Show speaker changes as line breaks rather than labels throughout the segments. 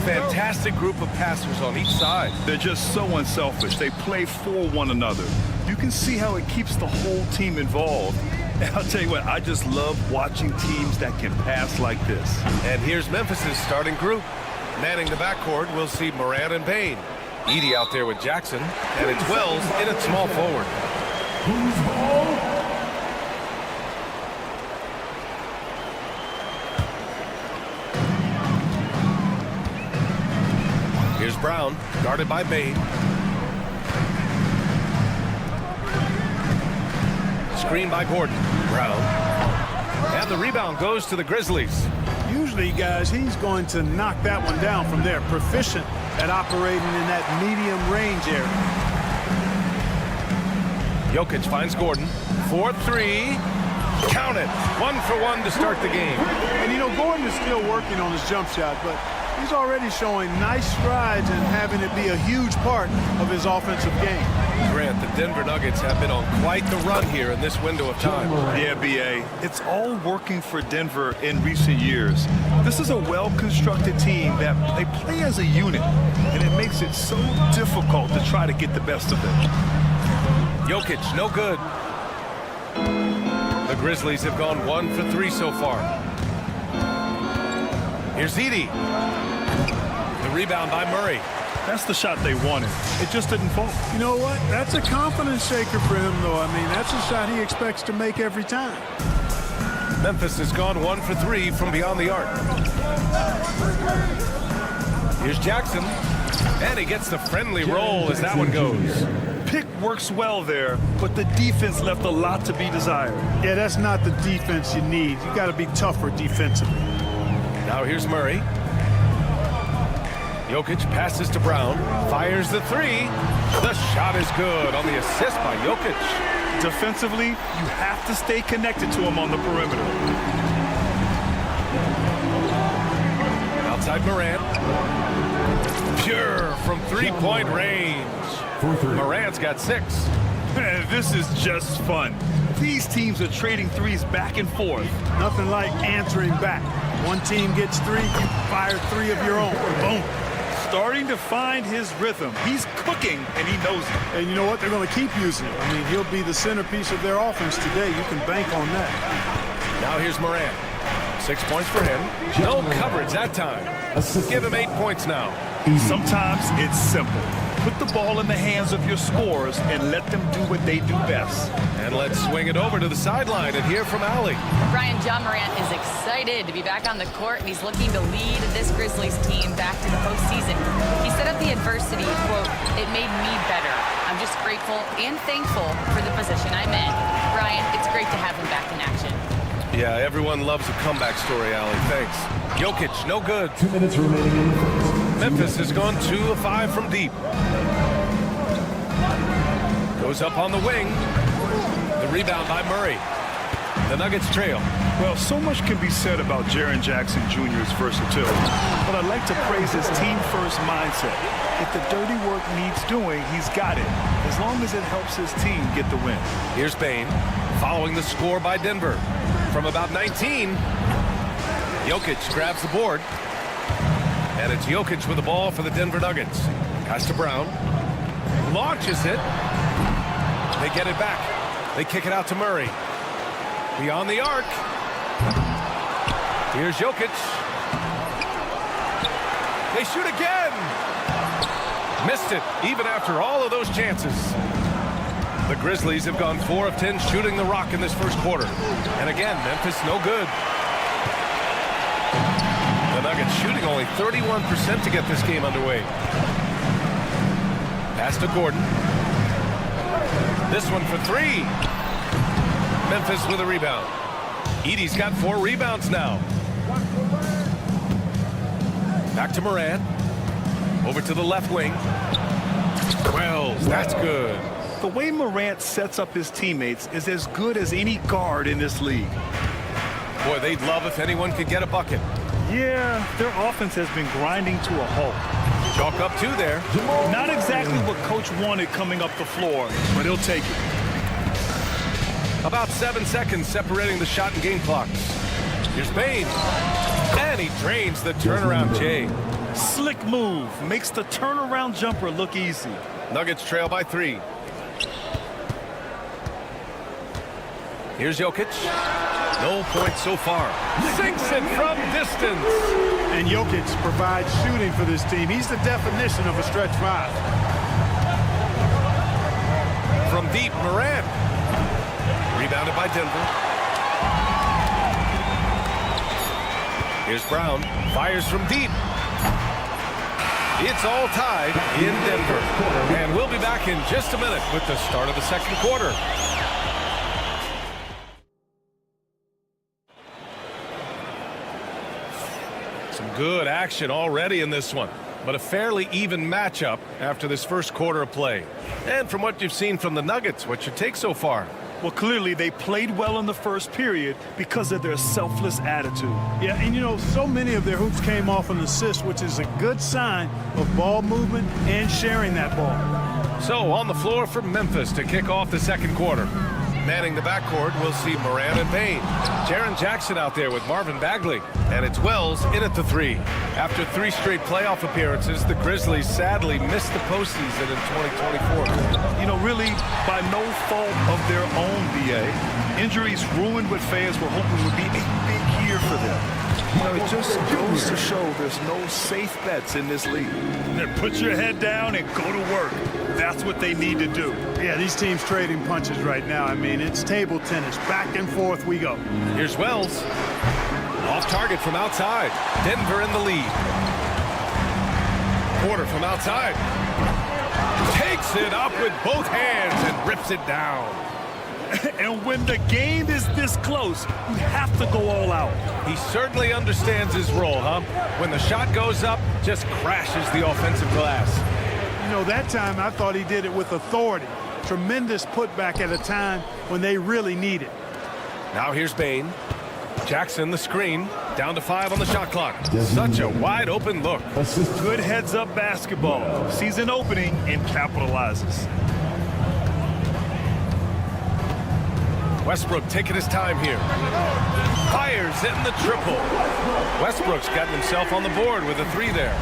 fantastic group of passers on each side.
They're just so unselfish. They play for one another. You can see how it keeps the whole team involved. And I'll tell you what, I just love watching teams that can pass like this.
And here's Memphis's starting group. Manning the backcourt, we'll see Morant and Payne. Edey out there with Jackson, and it's Wells in at small forward. Here's Brown, guarded by Bain. Screen by Gordon. Brown. And the rebound goes to the Grizzlies.
Usually, guys, he's going to knock that one down from there. Proficient at operating in that medium range area.
Jokic finds Gordon. 4-3. Count it. 1 for 1 to start the game.
And, you know, Gordon is still working on his jump shot, but he's already showing nice strides and having it be a huge part of his offensive game.
Grant, the Denver Nuggets have been on quite the run here in this window of time.
Yeah, B.A. It's all working for Denver in recent years. This is a well-constructed team that they play as a unit, and it makes it so difficult to try to get the best of them.
Jokic, no good. The Grizzlies have gone 1 for 3 so far. Here's Edey. The rebound by Murray.
That's the shot they wanted. It just didn't fall.
You know what? That's a confidence shaker for him, though. I mean, that's a shot he expects to make every time.
Memphis has gone 1 for 3 from beyond the arc. Here's Jackson. And he gets the friendly roll as that one goes.
Pick works well there, but the defense left a lot to be desired.
Yeah, that's not the defense you need. You got to be tougher defensively.
Now here's Murray. Jokic passes to Brown, fires the 3. The shot is good on the assist by Jokic.
Defensively, you have to stay connected to him on the perimeter.
Outside Morant. Pure from three-point range. Morant's got 6.
This is just fun. These teams are trading threes back and forth.
Nothing like answering back. One team gets 3, you fire 3 of your own. Boom.
Starting to find his rhythm. He's cooking, and he knows it.
And you know what? They're going to keep using him. I mean, he'll be the centerpiece of their offense today. You can bank on that.
Now here's Morant. 6 points for him. No coverage that time. Give him 8 points now.
Sometimes it's simple. Put the ball in the hands of your scorers and let them do what they do best.
And let's swing it over to the sideline and hear from Allie.
Brian, John Morant is excited to be back on the court, and he's looking to lead this Grizzlies team back to the postseason. He said of the adversity, quote, "It made me better. I'm just grateful and thankful for the position I'm in." Brian, it's great to have him back in action.
Yeah, everyone loves a comeback story, Allie. Thanks. Jokic, no good.
2 minutes remaining in the first.
Memphis has gone 2 of 5 from deep. Goes up on the wing. The rebound by Murray. The Nuggets trail.
Well, so much can be said about Jaren Jackson Jr.'s versatility, but I'd like to praise his team-first mindset. If the dirty work needs doing, he's got it, as long as it helps his team get the win.
Here's Bain, following the score by Denver. From about 19, Jokic grabs the board. And it's Jokic with the ball for the Denver Nuggets. Pass to Brown. Launches it. They get it back. They kick it out to Murray. Beyond the arc. Here's Jokic. They shoot again. Missed it, even after all of those chances. The Grizzlies have gone 4 of 10 shooting the rock in this first quarter. And again, Memphis no good. The Nuggets shooting only 31% to get this game underway. Pass to Gordon. This one for 3. Memphis with a rebound. Edey's got 4 rebounds now. Back to Morant. Over to the left wing. Wells, that's good.
The way Morant sets up his teammates is as good as any guard in this league.
Boy, they'd love if anyone could get a bucket.
Yeah, their offense has been grinding to a halt.
Chalk up 2 there.
Not exactly what Coach wanted coming up the floor, but he'll take it.
About 7 seconds separating the shot and game clocks. Here's Bain. And he drains the turnaround J.
Slick move. Makes the turnaround jumper look easy.
Nuggets trail by 3. Here's Jokic. No points so far. Sinks it from distance.
And Jokic provides shooting for this team. He's the definition of a stretch 5.
From deep, Morant. Rebounded by Denver. Here's Brown. Fires from deep. It's all tied in Denver. And we'll be back in just a minute with the start of the second quarter. Some good action already in this one, but a fairly even matchup after this first quarter of play. And from what you've seen from the Nuggets, what's your take so far?
Well, clearly they played well in the first period because of their selfless attitude.
Yeah, and you know, so many of their hoops came off an assist, which is a good sign of ball movement and sharing that ball.
So on the floor for Memphis to kick off the second quarter. Manning the backcourt, we'll see Moran and Payne. Jaren Jackson out there with Marvin Bagley. And it's Wells in at the 3. After 3 straight playoff appearances, the Grizzlies sadly missed the postseason in 2024.
You know, really by no fault of their own, BA. Injuries ruined what fans were hoping would be a big year for them. You know, it just goes to show there's no safe bets in this league. Then put your head down and go to work. That's what they need to do.
Yeah, these teams trading punches right now. I mean, it's table tennis. Back and forth we go.
Here's Wells. Off target from outside. Denver in the lead. Porter from outside. Takes it up with both hands and rips it down.
And when the game is this close, you have to go all out.
He certainly understands his role, huh? When the shot goes up, just crashes the offensive glass.
You know, that time I thought he did it with authority. Tremendous putback at a time when they really need it.
Now here's Bain. Jackson the screen. Down to 5 on the shot clock. Such a wide open look.
Good heads-up basketball. Sees an opening and capitalizes.
Westbrook taking his time here. Fires in the triple. Westbrook's gotten himself on the board with a 3 there.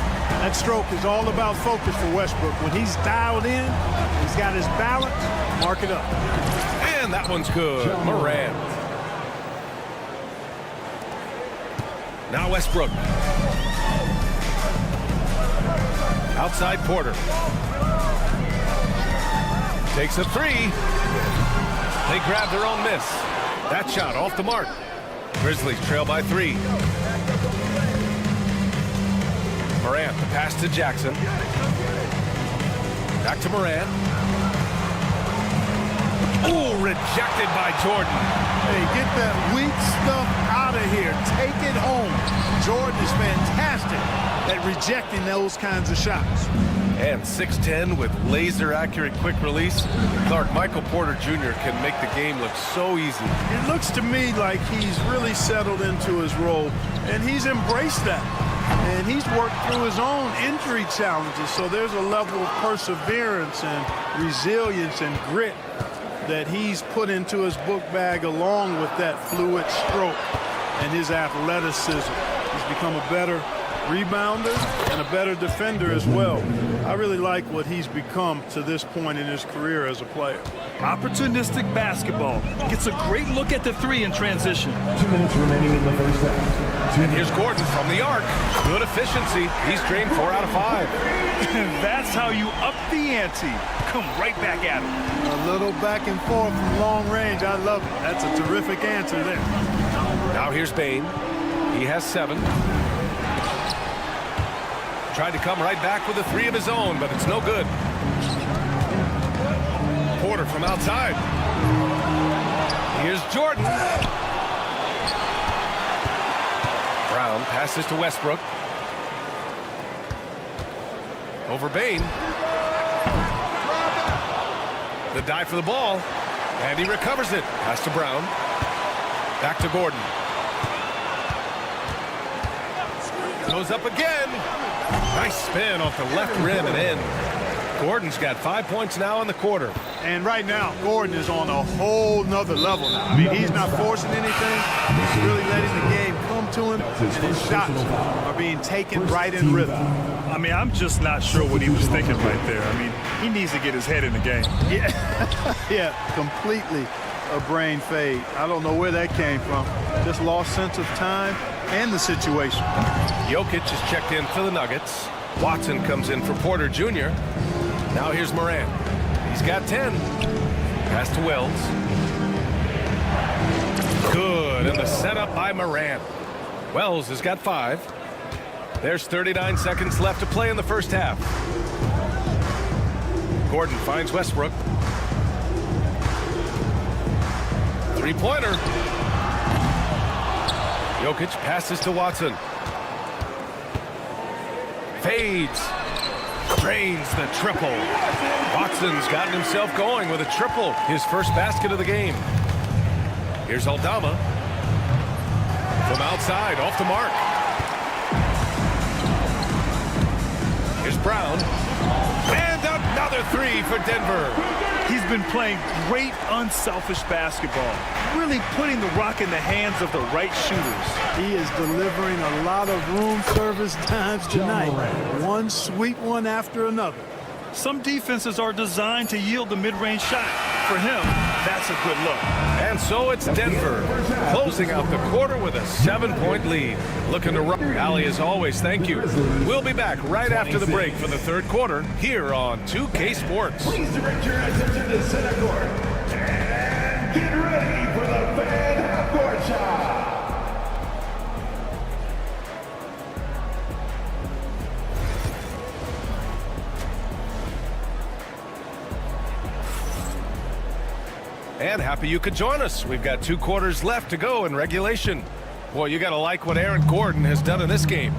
That stroke is all about focus for Westbrook. When he's dialed in, he's got his balance, mark it up.
And that one's good. Morant. Now Westbrook. Outside Porter. Takes a 3. They grab their own miss. That shot off the mark. Grizzlies trail by 3. Morant, the pass to Jackson. Back to Morant. Ooh, rejected by Jordan.
Hey, get that weak stuff out of here. Take it home. Jordan is fantastic at rejecting those kinds of shots.
And 6'10" with laser-accurate quick release. Clark, Michael Porter Jr. can make the game look so easy.
It looks to me like he's really settled into his role, and he's embraced that. And he's worked through his own injury challenges, so there's a level of perseverance and resilience and grit that he's put into his book bag along with that fluid stroke and his athleticism. He's become a better rebounder and a better defender as well. I really like what he's become to this point in his career as a player.
Opportunistic basketball. Gets a great look at the 3 in transition.
2 minutes remaining in the first half.
And here's Gordon from the arc. Good efficiency. He's drained 4 out of 5.
That's how you up the ante. Come right back at him.
A little back and forth from long range. I love it. That's a terrific answer there.
Now here's Bain. He has 7. Tried to come right back with a 3 of his own, but it's no good. Porter from outside. Here's Jordan. Brown passes to Westbrook. Over Bain. The dive for the ball. And he recovers it. Pass to Brown. Back to Gordon. Goes up again. Nice spin off the left rim and in. Gordon's got 5 points now in the quarter.
And right now, Gordon is on a whole nother level now. I mean, he's not forcing anything. He's really letting the game come to him, and his shots are being taken right in rhythm.
I mean, I'm just not sure what he was thinking right there. I mean, he needs to get his head in the game.
Yeah, completely a brain fade. I don't know where that came from. Just lost sense of time and the situation.
Jokic is checked in for the Nuggets. Watson comes in for Porter Jr. Now here's Morant. He's got 10. Pass to Wells. Good, and the setup by Morant. Wells has got 5. There's 39 seconds left to play in the first half. Gordon finds Westbrook. Three-pointer. Jokic passes to Watson. Fades. Drains the triple. Watson's gotten himself going with a triple. His first basket of the game. Here's Aldama. From outside, off the mark. Here's Brown. And another 3 for Denver.
He's been playing great unselfish basketball, really putting the rock in the hands of the right shooters.
He is delivering a lot of room service times tonight. One sweet one after another.
Some defenses are designed to yield the mid-range shot. For him, that's a good look.
And so it's Denver closing out the quarter with a 7-point lead. Looking to run. Allie, as always, thank you. We'll be back right after the break for the third quarter here on 2K Sports.
Please direct your attention to center court and get ready for the fan half-court shot.
And happy you could join us. We've got 2 quarters left to go in regulation. Boy, you got to like what Aaron Gordon has done in this game.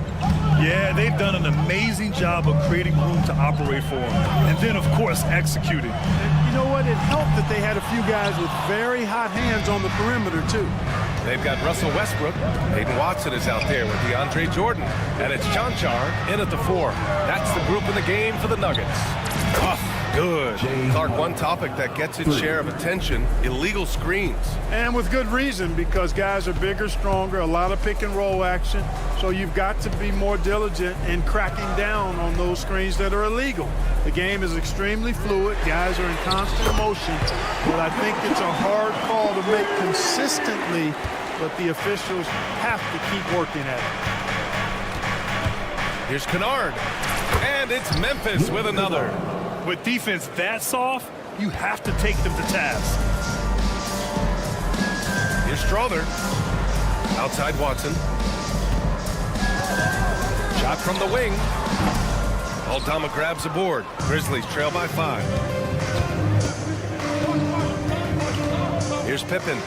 Yeah, they've done an amazing job of creating room to operate for him. And then, of course, executing.
And you know what? It helped that they had a few guys with very hot hands on the perimeter, too.
They've got Russell Westbrook. Hayden Watson is out there with DeAndre Jordan. And it's Chanchar in at the 4. That's the group in the game for the Nuggets. Tough. Good. Clark, one topic that gets its share of attention, illegal screens.
And with good reason, because guys are bigger, stronger, a lot of pick and roll action. So you've got to be more diligent in cracking down on those screens that are illegal. The game is extremely fluid. Guys are in constant motion. But I think it's a hard call to make consistently, but the officials have to keep working at it.
Here's Kennard. And it's Memphis with another.
With defense that soft, you have to take them to task.
Here's Strother. Outside Watson. Shot from the wing. Aldama grabs the board. Grizzlies trail by 5. Here's Pippen.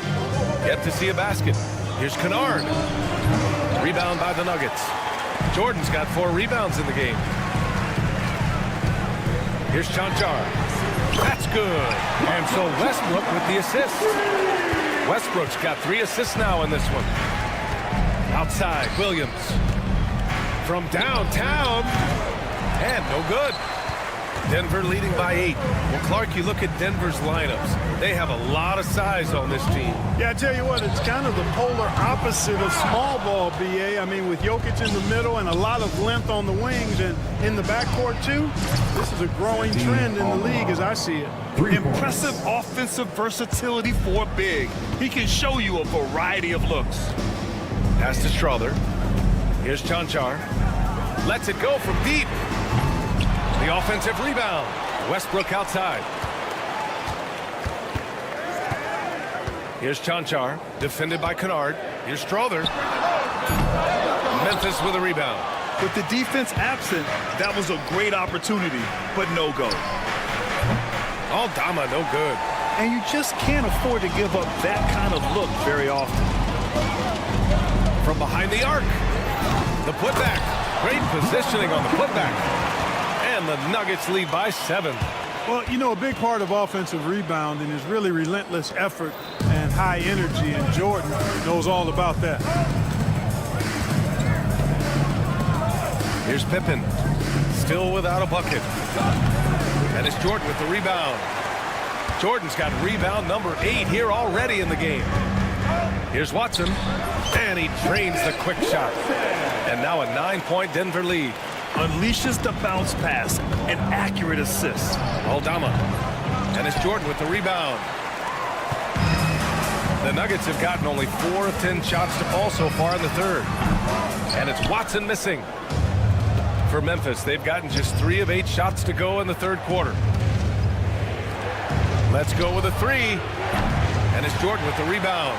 Yet to see a basket. Here's Kennard. Rebound by the Nuggets. Jordan's got 4 rebounds in the game. Here's Chanchar. That's good. And so Westbrook with the assist. Westbrook's got 3 assists now in this one. Outside, Williams. From downtown. And no good. Denver leading by 8. Well, Clark, you look at Denver's lineups. They have a lot of size on this team.
Yeah, I tell you what, it's kind of the polar opposite of small ball, B.A. I mean, with Jokic in the middle and a lot of length on the wings and in the backcourt, too, this is a growing trend in the league as I see it.
Impressive offensive versatility for a big. He can show you a variety of looks.
Pass to Strother. Here's Chanchar. Lets it go from deep. The offensive rebound. Westbrook outside. Here's Chanchar, defended by Kennard. Here's Strother. Memphis with a rebound.
With the defense absent, that was a great opportunity, but no go.
Aldama, no good.
And you just can't afford to give up that kind of look very often.
From behind the arc. The putback. Great positioning on the putback. And the Nuggets lead by 7.
Well, you know, a big part of offensive rebounding is really relentless effort and high energy, and Jordan knows all about that.
Here's Pippen, still without a bucket. And it's Jordan with the rebound. Jordan's got rebound number 8 here already in the game. Here's Watson, and he drains the quick shot. And now a 9-point Denver lead.
Unleashes the bounce pass, an accurate assist.
Aldama, and it's Jordan with the rebound. The Nuggets have gotten only 4 of 10 shots to fall so far in the third. And it's Watson missing. For Memphis, they've gotten just 3 of 8 shots to go in the third quarter. Let's go with a 3. And it's Jordan with the rebound.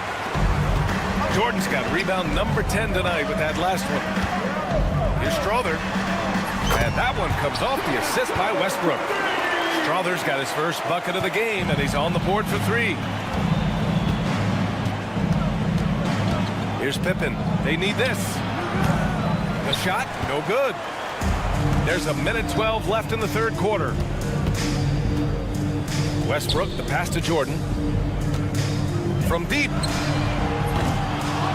Jordan's got rebound number 10 tonight with that last one. Here's Strother. And that one comes off the assist by Westbrook. Strother's got his first bucket of the game, and he's on the board for 3. Here's Pippen. They need this. The shot, no good. There's a minute 12 left in the third quarter. Westbrook, the pass to Jordan. From deep.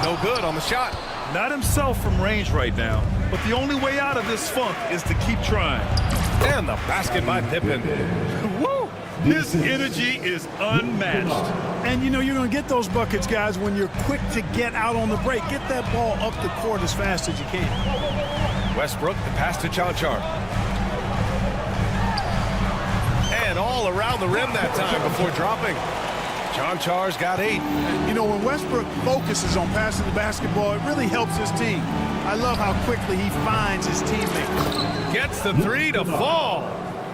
No good on the shot.
Not himself from range right now, but the only way out of this funk is to keep trying.
And the basket by Pippen.
Woo! His energy is unmatched.
And, you know, you're going to get those buckets, guys, when you're quick to get out on the break. Get that ball up the court as fast as you can.
Westbrook, the pass to CLA-HR. And all around the rim that time before dropping. CLA-CHAR's got 8.
You know, when Westbrook focuses on passing the basketball, it really helps his team. I love how quickly he finds his teammates.
Gets the 3 to fall.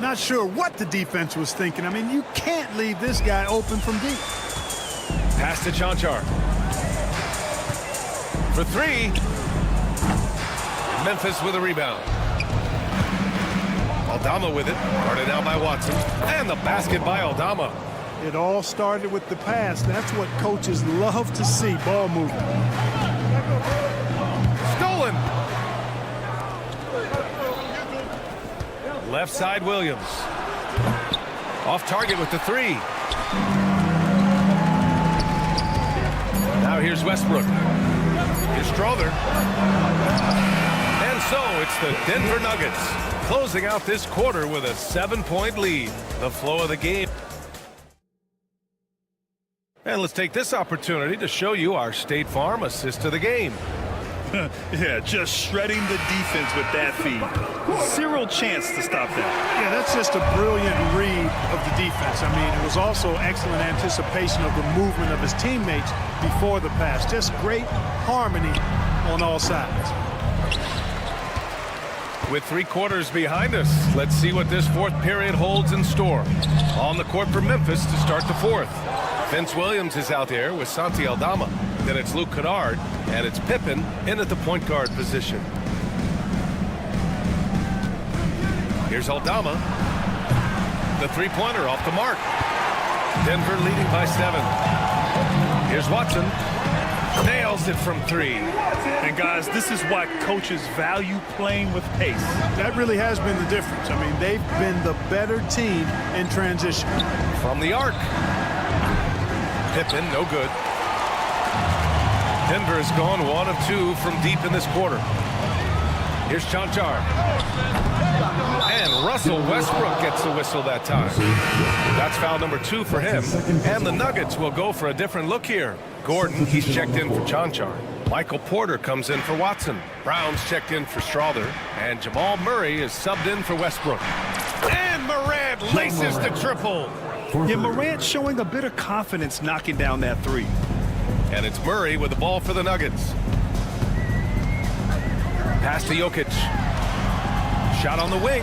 Not sure what the defense was thinking. I mean, you can't leave this guy open from deep.
Pass to CLA-CHAR. For 3. Memphis with a rebound. Aldama with it. Guarded out by Watson. And the basket by Aldama.
It all started with the pass. That's what coaches love to see, ball movement.
Stolen. Left side Williams. Off target with the 3. Now here's Westbrook. Here's Strother. And so it's the Denver Nuggets closing out this quarter with a 7-point lead. The flow of the game. And let's take this opportunity to show you our State Farm assist to the game.
Yeah, just shredding the defense with that feed. Zero chance to stop that.
Yeah, that's just a brilliant read of the defense. I mean, it was also excellent anticipation of the movement of his teammates before the pass. Just great harmony on all sides.
With 3 quarters behind us, let's see what this fourth period holds in store. On the court for Memphis to start the fourth. Vince Williams is out there with Santi Aldama. Then it's Luke Kennard, and it's Pippen in at the point guard position. Here's Aldama. The 3-pointer off the mark. Denver leading by 7. Here's Watson. Nails it from 3.
And guys, this is why coaches value playing with pace.
That really has been the difference. I mean, they've been the better team in transition.
From the arc. Pippen, no good. Denver has gone 1 of 2 from deep in this quarter. Here's CLA-CHAR. And Russell Westbrook gets the whistle that time. That's foul number 2 for him. And the Nuggets will go for a different look here. Gordon, he's checked in for CLA-CHAR. Michael Porter comes in for Watson. Brown's checked in for Strother. And Jamal Murray is subbed in for Westbrook. And Morant laces the triple.
Yeah, Morant showing a bit of confidence knocking down that 3.
And it's Murray with the ball for the Nuggets. Pass to Jokic. Shot on the wing.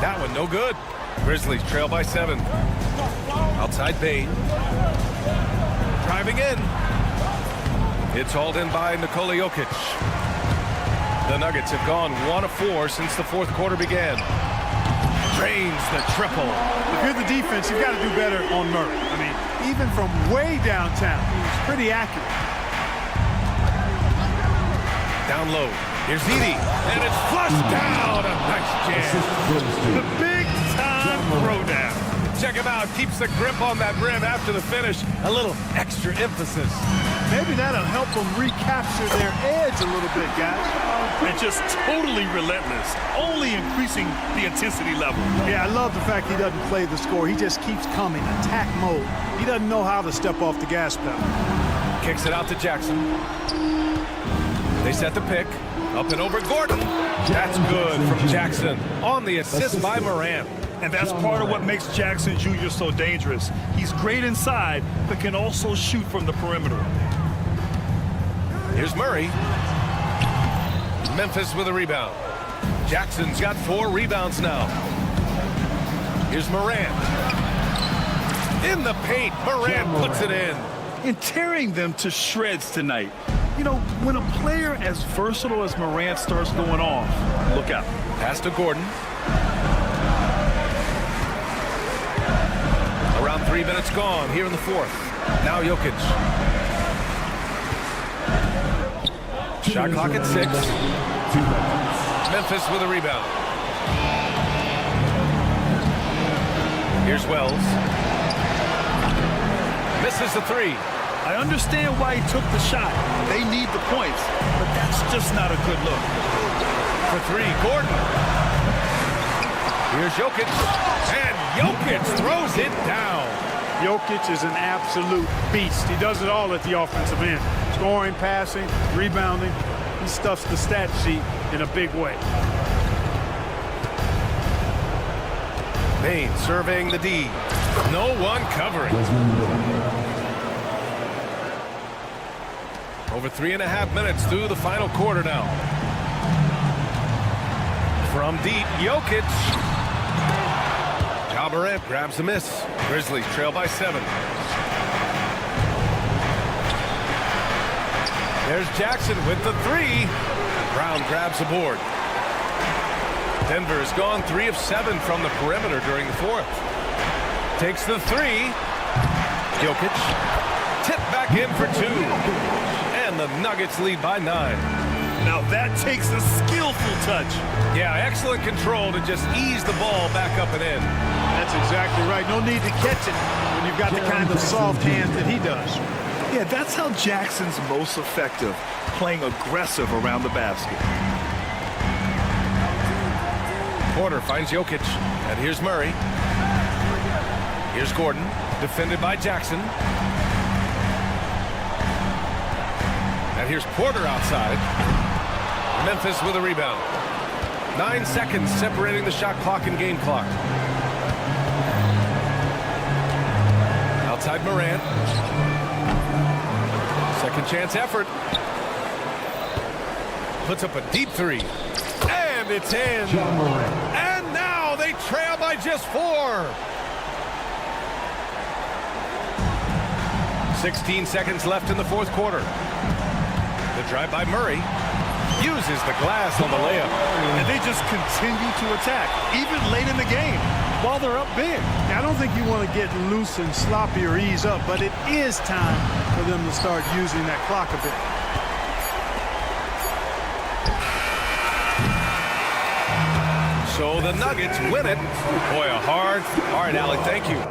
That one no good. Grizzlies trail by 7. Outside Bane. Driving in. It's hauled in by Nikola Jokic. The Nuggets have gone 1 of 4 since the fourth quarter began. Drains the triple.
If you're the defense, you've got to do better on Murray. I mean, even from way downtown, he's pretty accurate.
Down low. Here's Edey. And it's flushed down. A nice jam.
The big-time throwdown.
Check him out. Keeps the grip on that rim after the finish. A little extra emphasis.
Maybe that'll help them recapture their edge a little bit, guys.
And just totally relentless, only increasing the intensity level.
Yeah, I love the fact he doesn't play the score. He just keeps coming, attack mode. He doesn't know how to step off the gas pedal.
Kicks it out to Jackson. They set the pick. Up and over Gordon. That's good from Jackson on the assist by Morant.
And that's part of what makes Jackson Jr. so dangerous. He's great inside, but can also shoot from the perimeter.
Here's Murray. Memphis with a rebound. Jackson's got 4 rebounds now. Here's Morant. In the paint, Morant puts it in.
And tearing them to shreds tonight. You know, when a player as versatile as Morant starts going off, look out.
Pass to Gordon. Around 3 minutes gone here in the 4th. Now Jokic. Shot clock at 6. Memphis with a rebound. Here's Wells. Misses the 3.
I understand why he took the shot. They need the points, but that's just not a good look.
For 3, Gordon. Here's Jokic. And Jokic throws it down.
Jokic is an absolute beast. He does it all at the offensive end. Scoring, passing, rebounding. He stuffs the stat sheet in a big way.
Bain surveying the D. No one covering. Over 3.5 minutes through the final quarter now. From deep, Jokic. Ja Morant grabs the miss. Grizzlies trail by 7. There's Jackson with the 3. Brown grabs the board. Denver has gone 3 of 7 from the perimeter during the 4th. Takes the 3. Jokic. Tip back in for 2. And the Nuggets lead by 9.
Now that takes a skillful touch.
Yeah, excellent control to just ease the ball back up and in.
That's exactly right. No need to catch it when you've got the kind of soft hands that he does.
Yeah, that's how Jackson's most effective, playing aggressive around the basket.
Porter finds Jokic, and here's Murray. Here's Gordon, defended by Jackson. And here's Porter outside. Memphis with a rebound. 9 seconds separating the shot clock and game clock. Outside Morant. Second chance effort. Puts up a deep 3. And it's in. And now they trail by just 4. 16 seconds left in the 4th quarter. The drive by Murray. Uses the glass on the layup.
And they just continue to attack, even late in the game, while they're up big.
I don't think you want to get loose and sloppy or ease up, but it is time for them to start using that clock a bit.
So the Nuggets win it. Boy, a hard. All right, Allie, thank you.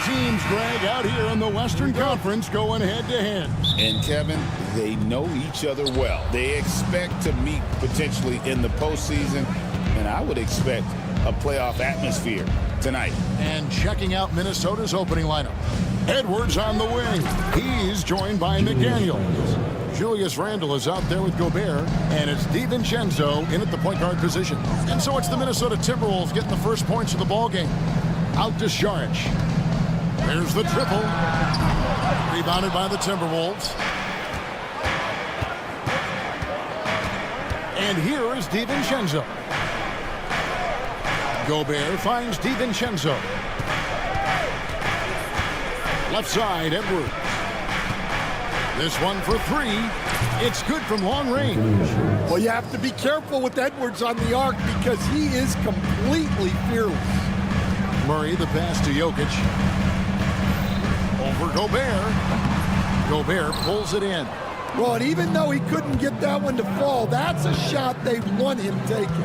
teams, Greg, out here in the Western Conference going head-to-head.
And, Kevin, they know each other well. They expect to meet potentially in the postseason, and I would expect a playoff atmosphere tonight.
And checking out Minnesota's opening lineup. Edwards on the wing. He's joined by McDaniel. Julius Randle is out there with Gobert, and it's DiVincenzo in at the point guard position. And so it's the Minnesota Timberwolves getting the first points of the ball game. Out to Saric. There's the triple. Rebounded by the Timberwolves. And here is DiVincenzo. Gobert finds DiVincenzo. Left side, Edwards. This one for three. It's good from long range.
Well, you have to be careful with Edwards on the arc because he is completely fearless.
Murray, the pass to Jokic. Over Gobert. Gobert pulls it in.
Well, and even though he couldn't get that one to fall, that's a shot they want him taking.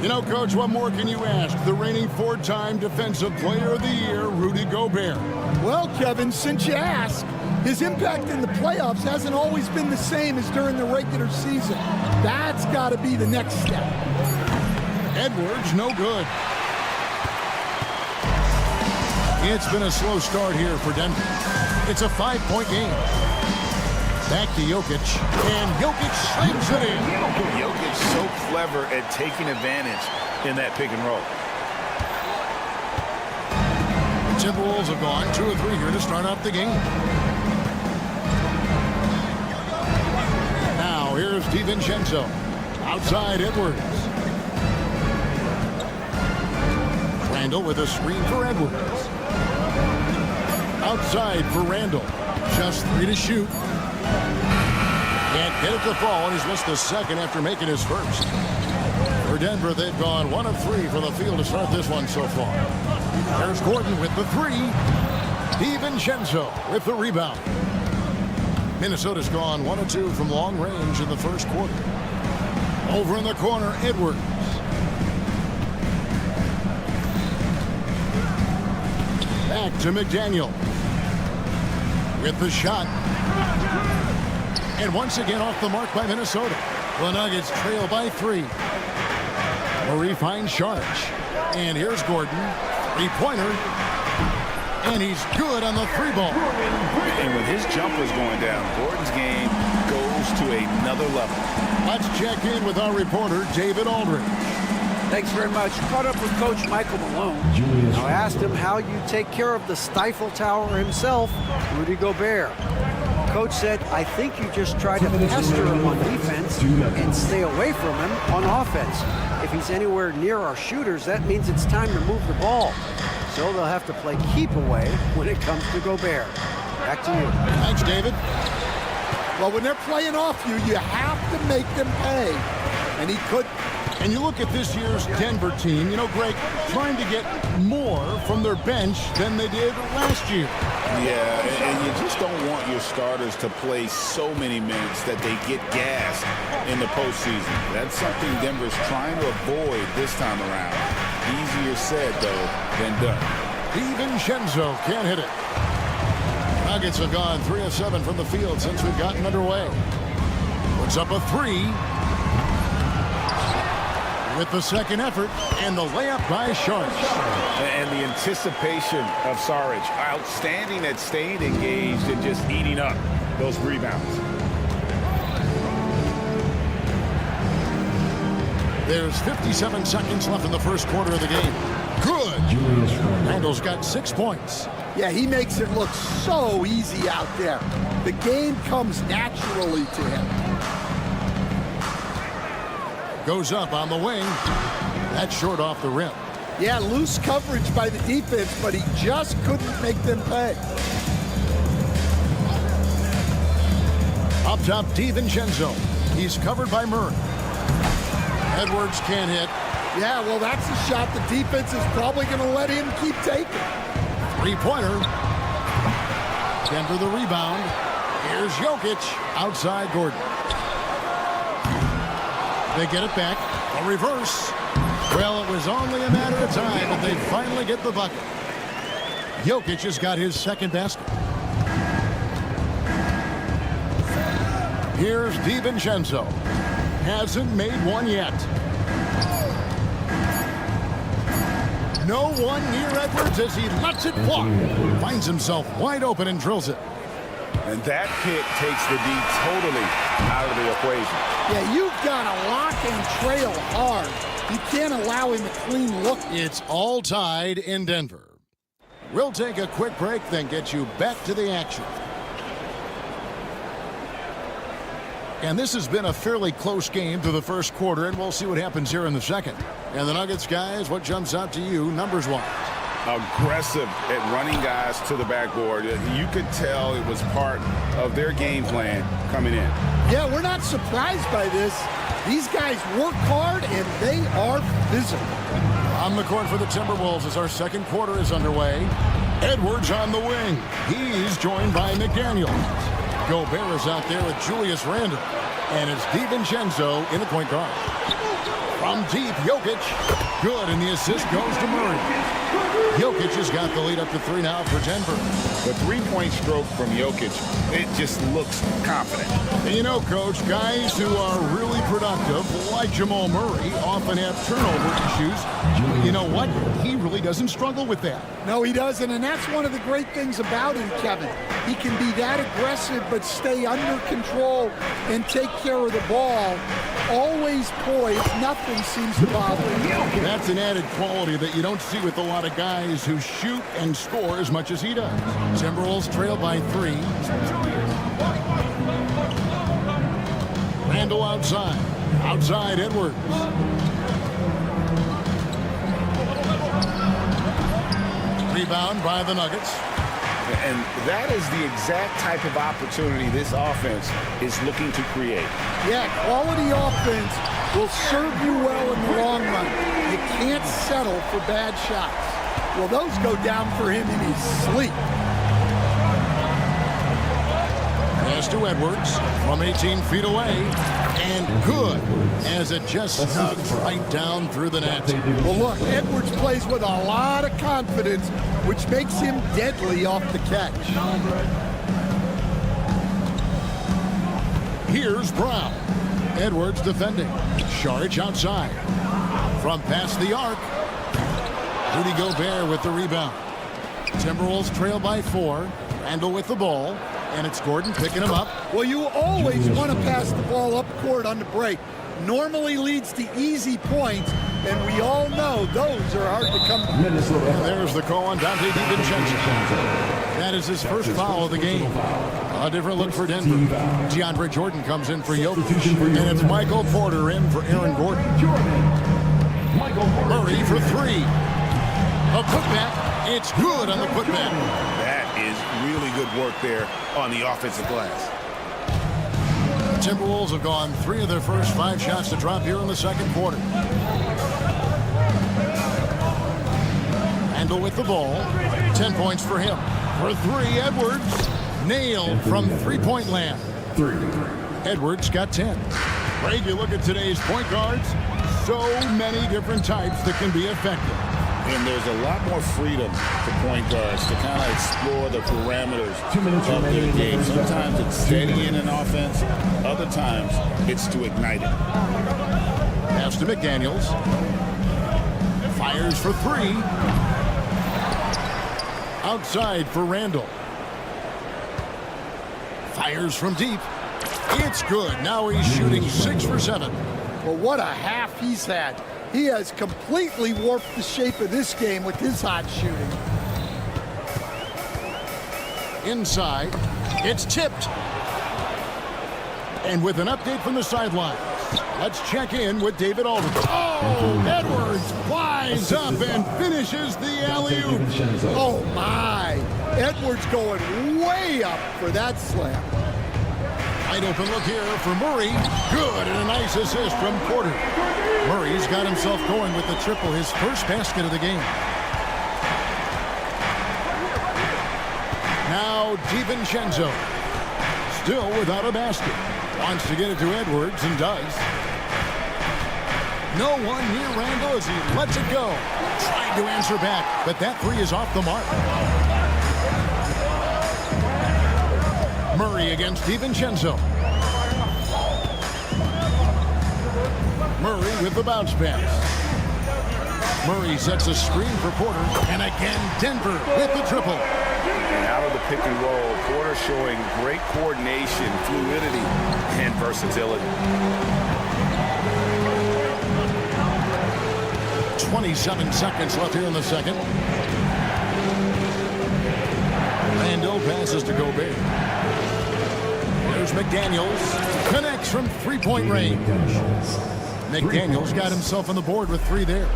You know, Coach, what more can you ask? The reigning four-time Defensive Player of the Year, Rudy Gobert.
Well, Kevin, since you ask, his impact in the playoffs hasn't always been the same as during the regular season. That's got to be the next step.
Edwards, no good. It's been a slow start here for Denver. It's a 5-point game. Back to Jokic, and Jokic slams it in.
Jokic so clever at taking advantage in that pick and roll.
The Timberwolves have gone 2 of 3 here to start off the game. Now here's DiVincenzo. Outside Edwards. Randle with a screen for Edwards. Outside for Randle. Just 3 to shoot. Can't get it to fall, and he's missed the second after making his first. For Denver, they've gone 1 of 3 from the field to start this one so far. There's Gordon with the 3. DiVincenzo with the rebound. Minnesota's gone 1 of 2 from long range in the first quarter. Over in the corner, Edwards. Back to McDaniel. With the shot. And once again off the mark by Minnesota. The Nuggets trail by 3. Murray finds Saric. And here's Gordon. 3-pointer. And he's good on the 3-ball.
And when his jumper's going down, Gordon's game goes to another level.
Let's check in with our reporter, David Aldridge.
Thanks very much. Caught up with Coach Michael Malone. Now, I asked him how you take care of the Stifle Tower himself, Rudy Gobert. Coach said, I think you just try to pester him on defense and stay away from him on offense. If he's anywhere near our shooters, that means it's time to move the ball. So they'll have to play keep away when it comes to Gobert. Back to you.
Thanks, David.
Well, when they're playing off you, you have to make them pay. And he could.
And you look at this year's Denver team, you know, Greg, trying to get more from their bench than they did last year.
Yeah, and you just don't want your starters to play so many minutes that they get gassed in the postseason. That's something Denver's trying to avoid this time around. Easier said, though, than done.
DiVincenzo can't hit it. Nuggets have gone 3 of 7 from the field since we've gotten underway. Puts up a 3. With the second effort, and the layup by Saric.
And the anticipation of Saric, outstanding at staying engaged and just eating up those rebounds.
There's 57 seconds left in the first quarter of the game. Good. Randle's got 6 points.
Yeah, he makes it look so easy out there. The game comes naturally to him.
Goes up on the wing. That's short off the rim.
Yeah, loose coverage by the defense, but he just couldn't make them pay.
Up top, DiVincenzo. He's covered by Murray. Edwards can't hit.
Yeah, well, that's a shot the defense is probably going to let him keep taking.
3-pointer. Denver the rebound. Here's Jokic. Outside Gordon. They get it back. A reverse. Well, it was only a matter of time, but they finally get the bucket. Jokic has got his second basket. Here's DiVincenzo. Hasn't made one yet. No one near Edwards as he lets it fly. Finds himself wide open and drills it.
And that pick takes the D totally out of the equation.
Yeah, you've got to lock and trail hard. You can't allow him a clean look.
It's all tied in Denver. We'll take a quick break, then get you back to the action. And this has been a fairly close game through the first quarter, and we'll see what happens here in the second. And the Nuggets, guys, what jumps out to you numbers-wise?
Aggressive at running guys to the backboard. You could tell it was part of their game plan coming in.
Yeah, we're not surprised by this. These guys work hard, and they are physical.
On the court for the Timberwolves as our second quarter is underway. Edwards on the wing. He's joined by McDaniel. Gobert is out there with Julius Randle. And it's DiVincenzo in the point guard. From deep, Jokic. Good, and the assist goes to Murray. Jokic has got the lead up to 3 now for Denver.
The three-point stroke from Jokic, it just looks confident.
And you know, Coach, guys who are really productive, like Jamal Murray, often have turnover issues. You know what? He really doesn't struggle with that.
No, he doesn't, and that's one of the great things about him, Kevin. He can be that aggressive but stay under control and take care of the ball. Always poised. Nothing seems to bother him.
That's an added quality that you don't see with a lot of guys who shoot and score as much as he does. Timberwolves trail by 3. Randle outside. Outside, Edwards. Rebound by the Nuggets.
And that is the exact type of opportunity this offense is looking to create.
Yeah, quality offense will serve you well in the long run. You can't settle for bad shots. Well, those go down for him in his sleep.
Pass to Edwards from 18 feet away. And good, as it just snugs right down through the net.
Well, look, Edwards plays with a lot of confidence, which makes him deadly off the catch.
Here's Brown. Edwards defending. Saric outside. From past the arc. Rudy Gobert with the rebound. Timberwolves trail by 4. Randle with the ball. And it's Gordon picking him up.
Well, you always want to pass the ball up court on the break. Normally leads to easy points, and we all know those are hard to come by.
And there's the call on Dante DiVincenzo. That is his first foul of the game. A different look for Denver. DeAndre Jordan comes in for Jokic. And it's Michael Porter in for Aaron Gordon. Murray for 3. A putback. It's good on the putback.
That is really good work there on the offensive glass.
The Timberwolves have gone 3 of their first 5 shots to drop here in the second quarter. Randle with the ball. 10 points for him. For 3, Edwards. Nailed from three-point land.
3.
Edwards got 10. Greg, you look at today's point guards. So many different types that can be effective.
And there's a lot more freedom to point guards to kind of explore the parameters
2 minutes
of their
remaining.
game. Sometimes it's steadying an offense. Other times it's to ignite it.
Pass to McDaniels. Fires for 3. Outside for Randle. Fires from deep. It's good. Now he's shooting 6 for 7.
Well, what a half he's had. He has completely warped the shape of this game with his hot shooting.
Inside. It's tipped. And with an update from the sidelines, let's check in with David Aldridge. Oh, Edwards flies up and finishes the alley-oop.
Oh, my. Edwards going way up for that slam.
Wide open look here for Murray. Good, and a nice assist from Porter. Murray's got himself going with the triple, his first basket of the game. Now DiVincenzo, still without a basket. Wants to get it to Edwards and does. No one near Randle as he lets it go. Trying to answer back, but that 3 is off the mark. Murray against DiVincenzo. Murray with the bounce pass. Murray sets a screen for Porter. And again, Denver with the triple.
And out of the pick and roll, Porter showing great coordination, fluidity, and versatility.
27 seconds left here in the second. Randle passes to Gobert. There's McDaniels. Connects from three-point range. McDaniels got himself on the board with 3 there.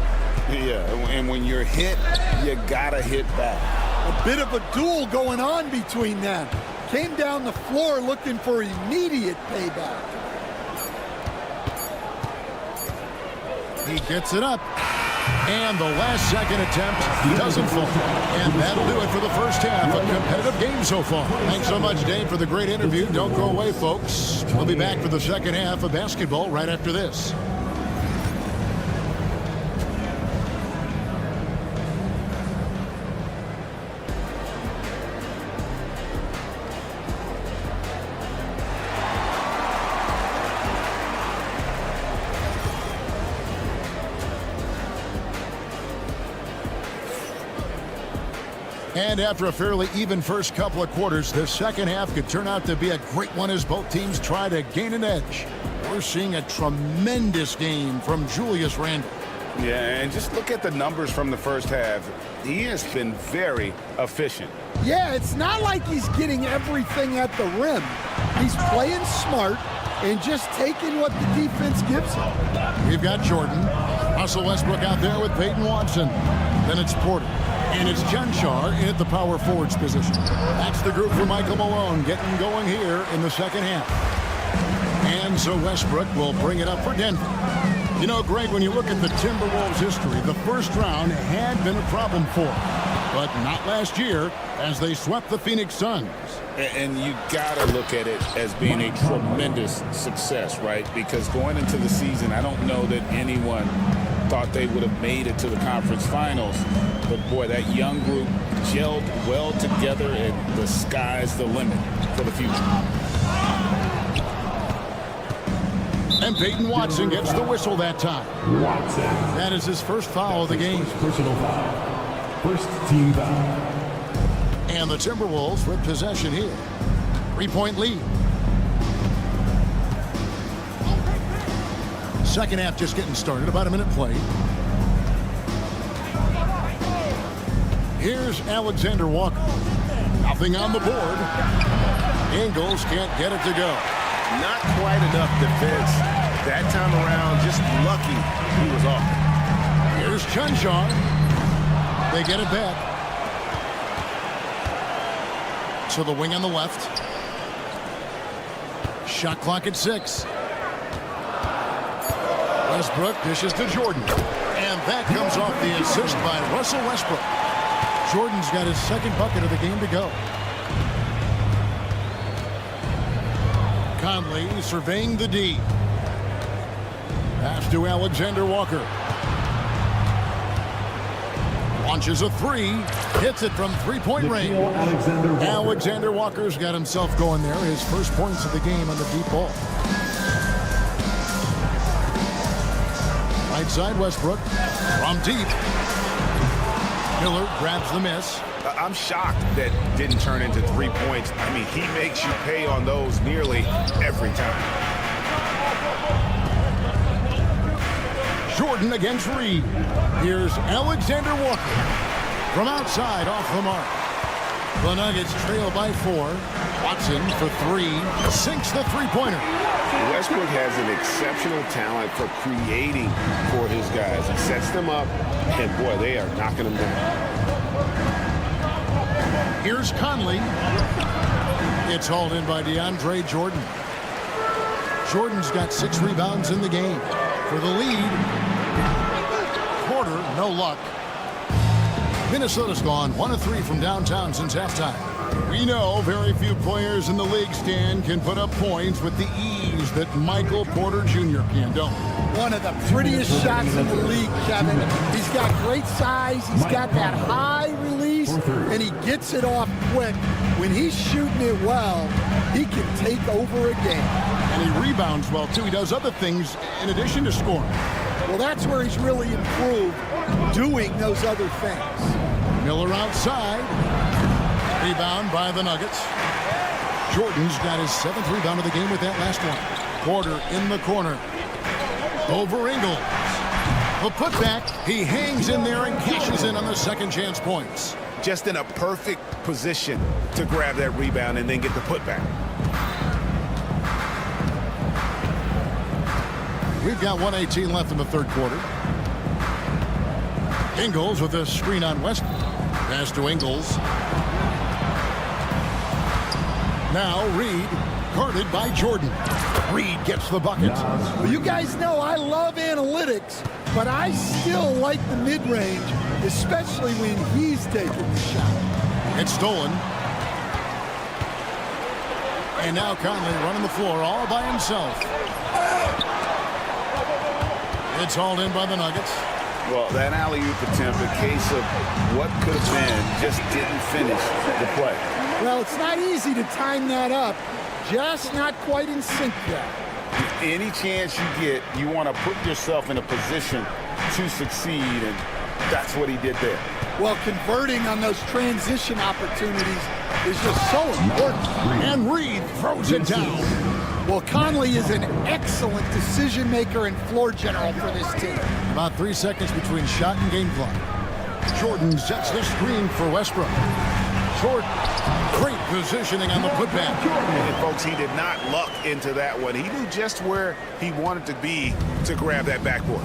Yeah, and when you're hit, you gotta hit back.
A bit of a duel going on between them. Came down the floor looking for immediate payback.
He gets it up. And the last second attempt doesn't fall. And that'll do it for the first half. A competitive game so far. Thanks so much, Dave, for the great interview. Don't go away, folks. We'll be back for the second half of basketball right after this. And after a fairly even first couple of quarters, the second half could turn out to be a great one as both teams try to gain an edge. We're seeing a tremendous game from Julius Randle.
Yeah, and just look at the numbers from the first half. He has been very efficient.
Yeah, it's not like he's getting everything at the rim. He's playing smart and just taking what the defense gives him.
We've got Jordan. Russell Westbrook out there with Peyton Watson. Then it's Porter. And it's Genshaw in at the power forwards position. That's the group for Michael Malone getting going here in the second half. And so Westbrook will bring it up for Denver. You know, Greg, when you look at the Timberwolves' history, the first round had been a problem for them. But not last year as they swept the Phoenix Suns.
And you got to look at it as being a tremendous success, right? Because going into the season, I don't know that anyone thought they would have made it to the conference finals. But, boy, that young group gelled well together, and the sky's the limit for the future.
And Peyton Watson gets the whistle that time.
Watson.
That is his first foul of the game.
Personal foul. First team foul.
And the Timberwolves with possession here. 3-point lead. Second half just getting started. About a minute play. Here's Alexander Walker. Nothing on the board. Ingles can't get it to go.
Not quite enough defense that time around. Just lucky he was off.
Here's Genshaw. They get it back. To the wing on the left. Shot clock at 6. Westbrook dishes to Jordan. And that comes off the assist by Russell Westbrook. Jordan's got his second bucket of the game to go. Conley surveying the D. Pass to Alexander Walker. Launches a 3. Hits it from 3-point range. Alexander Walker's got himself going there. His first points of the game on the deep ball. Right side Westbrook. From deep. Miller grabs the miss.
I'm shocked that didn't turn into 3 points. I mean, he makes you pay on those nearly every time.
Jordan against Reed. Here's Alexander Walker. From outside, off the mark. The Nuggets trail by 4. Watson for 3. Sinks the three-pointer.
Westbrook has an exceptional talent for creating for his guys. He sets them up, and boy, they are knocking them down.
Here's Conley. It's hauled in by DeAndre Jordan. Jordan's got 6 rebounds in the game. For the lead, Porter, no luck. Minnesota's gone 1 of 3 from downtown since halftime. We know very few players in the league, Stan, can put up points with the ease that Michael Porter Jr. can, don't we?
One of the prettiest shots in the league, Kevin. He's got great size. He's got that high release. and he gets it off quick. When he's shooting it well, he can take over a game.
And he rebounds well, too. He does other things in addition to scoring.
Well, that's where he's really improved, doing those other things.
Miller outside. Rebound by the Nuggets. Jordan's got his 7th rebound of the game with that last one. Porter in the corner. Over Ingles. The putback. He hangs in there and cashes in on the second chance points.
Just in a perfect position to grab that rebound and then get the putback.
We've got 1:18 left in the third quarter. Ingles with a screen on Westbrook. Pass to Ingles. Now Reed, guarded by Jordan. Reed gets the bucket.
Well, you guys know I love analytics, but I still like the mid-range, especially when he's taking the shot.
It's stolen. And now Conley running the floor all by himself. It's hauled in by the Nuggets.
Well, that alley-oop attempt, a case of what could have been, just didn't finish the play.
Well, it's not easy to time that up. Just not quite in sync yet.
Any chance you get, you want to put yourself in a position to succeed, and that's what he did there.
Well, converting on those transition opportunities is just so important.
And Reed throws it down.
Well, Conley is an excellent decision maker and floor general for this team.
About 3 seconds between shot and game clock. Jordan sets the screen for Westbrook. Jordan, great positioning on the putback.
And folks, he did not luck into that one. He knew just where he wanted to be to grab that backboard.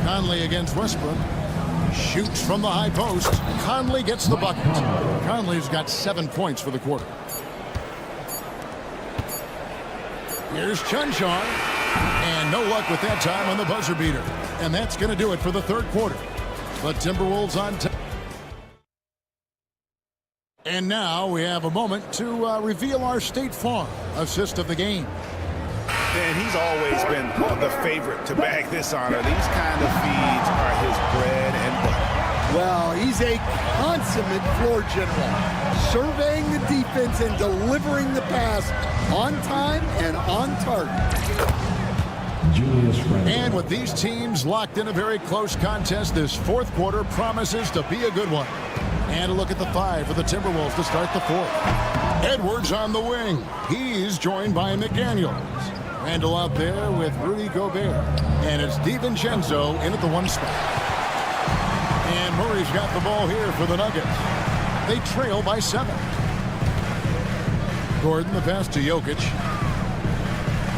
Conley against Westbrook. Shoots from the high post. Conley gets the bucket. Conley's got 7 points for the quarter. Here's Chunchar. And no luck with that time on the buzzer beater. And that's going to do it for the third quarter. The Timberwolves on top. And now we have a moment to reveal our State Farm assist of the game.
And he's always been the favorite to bag this honor. These kind of feeds are his bread and butter.
Well, he's a consummate floor general, surveying the defense and delivering the pass on time and on target.
And with these teams locked in a very close contest, this fourth quarter promises to be a good one. And a look at the 5 for the Timberwolves to start the fourth. Edwards on the wing. He's joined by McDaniels. Randall out there with Rudy Gobert. And it's DiVincenzo in at the 1 spot. And Murray's got the ball here for the Nuggets. They trail by 7. Gordon the pass to Jokic.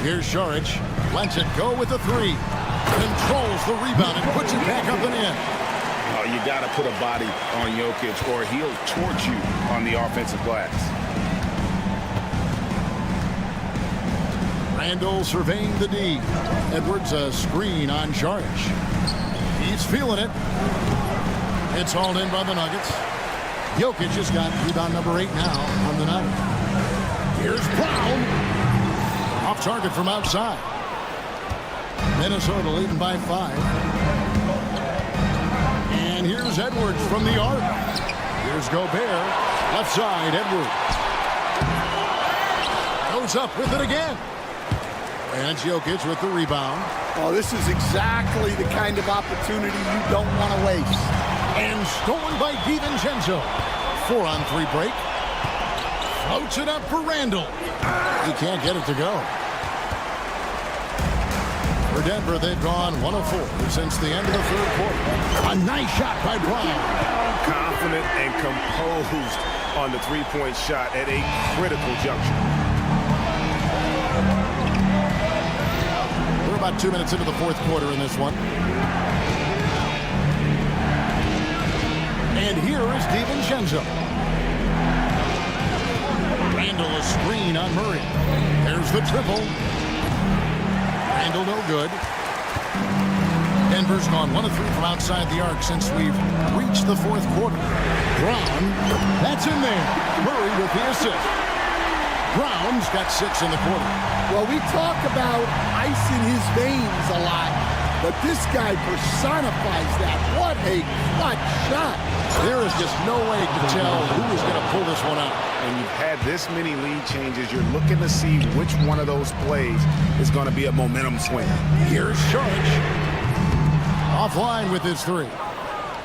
Here's Šarić. Lets it go with the 3. Controls the rebound and puts it back up and in.
Oh, you got to put a body on Jokic or he'll torch you on the offensive glass.
Randall surveying the D. Edwards a screen on Šarić. He's feeling it. It's hauled in by the Nuggets. Jokic has got rebound number 8 now on the night. Here's Brown. Off target from outside. Minnesota leading by 5. And here's Edwards from the arc. Here's Gobert. Left side, Edwards. Goes up with it again. And it's Jokic with the rebound.
Oh, this is exactly the kind of opportunity you don't want to waste.
And stolen by DiVincenzo. 4-on-3 break. Floats it up for Randall. He can't get it to go. For Denver, they've gone 1-of-4 since the end of the third quarter. A nice shot by Brown.
Confident and composed on the three-point shot at a critical juncture.
We're about 2 minutes into the fourth quarter in this one. And here is DiVincenzo. Randall a screen on Murray. There's the triple. Randall no good. Denver's gone 1-of-3 from outside the arc since we've reached the fourth quarter. Brown, that's in there. Murray with the assist. Brown's got 6 in the quarter.
Well, we talk about ice in his veins a lot. but this guy personifies that. What a clutch shot.
There is just no way to tell who is going to pull this one out.
And you've had this many lead changes. You're looking to see which one of those plays is going to be a momentum swing.
Here's Sharch. Offline with his three.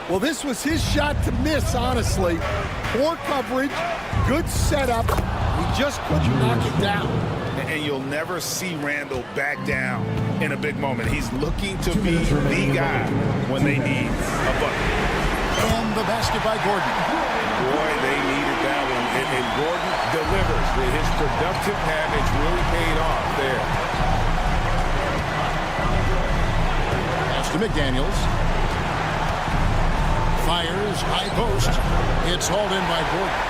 Well, this was his shot to miss, honestly. Poor coverage, good setup. He just couldn't knock it down.
And you'll never see Randle back down in a big moment. He's looking to be the guy when they need a bucket.
And the basket by Gordon.
Boy, they needed that one. And Gordon delivers. His productive habits really paid off there.
Pass to McDaniels. Fires, high post. It's hauled in by Gordon.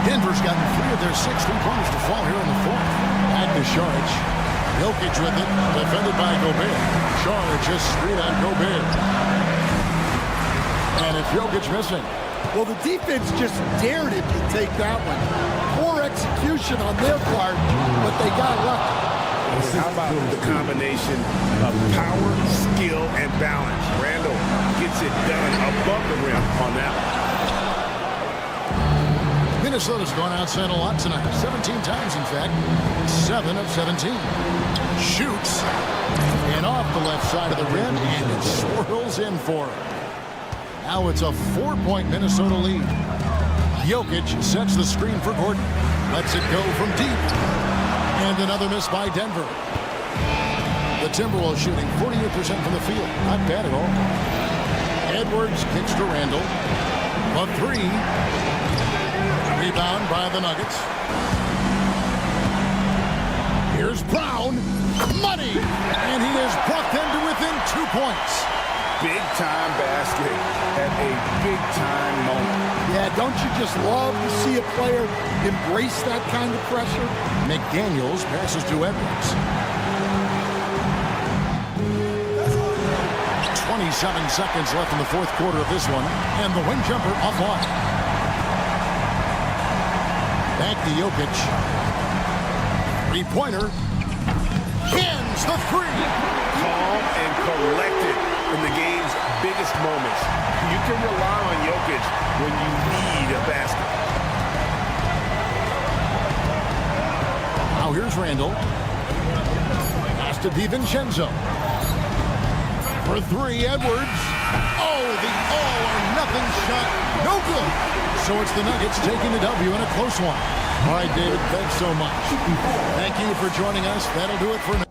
Denver's gotten 3 of their 6 3-pointers to fall here in the fourth. Back to Sharch. Jokic with it, defended by Gobert. Sharch just straight on Gobert. And it's Jokic missing.
Well, the defense just dared him to take that one. Poor execution on their part, but they got lucky.
How about the combination of power, skill, and balance? Randle gets it done above the rim on that one.
Minnesota's gone outside a lot tonight. 17 times, in fact. 7 of 17. Shoots. And off the left side of the rim, and it swirls in for him. Now it's a 4-point Minnesota lead. Jokic sets the screen for Gordon. Lets it go from deep. And another miss by Denver. The Timberwolves shooting 48% from the field. Not bad at all. Edwards kicks to Randle. A 3. Rebound by the Nuggets. Here's Brown. Money! And he has brought them to within 2 points.
Big-time basket at a big-time moment.
Yeah, don't you just love to see a player embrace that kind of pressure?
McDaniels passes to Edwards. 27 seconds left in the fourth quarter of this one. And the wing jumper offline. Back to Jokic. 3-pointer. Hins the 3.
Calm and collected in the game's biggest moments. You can rely on Jokic when you need a basket.
Now here's Randle. Pass to DiVincenzo. For 3, Edwards. Oh, the all-or-nothing shot. No good. So it's the Nuggets taking the W in a close one. All right, David, thanks so much. Thank you for joining us. That'll do it for now.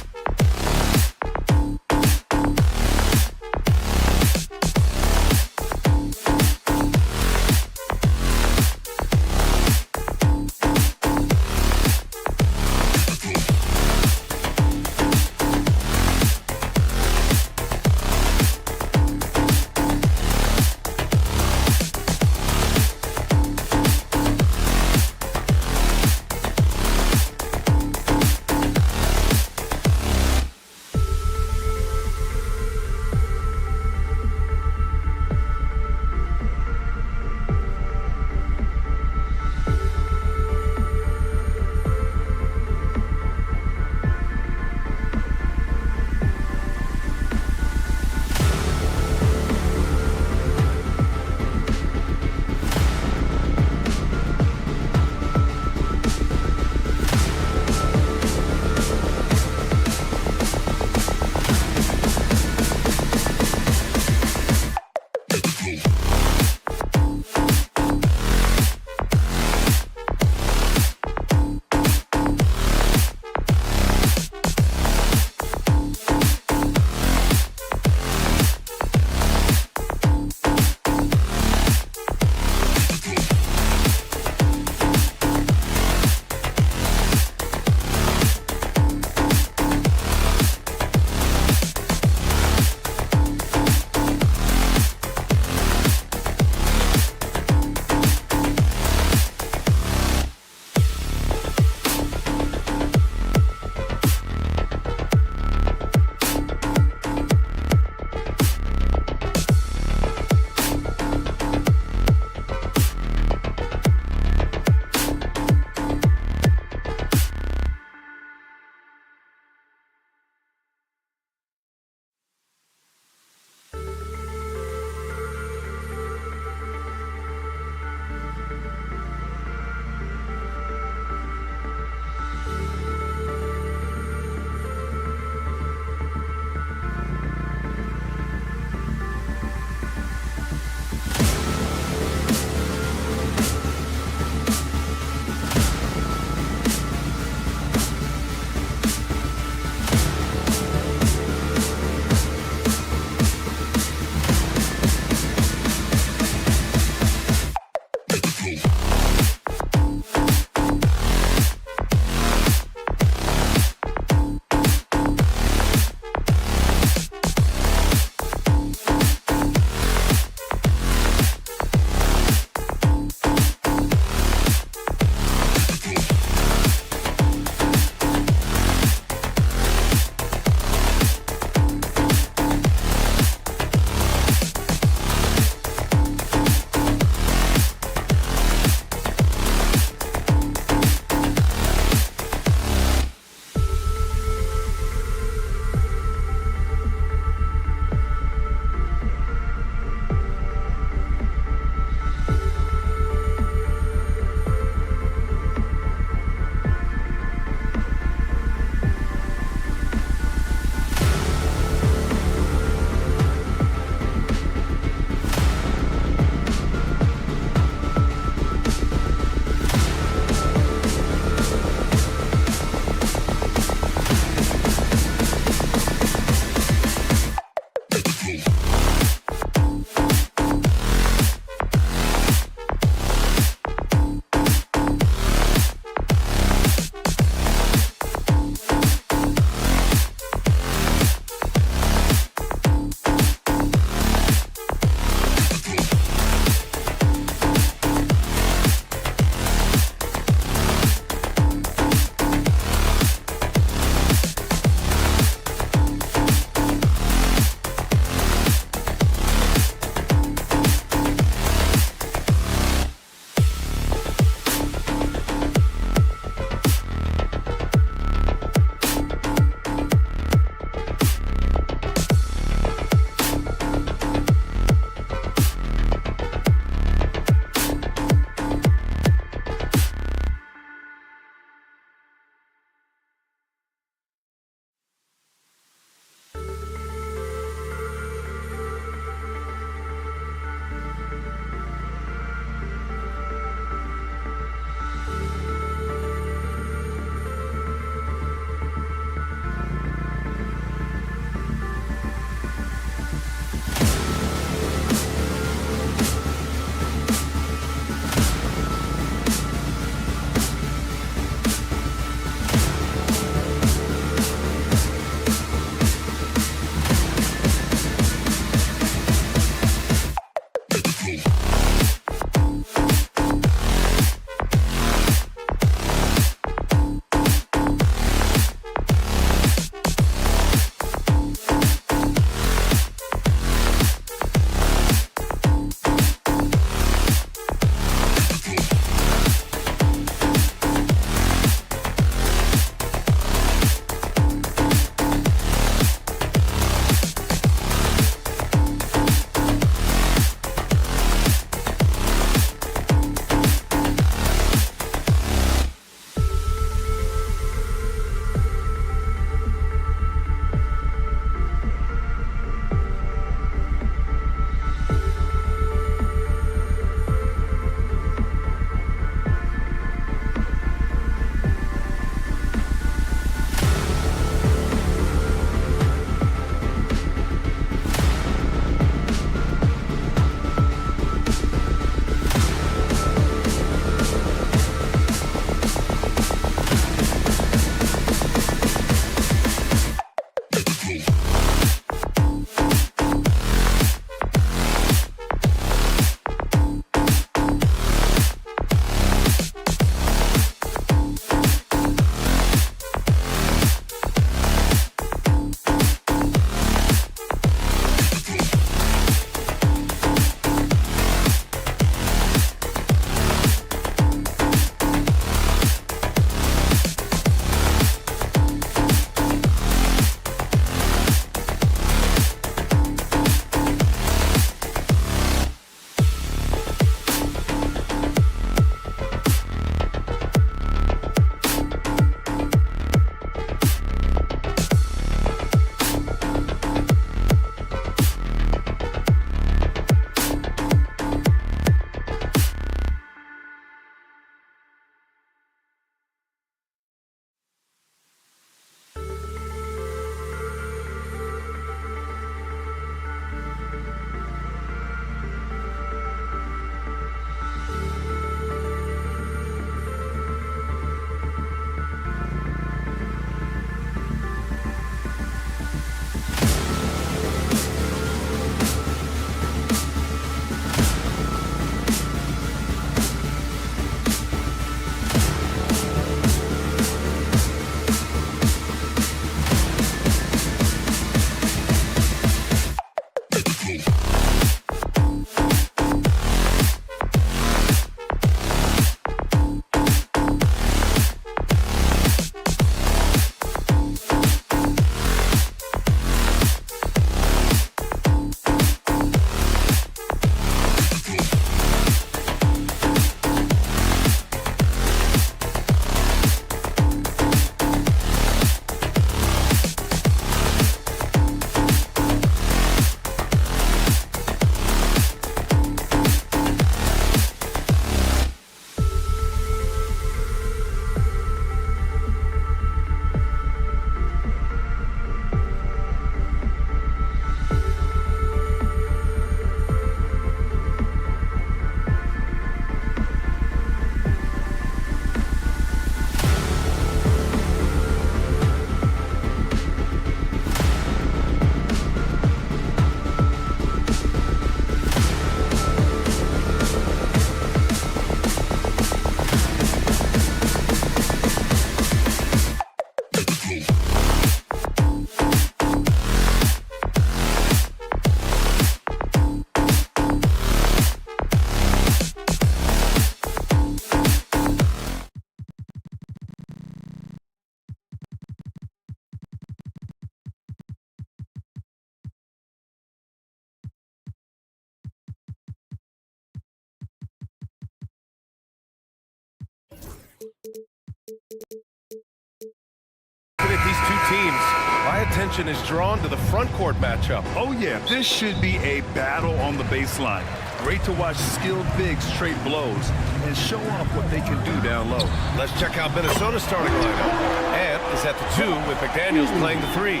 attention is drawn to the front court matchup.
Oh, yeah, this should be a battle on the baseline. Great to watch skilled bigs trade blows and show off what they can do down low.
Let's check out Minnesota's starting lineup. Ant is at the 2 with McDaniels playing the 3.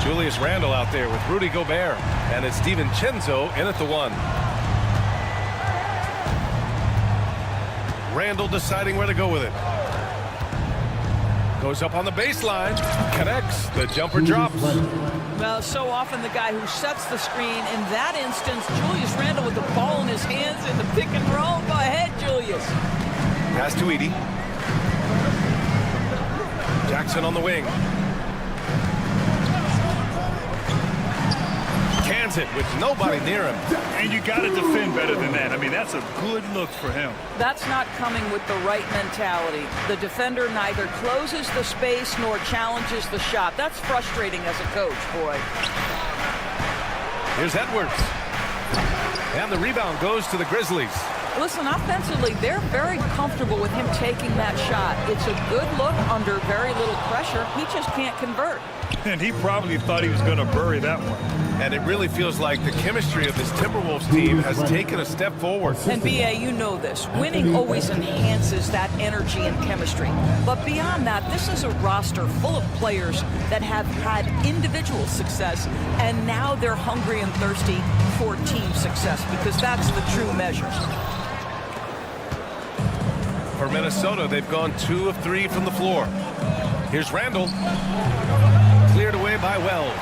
Julius Randle out there with Rudy Gobert. And it's DiVincenzo in at the 1. Randle deciding where to go with it. Goes up on the baseline. Connects. The jumper drops.
Well, so often the guy who sets the screen. In that instance, Julius Randle with the ball in his hands in the pick and roll. Go ahead, Julius.
Pass to Edey. Jackson on the wing. Cans it with nobody near him.
And you got to defend better than that. I mean, that's a good look for him.
That's not coming with the right mentality. The defender neither closes the space nor challenges the shot. That's frustrating as a coach, boy.
Here's Edwards. And the rebound goes to the Grizzlies.
Listen, offensively, they're very comfortable with him taking that shot. It's a good look under very little pressure. He just can't convert.
And he probably thought he was going to bury that one.
And it really feels like the chemistry of this Timberwolves team has taken a step forward.
And B.A., you know this. Winning always enhances that energy and chemistry. But beyond that, this is a roster full of players that have had individual success, and now they're hungry and thirsty for team success, because that's the true measure.
For Minnesota, they've gone 2 of 3 from the floor. Here's Randle. Cleared away by Wells.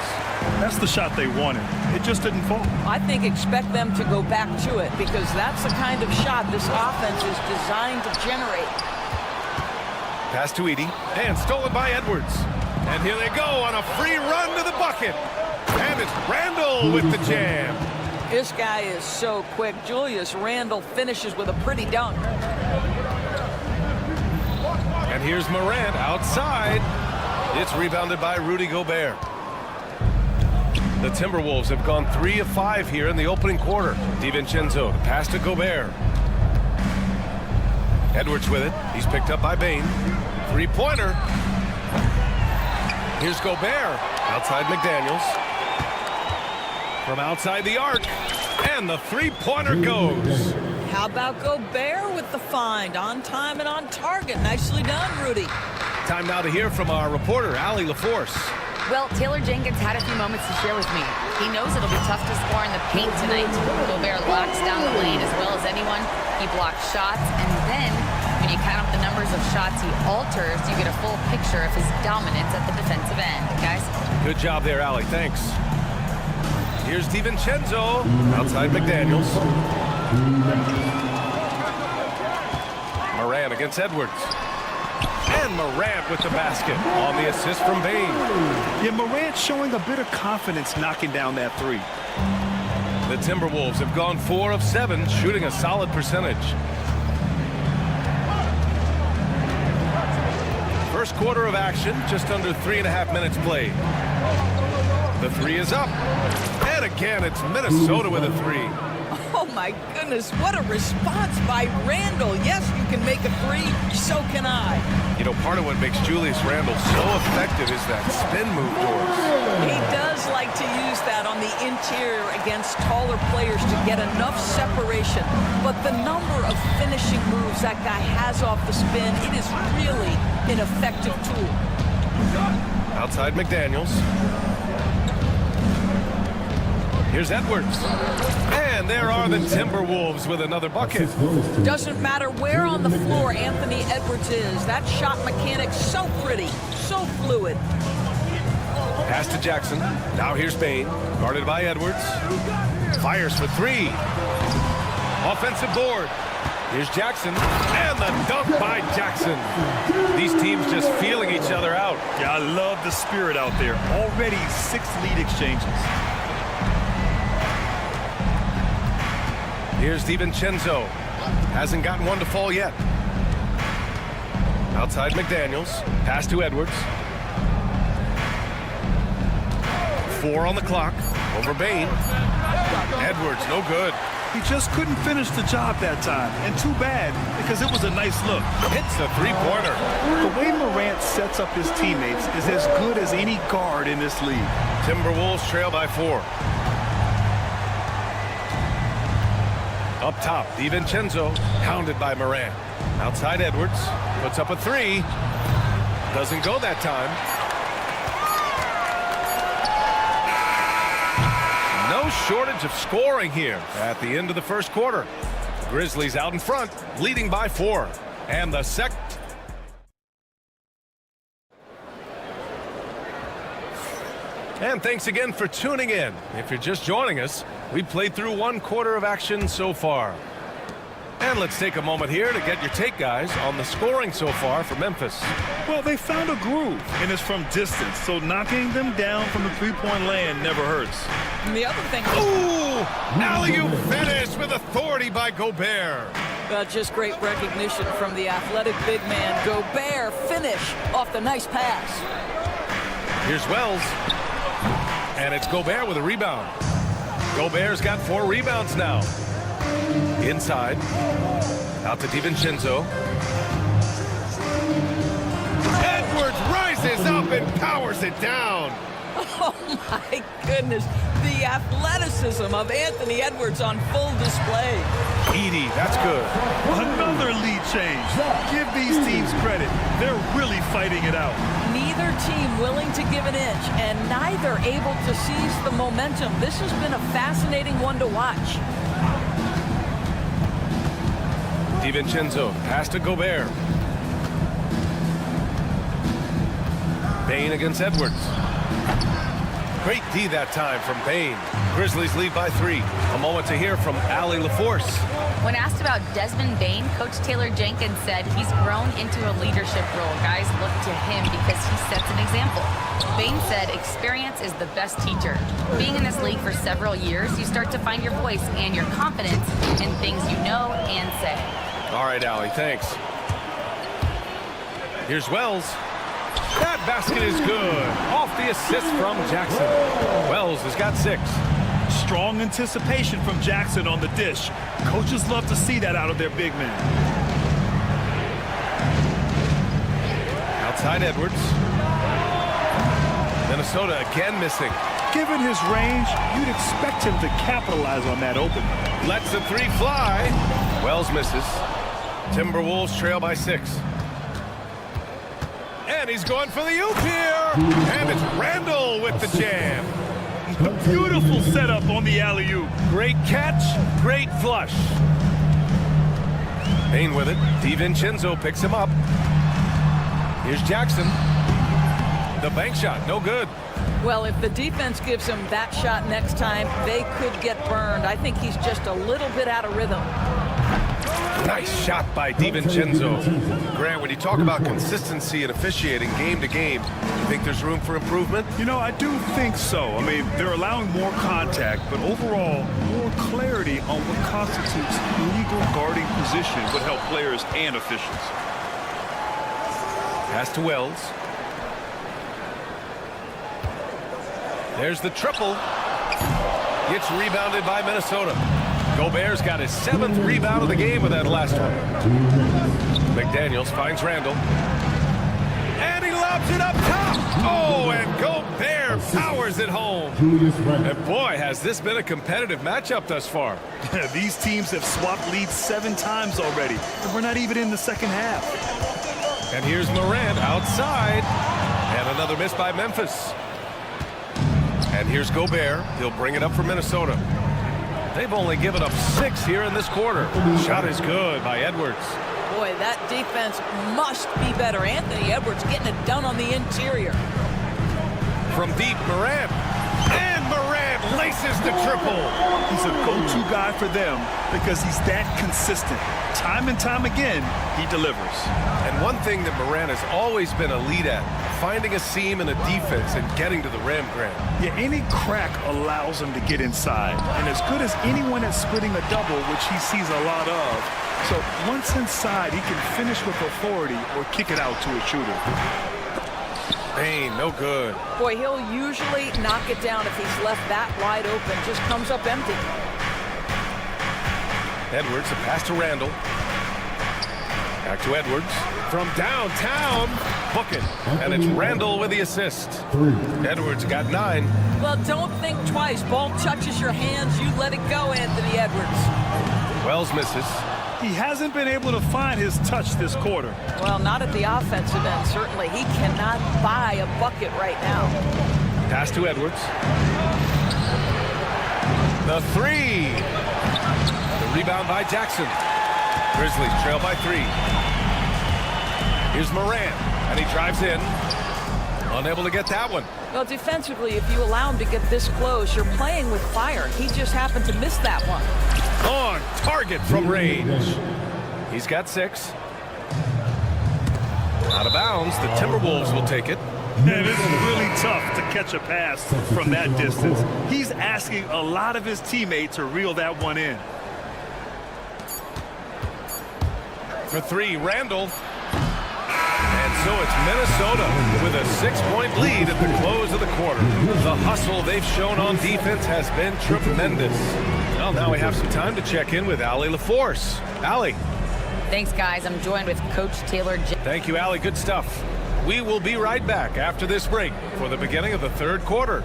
That's the shot they wanted. It just didn't fall.
I think expect them to go back to it, because that's the kind of shot this offense is designed to generate.
Pass to Edey. And stolen by Edwards. And here they go on a free run to the bucket. And it's Randle with the jam.
This guy is so quick. Julius Randle finishes with a pretty dunk.
And here's Morant outside. It's rebounded by Rudy Gobert. The Timberwolves have gone 3 of 5 here in the opening quarter. DiVincenzo, the pass to Gobert. Edwards with it. He's picked up by Bane. Three-pointer. Here's Gobert. Outside McDaniels. From outside the arc. And the three-pointer goes.
How about Gobert with the find? On time and on target. Nicely done, Rudy.
Time now to hear from our reporter, Allie LaForce.
Well, Taylor Jenkins had a few moments to share with me. He knows it'll be tough to score in the paint tonight. Gobert locks down the lane as well as anyone. He blocks shots, and then when you count up the numbers of shots he alters, you get a full picture of his dominance at the defensive end, guys.
Good job there, Allie. Thanks. Here's DiVincenzo. Outside McDaniels. Morant against Edwards. And Morant with the basket on the assist from Bane.
Yeah, Morant showing a bit of confidence knocking down that 3.
The Timberwolves have gone 4 of 7, shooting a solid percentage. First quarter of action, just under 3.5 minutes played. The 3 is up. And again, it's Minnesota with a 3.
Oh, my goodness, what a response by Randle. Yes, you can make a 3, so can I.
You know, part of what makes Julius Randle so effective is that spin move, Doris.
He does like to use that on the interior against taller players to get enough separation. But the number of finishing moves that guy has off the spin, it is really an effective tool.
Outside McDaniels. Here's Edwards. And there are the Timberwolves with another bucket.
Doesn't matter where on the floor Anthony Edwards is. That shot mechanic's so pretty, so fluid.
Pass to Jackson. Now here's Bane. Guarded by Edwards. Fires for 3. Offensive board. Here's Jackson. And the dunk by Jackson. These teams just feeling each other out.
Yeah, I love the spirit out there. Already 6 lead exchanges.
Here's DiVincenzo. Hasn't gotten one to fall yet. Outside McDaniels. Pass to Edwards. 4 on the clock. Over Bane. Edwards, no good.
He just couldn't finish the job that time. And too bad, because it was a nice look.
Hits the three-pointer.
The way Morant sets up his teammates is as good as any guard in this league.
Timberwolves trail by 4. Up top, DiVincenzo, hounded by Morant. Outside Edwards, puts up a 3. Doesn't go that time. No shortage of scoring here at the end of the first quarter. Grizzlies out in front, leading by 4. And the second. And thanks again for tuning in. If you're just joining us, we've played through 1 quarter of action so far. And let's take a moment here to get your take, guys, on the scoring so far for Memphis.
Well, they found a groove, and it's from distance, so knocking them down from the three-point land never hurts.
And the other thing...
Ooh! Alley-oop finish with authority by Gobert.
Just great recognition from the athletic big man. Gobert finish off the nice pass.
Here's Wells. And it's Gobert with a rebound. Gobert's got 4 rebounds now. Inside. Out to DiVincenzo. Edwards rises up and powers it down.
Oh, my goodness. The athleticism of Anthony Edwards on full display.
Edey, that's good.
Another lead change. Give these teams credit. They're really fighting it out.
Neither team willing to give an inch, and neither able to seize the momentum. This has been a fascinating one to watch.
DiVincenzo, pass to Gobert. Bane against Edwards. Great D that time from Bane. Grizzlies lead by 3. A moment to hear from Allie LaForce.
When asked about Desmond Bane, Coach Taylor Jenkins said he's grown into a leadership role. Guys look to him because he sets an example. Bane said experience is the best teacher. Being in this league for several years, you start to find your voice and your confidence in things you know and say.
All right, Allie, thanks. Here's Wells. That basket is good. Off the assist from Jackson. Wells has got 6.
Strong anticipation from Jackson on the dish. Coaches love to see that out of their big men.
Outside Edwards. Minnesota again missing.
Given his range, you'd expect him to capitalize on that opening.
Lets the 3 fly. Wells misses. Timberwolves trail by 6. And he's going for the oop here. And it's Randall with the jam.
A beautiful setup on the alley-oop.
Great catch, great flush. Bane with it. DiVincenzo picks him up. Here's Jackson. The bank shot, no good.
Well, if the defense gives him that shot next time, they could get burned. I think he's just a little bit out of rhythm.
Nice shot by DiVincenzo. Grant, when you talk about consistency and officiating game to game, you think there's room for improvement?
You know, I do think so. I mean, they're allowing more contact, but overall, more clarity on what constitutes legal guarding position would help players and officials.
Pass to Wells. There's the triple. Gets rebounded by Minnesota. Gobert's got his 7th rebound of the game with that last one. McDaniels finds Randall. And he lobs it up top. Oh, and Gobert powers it home. And boy, has this been a competitive matchup thus far.
These teams have swapped leads 7 times already, and we're not even in the second half.
And here's Morant outside. And another miss by Memphis. And here's Gobert. He'll bring it up for Minnesota. They've only given up 6 here in this quarter. Shot is good by Edwards.
Boy, that defense must be better. Anthony Edwards getting it done on the interior.
From deep, Morant. And Morant laces the triple.
He's a go-to guy for them because he's that consistent. Time and time again, he delivers.
And one thing that Morant has always been a lead at, finding a seam in a defense and getting to the rim, Grant.
Yeah, any crack allows him to get inside. And as good as anyone at splitting a double, which he sees a lot of. So once inside, he can finish with authority or kick it out to a shooter.
Bane, no good.
Boy, he'll usually knock it down if he's left that wide open. Just comes up empty.
Edwards, a pass to Randall. Back to Edwards. From downtown, book it. And it's Randall with the assist. Edwards got 9.
Well, don't think twice. Ball touches your hands, you let it go, Anthony Edwards.
Wells misses.
He hasn't been able to find his touch this quarter.
Well, not at the offensive end, certainly. He cannot buy a bucket right now.
Pass to Edwards. The 3. The rebound by Jackson. Grizzlies trail by 3. Here's Moran, and he drives in. Unable to get that one.
Well, defensively, if you allow him to get this close, you're playing with fire. He just happened to miss that one.
On target from range. He's got 6. Out of bounds. The Timberwolves will take it.
And it's really tough to catch a pass from that distance. He's asking a lot of his teammates to reel that one in.
For 3, Randall. And so it's Minnesota with a 6-point lead at the close of the quarter. The hustle they've shown on defense has been tremendous. Well, now we have some time to check in with Allie LaForce. Allie.
Thanks, guys. I'm joined with Coach Taylor.
Thank you, Allie. Good stuff. We will be right back after this break for the beginning of the third quarter.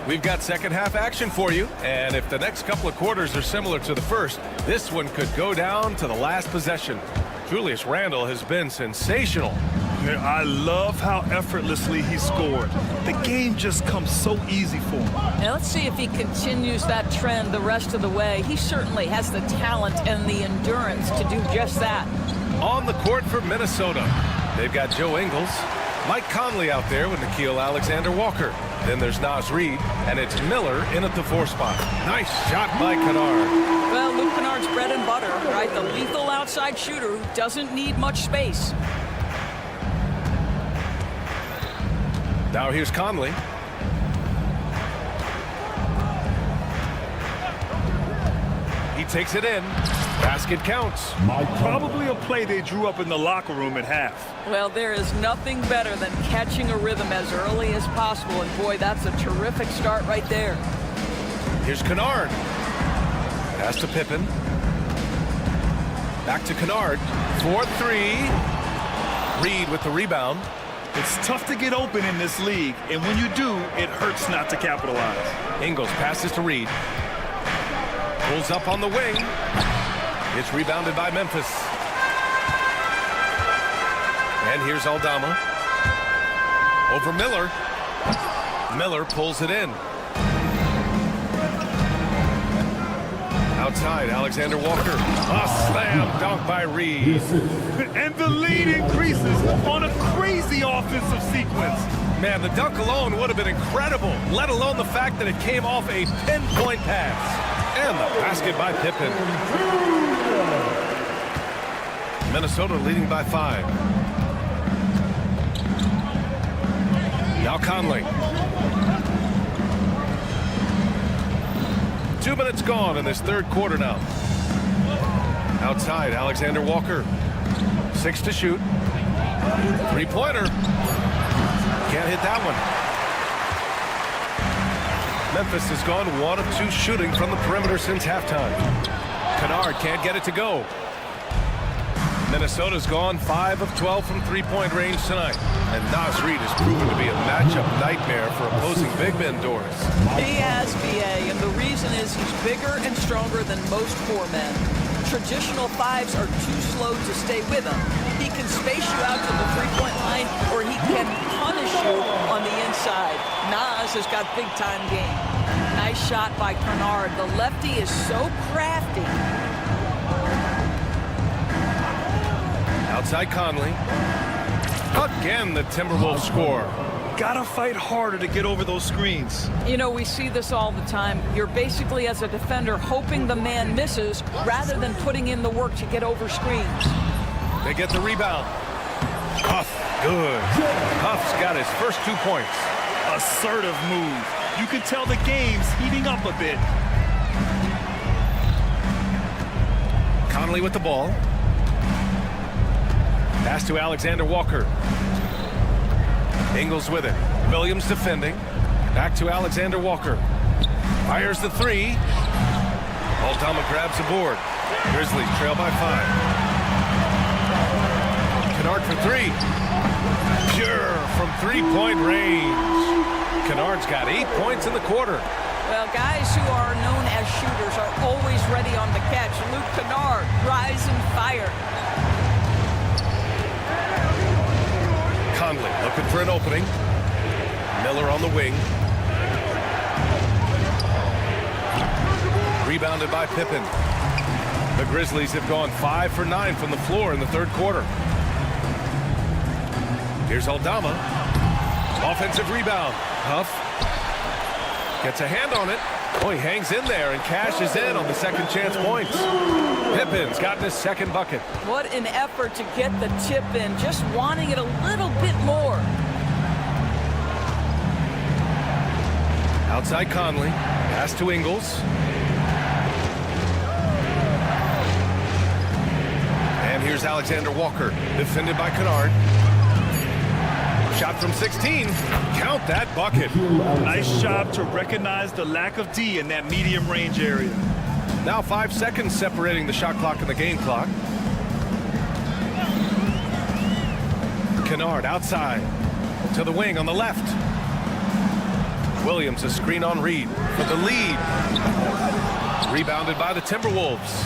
We've got second half action for you, and if the next couple of quarters are similar to the first, this one could go down to the last possession. Julius Randle has been sensational.
I love how effortlessly he scored. The game just comes so easy for him.
Now let's see if he continues that trend the rest of the way. He certainly has the talent and the endurance to do just that.
On the court for Minnesota, they've got Joe Ingles, Mike Conley out there with Nickeil Alexander-Walker. Then there's Naz Reid, and it's Miller in at the 4 spot. Nice shot by Kennard.
Well, Luke Kennard's bread and butter, right? The lethal outside shooter who doesn't need much space.
Now here's Conley. He takes it in. Basket counts.
Probably a play they drew up in the locker room at half.
Well, there is nothing better than catching a rhythm as early as possible, and boy, that's a terrific start right there.
Here's Kennard. Pass to Pippen. Back to Kennard. 4-3. Reid with the rebound.
It's tough to get open in this league, and when you do, it hurts not to capitalize.
Ingles passes to Reid. Pulls up on the wing. It's rebounded by Memphis. And here's Aldama. Over Miller. Miller pulls it in. Outside, Alexander Walker. A slam dunk by Reid.
And the lead increases on a crazy offensive sequence.
Man, the dunk alone would have been incredible, let alone the fact that it came off a pinpoint pass. And the basket by Pippen. Minnesota leading by 5. Now Conley. 2 minutes gone in this third quarter now. Outside, Alexander Walker. 6 to shoot. 3-pointer. Can't hit that one. Memphis has gone 1 of 2 shooting from the perimeter since halftime. Kennard can't get it to go. Minnesota's gone 5 of 12 from 3-point range tonight. And Naz Reid has proven to be a matchup nightmare for opposing big men, Doris.
He has, B.A., and the reason is he's bigger and stronger than most 4 men. Traditional 5s are too slow to stay with him. He can space you out to the 3-point line, or he can punish you on the inside. Naz has got big-time game. Nice shot by Kennard. The lefty is so crafty.
Outside Conley. Again, the Timberwolves score.
Gotta fight harder to get over those screens.
You know, we see this all the time. You're basically, as a defender, hoping the man misses rather than putting in the work to get over screens.
They get the rebound. Huff, good. Huff's got his first 2 points.
Assertive move. You can tell the game's heating up a bit.
Conley with the ball. Pass to Alexander Walker. Ingles with it. Williams defending. Back to Alexander Walker. Fires the three. Aldama grabs the board. Grizzlies trail by 5. Kennard for 3. Pure from three-point range. Kennard's got 8 points in the quarter.
Well, guys who are known as shooters are always ready on the catch. Luke Kennard, rise and fire.
Conley looking for an opening. Miller on the wing. Rebounded by Pippen. The Grizzlies have gone 5 for 9 from the floor in the third quarter. Here's Aldama. Offensive rebound. Huff gets a hand on it. Oh, he hangs in there and cashes in on the second chance points. Pippen's gotten his second bucket.
What an effort to get the tip in, just wanting it a little bit more.
Outside Conley. Pass to Ingles. And here's Alexander Walker, defended by Kennard. Shot from 16. Count that bucket.
Nice job to recognize the lack of D in that medium range area.
Now 5 seconds separating the shot clock and the game clock. Kennard outside to the wing on the left. Williams a screen on Reed for the lead. Rebounded by the Timberwolves.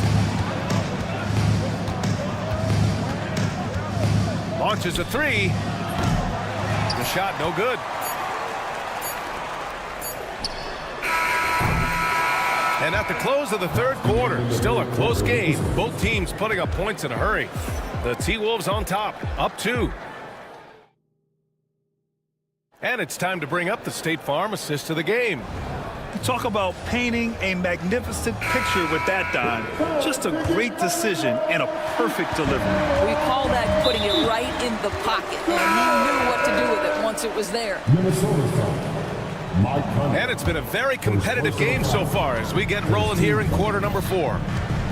Launches a three. The shot no good. And at the close of the third quarter, still a close game. Both teams putting up points in a hurry. The T-Wolves on top, up 2. And it's time to bring up the State Farm assist of the game.
You talk about painting a magnificent picture with that, Don. Just a great decision and a perfect delivery.
We call that putting it right in the pocket, and he knew what to do with it once it was there.
And it's been a very competitive game so far as we get rolling here in quarter number 4.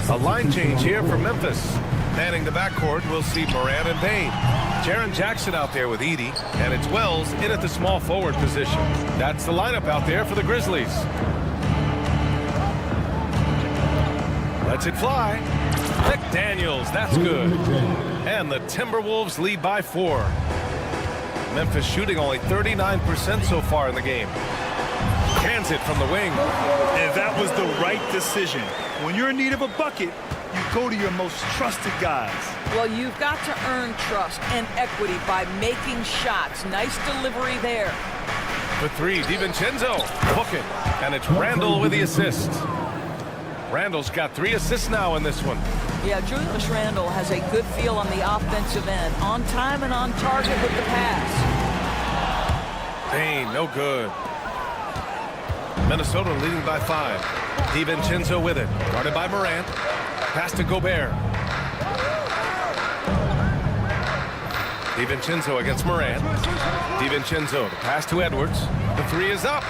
A line change here for Memphis. Manning the backcourt, we'll see Moran and Payne. Jaren Jackson out there with Edey, and it's Wells in at the small forward position. That's the lineup out there for the Grizzlies. Lets it fly. McDaniels, that's good. And the Timberwolves lead by 4. Memphis shooting only 39% so far in the game. Cans it from the wing.
And that was the right decision. When you're in need of a bucket, you go to your most trusted guys.
Well, you've got to earn trust and equity by making shots. Nice delivery there.
For 3, DiVincenzo. Book it. And it's Randall with the assist. Randall's got 3 assists now in this one.
Yeah, Julius Randle has a good feel on the offensive end. On time and on target with the pass.
Payne, no good. Minnesota leading by 5. DiVincenzo with it. Guarded by Morant. Pass to Gobert. DiVincenzo against Morant. DiVincenzo, the pass to Edwards. The 3 is up.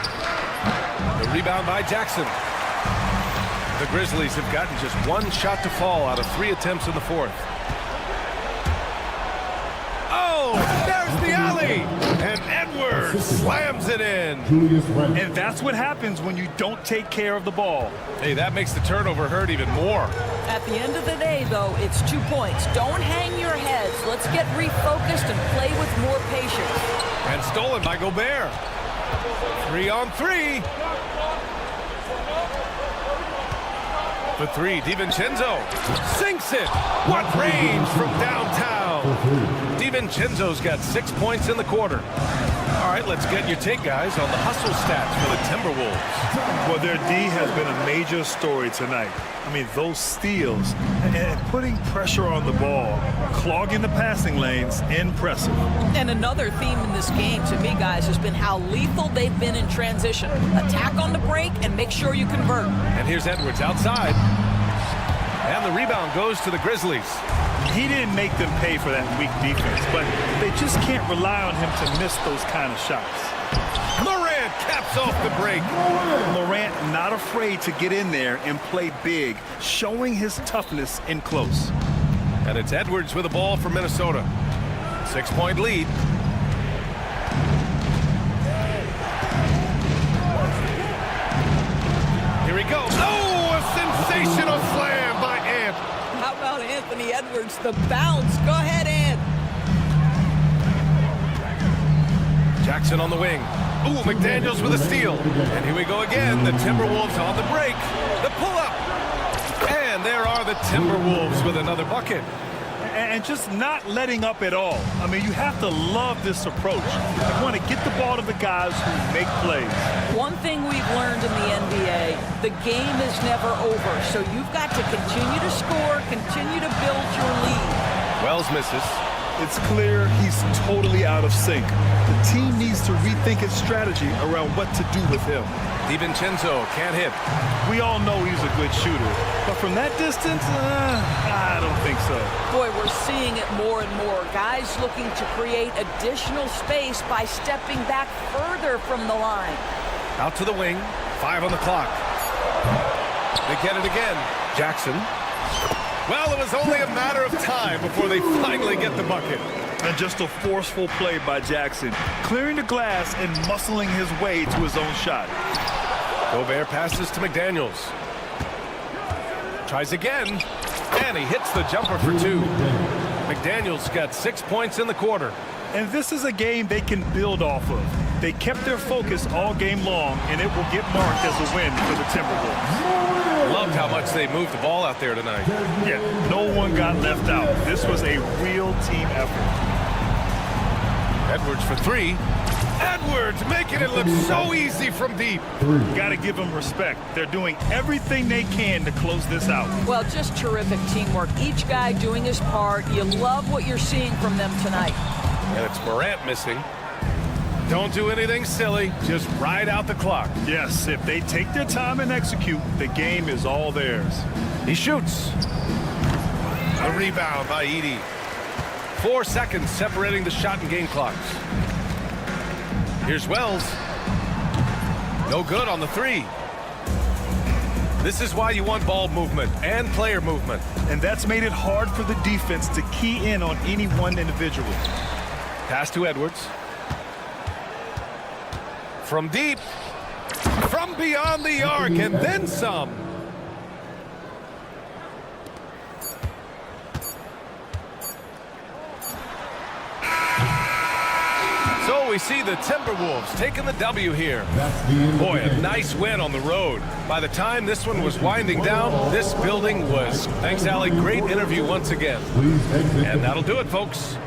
The rebound by Jackson. The Grizzlies have gotten just 1 shot to fall out of 3 attempts in the 4th. Oh, there's the alley! And Edwards slams it in.
And that's what happens when you don't take care of the ball.
Hey, that makes the turnover hurt even more.
At the end of the day, though, it's 2 points. Don't hang your heads. Let's get refocused and play with more patience.
And stolen by Gobert. 3 on 3. For 3, DiVincenzo sinks it. What range from downtown. DiVincenzo's got 6 points in the quarter. All right, let's get your take, guys, on the hustle stats for the Timberwolves.
Well, their D has been a major story tonight. I mean, those steals and putting pressure on the ball, clogging the passing lanes, impressive.
And another theme in this game, to me, guys, has been how lethal they've been in transition. Attack on the break and make sure you convert.
And here's Edwards outside. And the rebound goes to the Grizzlies.
He didn't make them pay for that weak defense, but they just can't rely on him to miss those kind of shots.
Morant caps off the break.
Morant not afraid to get in there and play big, showing his toughness in close.
And it's Edwards with the ball for Minnesota. 6-point lead. Here he goes. Oh, a sensational slam by Ant.
How about Anthony Edwards, the bounce? Go ahead, Ant.
Jackson on the wing. Ooh, McDaniels with a steal. And here we go again. The Timberwolves on the break. The pull-up. And there are the Timberwolves with another bucket.
And just not letting up at all. I mean, you have to love this approach. You want to get the ball to the guys who make plays.
One thing we've learned in the NBA, the game is never over. So you've got to continue to score, continue to build your lead.
Wells misses.
It's clear he's totally out of sync. The team needs to rethink its strategy around what to do with him.
DiVincenzo can't hit.
We all know he's a good shooter, but from that distance, I don't think so.
Boy, we're seeing it more and more. Guys looking to create additional space by stepping back further from the line.
Out to the wing. 5 on the clock. They get it again. Jackson. Well, it was only a matter of time before they finally get the bucket.
And just a forceful play by Jackson, clearing the glass and muscling his way to his own shot.
Gobert passes to McDaniels. Tries again, and he hits the jumper for 2. McDaniels got 6 points in the quarter.
And this is a game they can build off of. They kept their focus all game long, and it will get marked as a win for the Timberwolves.
Loved how much they moved the ball out there tonight.
Yeah, no one got left out. This was a real team effort.
Edwards for 3. Edwards making it look so easy from deep.
Got to give them respect. They're doing everything they can to close this out.
Well, just terrific teamwork. Each guy doing his part. You love what you're seeing from them tonight.
And it's Morant missing. Don't do anything silly. Just ride out the clock.
Yes, if they take their time and execute, the game is all theirs.
He shoots. A rebound by Edey. 4 seconds separating the shot and game clocks. Here's Wells. No good on the 3. This is why you want ball movement and player movement.
And that's made it hard for the defense to key in on any one individual.
Pass to Edwards. From deep. From beyond the arc and then some. So we see the Timberwolves taking the W here. Boy, a nice win on the road. By the time this one was winding down, this building was. Thanks, Allie. Great interview once again. And that'll do it, folks.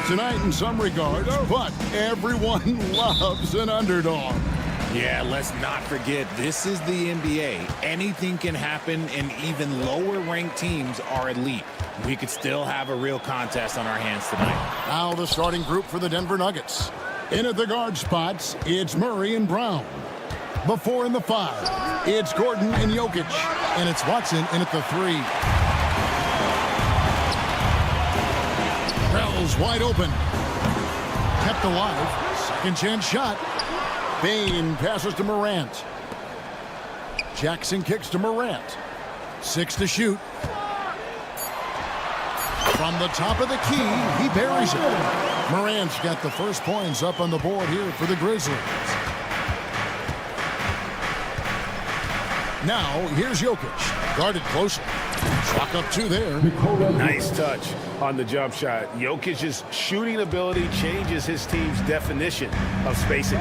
tonight in some regards, but everyone loves an underdog.
Yeah, let's not forget, this is the NBA. Anything can happen, and even lower-ranked teams are elite. We could still have a real contest on our hands tonight.
Now the starting group for the Denver Nuggets. In at the guard spots, it's Murray and Brown. Before in the 5, it's Gordon and Jokic. And it's Watson in at the 3. Krell's wide open. Kept alive. Second chance shot. Bane passes to Morant. Jackson kicks to Morant. 6 to shoot. From the top of the key, he buries it. Morant's got the first points up on the board here for the Grizzlies. Now, here's Jokic. Guarded closely. Clock up 2 there.
Nice touch on the jump shot. Jokic's shooting ability changes his team's definition of spacing.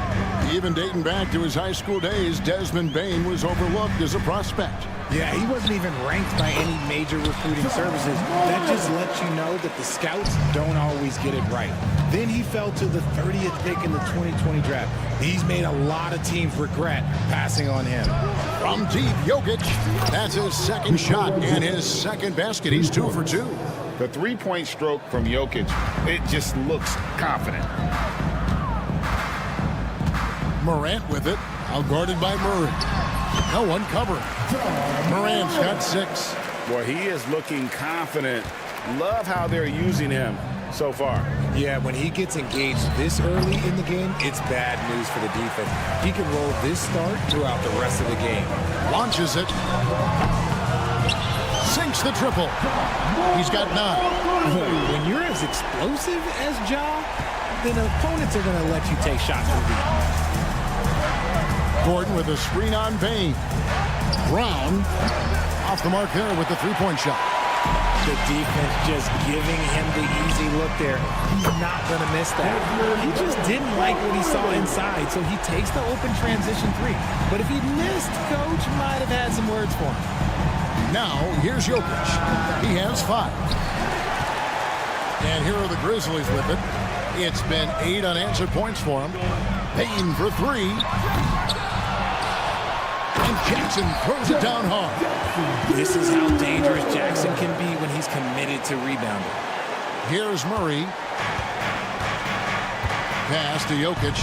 Even dating back to his high school days, Desmond Bane was overlooked as a prospect.
Yeah, he wasn't even ranked by any major recruiting services. That just lets you know that the scouts don't always get it right. Then he fell to the 30th pick in the 2020 draft. He's made a lot of teams regret passing on him.
From deep, Jokic. That's his second shot and his second basket. He's 2 for 2.
The three-point stroke from Jokic, it just looks confident.
Morant with it. Outguarded by Murray. No one covering. Morant's got 6.
Boy, he is looking confident. Love how they're using him so far.
Yeah, when he gets engaged this early in the game, it's bad news for the defense. He can roll this start throughout the rest of the game.
Launches it. Sinks the triple. He's got 9.
When you're as explosive as Ja, then opponents are going to let you take shots from deep.
Gordon with a screen on Bane. Brown off the mark there with the 3-point shot.
The defense just giving him the easy look there. He's not going to miss that. He just didn't like what he saw inside, so he takes the open transition 3. But if he missed, Coach might have had some words for him.
Now, here's Jokic. He has 5. And here are the Grizzlies with it. It's been 8 unanswered points for him. Payne for 3. And Jackson throws it down hard.
This is how dangerous Jackson can be when he's committed to rebounding.
Here's Murray. Pass to Jokic.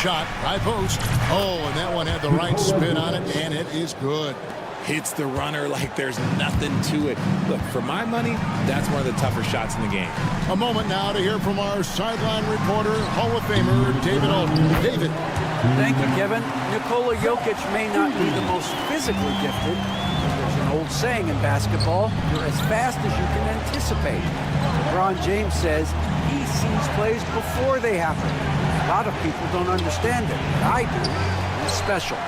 Shot, high post. Oh, and that one had the right spin on it, and it is good.
Hits the runner like there's nothing to it. Look, for my money, that's one of the tougher shots in the game.
A moment now to hear from our sideline reporter, Hall of Famer David Alton. David.
Thank you, Kevin. Nikola Jokic may not be the most physically gifted. There's an old saying in basketball, you're as fast as you can anticipate. LeBron James says he sees plays before they happen. A lot of people don't understand it, but I do. He's special.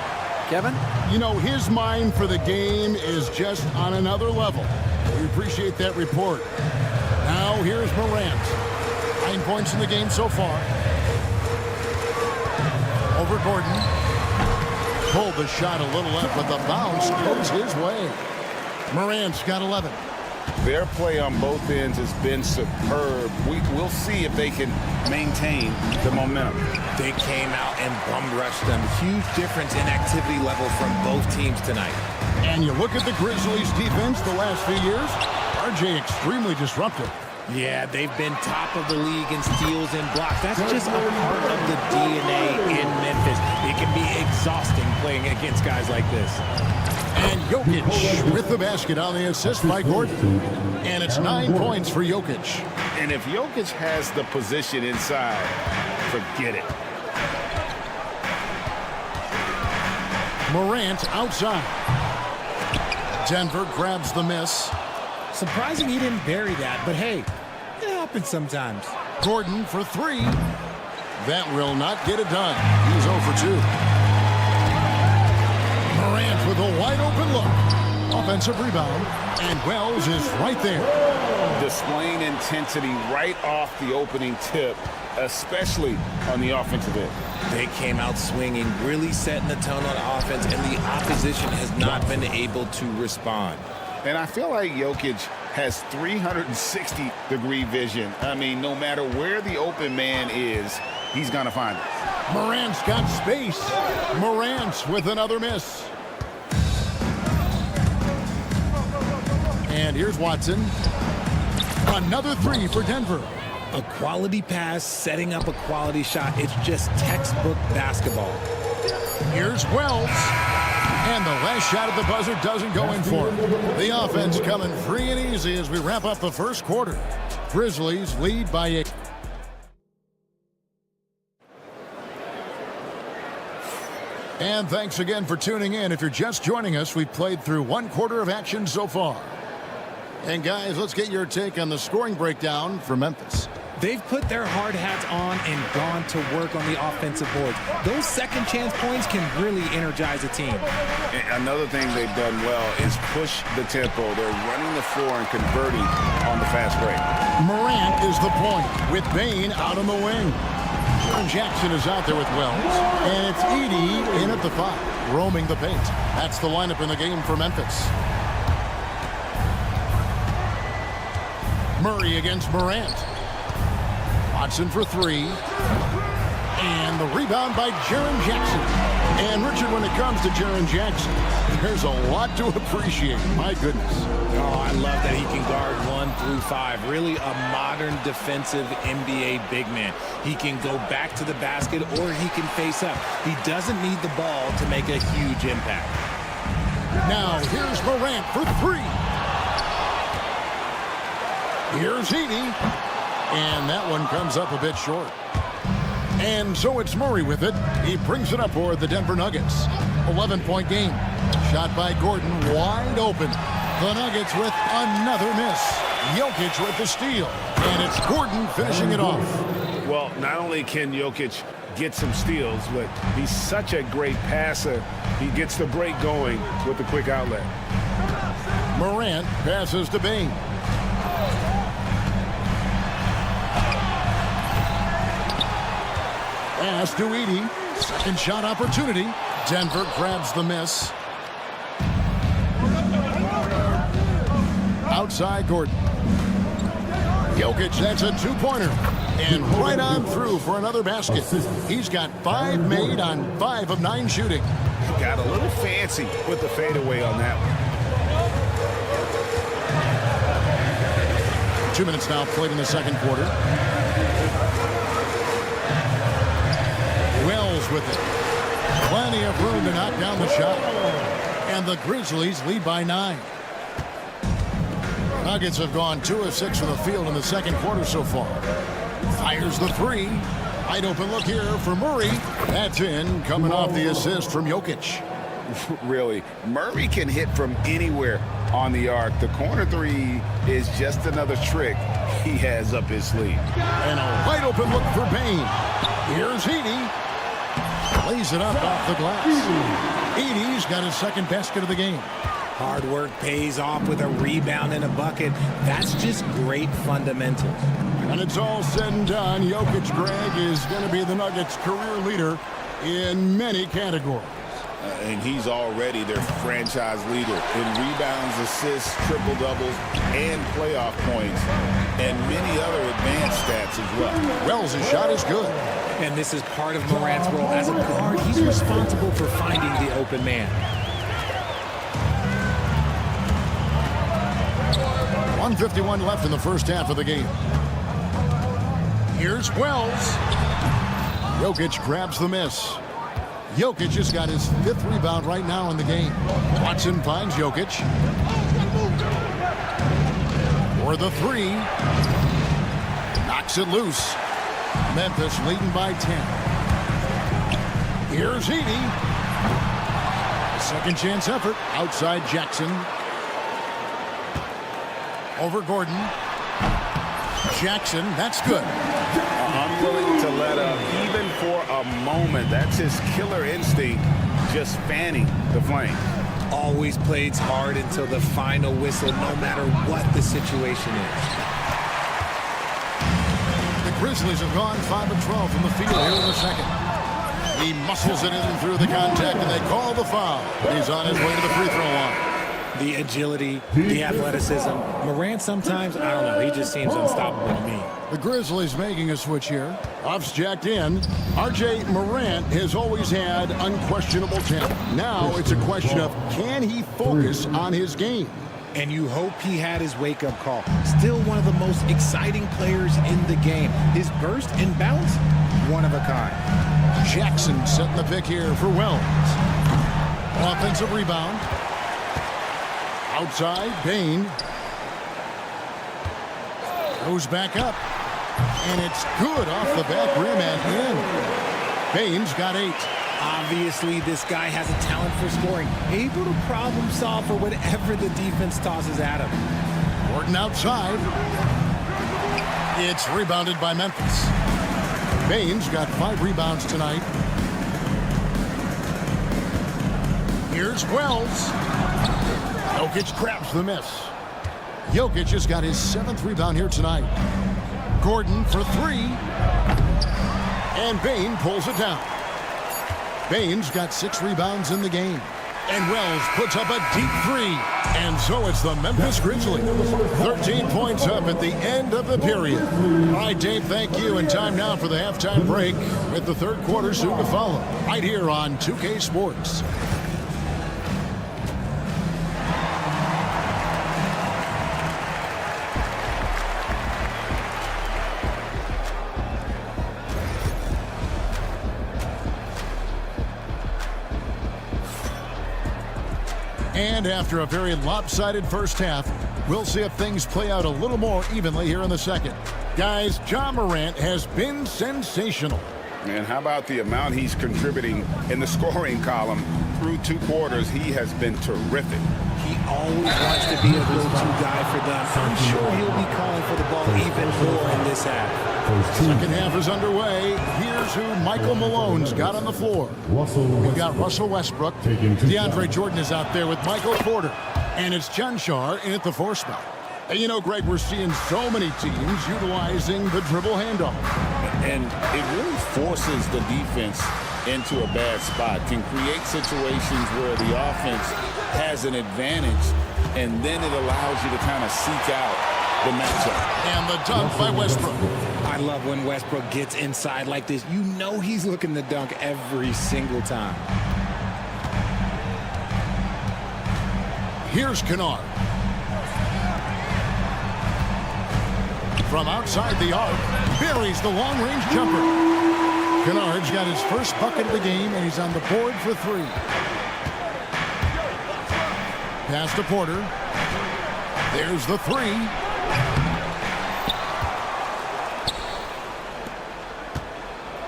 Kevin?
You know, his mind for the game is just on another level. We appreciate that report. Now, here's Morant. 9 points in the game so far. Over Gordon. Pulled the shot a little left, but the bounce goes his way. Morant's got 11.
Their play on both ends has been superb. We'll see if they can maintain the momentum.
They came out and bum rushed them. Huge difference in activity level from both teams tonight.
And you look at the Grizzlies' defense the last few years, RJ extremely disruptive.
Yeah, they've been top of the league in steals and blocks. That's just a part of the DNA in Memphis. It can be exhausting playing against guys like this.
And Jokic with the basket on the assist by Gordon. And it's 9 points for Jokic.
And if Jokic has the position inside, forget it.
Morant outside. Denver grabs the miss.
Surprising he didn't bury that, but hey, it happens sometimes.
Gordon for 3. That will not get it done. He's 0 for 2. Morant with a wide open look. Offensive rebound. And Wells is right there.
Displaying intensity right off the opening tip, especially on the offensive end.
They came out swinging, really setting the tone on offense, and the opposition has not been able to respond.
And I feel like Jokic has 360-degree vision. I mean, no matter where the open man is, he's going to find it.
Morant's got space. Morant with another miss. And here's Watson. Another three for Denver.
A quality pass, setting up a quality shot. It's just textbook basketball.
Here's Wells. And the last shot at the buzzer doesn't go in for him. The offense coming free and easy as we wrap up the first quarter. Grizzlies lead by 8. And thanks again for tuning in. If you're just joining us, we've played through one quarter of action so far. And guys, let's get your take on the scoring breakdown for Memphis.
They've put their hard hats on and gone to work on the offensive boards. Those second chance points can really energize a team.
Another thing they've done well is push the tempo. They're running the floor and converting on the fast break.
Morant is the point with Bane out on the wing. Jackson is out there with Wells. And it's Edey in at the 5, roaming the paint. That's the lineup in the game for Memphis. Murray against Morant. Watson for 3. And the rebound by Jaren Jackson. And Richard, when it comes to Jaren Jackson, there's a lot to appreciate. My goodness.
Oh, I love that he can guard 1 through 5. Really a modern defensive NBA big man. He can go back to the basket or he can face up. He doesn't need the ball to make a huge impact.
Now here's Morant for 3. Here's Edey. And that one comes up a bit short. And so it's Murray with it. He brings it up for the Denver Nuggets. 11-point game. Shot by Gordon, wide open. The Nuggets with another miss. Jokic with the steal. And it's Gordon finishing it off.
Well, not only can Jokic get some steals, but he's such a great passer. He gets the break going with the quick outlet.
Morant passes to Bane. Pass to Edey. Second shot opportunity. Denver grabs the miss. Outside Gordon. Jokic, that's a 2-pointer. And right on through for another basket. He's got 5 made on 5 of 9 shooting.
Got a little fancy with the fadeaway on that one.
2 minutes now played in the second quarter. Wells with it. Plenty of room to knock down the shot. And the Grizzlies lead by 9. Nuggets have gone 2 of 6 from the field in the second quarter so far. Fires the 3. Wide open look here for Murray. That's in, coming off the assist from Jokic.
Really, Murray can hit from anywhere on the arc. The corner 3 is just another trick he has up his sleeve.
And a wide open look for Bane. Here's Edey. Lays it up off the glass. Edey's got his second basket of the game.
Hard work pays off with a rebound and a bucket. That's just great fundamentals.
When it's all said and done, Jokic, Greg, is going to be the Nuggets' career leader in many categories.
And he's already their franchise leader in rebounds, assists, triple-doubles, and playoff points, and many other advanced stats as well.
Wells' shot is good.
And this is part of Morant's role. As a guard, he's responsible for finding the open man.
1:51 left in the first half of the game. Here's Wells. Jokic grabs the miss. Jokic just got his 5th rebound right now in the game. Watson finds Jokic. For the 3. Knocks it loose. Memphis leading by 10. Here's Edey. Second chance effort outside Jackson. Over Gordon. Jackson, that's good.
Unwilling to let up even for a moment. That's his killer instinct, just fanning the flame.
Always plays hard until the final whistle, no matter what the situation is.
The Grizzlies have gone 5 of 12 from the field here in the second. He muscles it in through the contact, and they call the foul. He's on his way to the free throw line.
the agility, the athleticism. Morant sometimes, I don't know, he just seems unstoppable to me.
The Grizzlies making a switch here. Off's jacked in. R.J. Morant has always had unquestionable talent. Now it's a question of, can he focus on his game?
And you hope he had his wake-up call. Still one of the most exciting players in the game. His burst and bounce, one of a kind.
Jackson setting the pick here for Wells. Offensive rebound. Outside, Bain. Goes back up. And it's good off the back rim and in. Bain's got 8.
Obviously, this guy has a talent for scoring. Able to problem solve for whatever the defense tosses at him.
Gordon outside. It's rebounded by Memphis. Bain's got 5 rebounds tonight. Here's Wells. Jokic grabs the miss. Jokic has got his 7th rebound here tonight. Gordon for 3. And Bain pulls it down. Bain's got 6 rebounds in the game. And Wells puts up a deep 3. And so it's the Memphis Grizzlies. 13 points up at the end of the period. All right, Dave, thank you. And time now for the halftime break with the third quarter soon to follow. Right here on 2K Sports. And after a very lopsided first half, we'll see if things play out a little more evenly here in the second. Guys, Ja Morant has been sensational.
And how about the amount he's contributing in the scoring column through 2 quarters? He has been terrific.
He always wants to be a go-to guy for them. I'm sure he'll be calling for the ball even more in this half.
Second half is underway. Here's who Michael Malone's got on the floor. We've got Russell Westbrook. DeAndre Jordan is out there with Michael Porter. And it's Chanchar in at the 4 spot. And you know, Greg, we're seeing so many teams utilizing the dribble handoff.
And it really forces the defense into a bad spot. Can create situations where the offense has an advantage, and then it allows you to kind of seek out the matchup.
And the dunk by Westbrook.
I love when Westbrook gets inside like this. You know he's looking to dunk every single time.
Here's Kennard. From outside the arc, buries the long-range jumper. Kennard's got his first bucket of the game, and he's on the board for 3. Pass to Porter. There's the 3.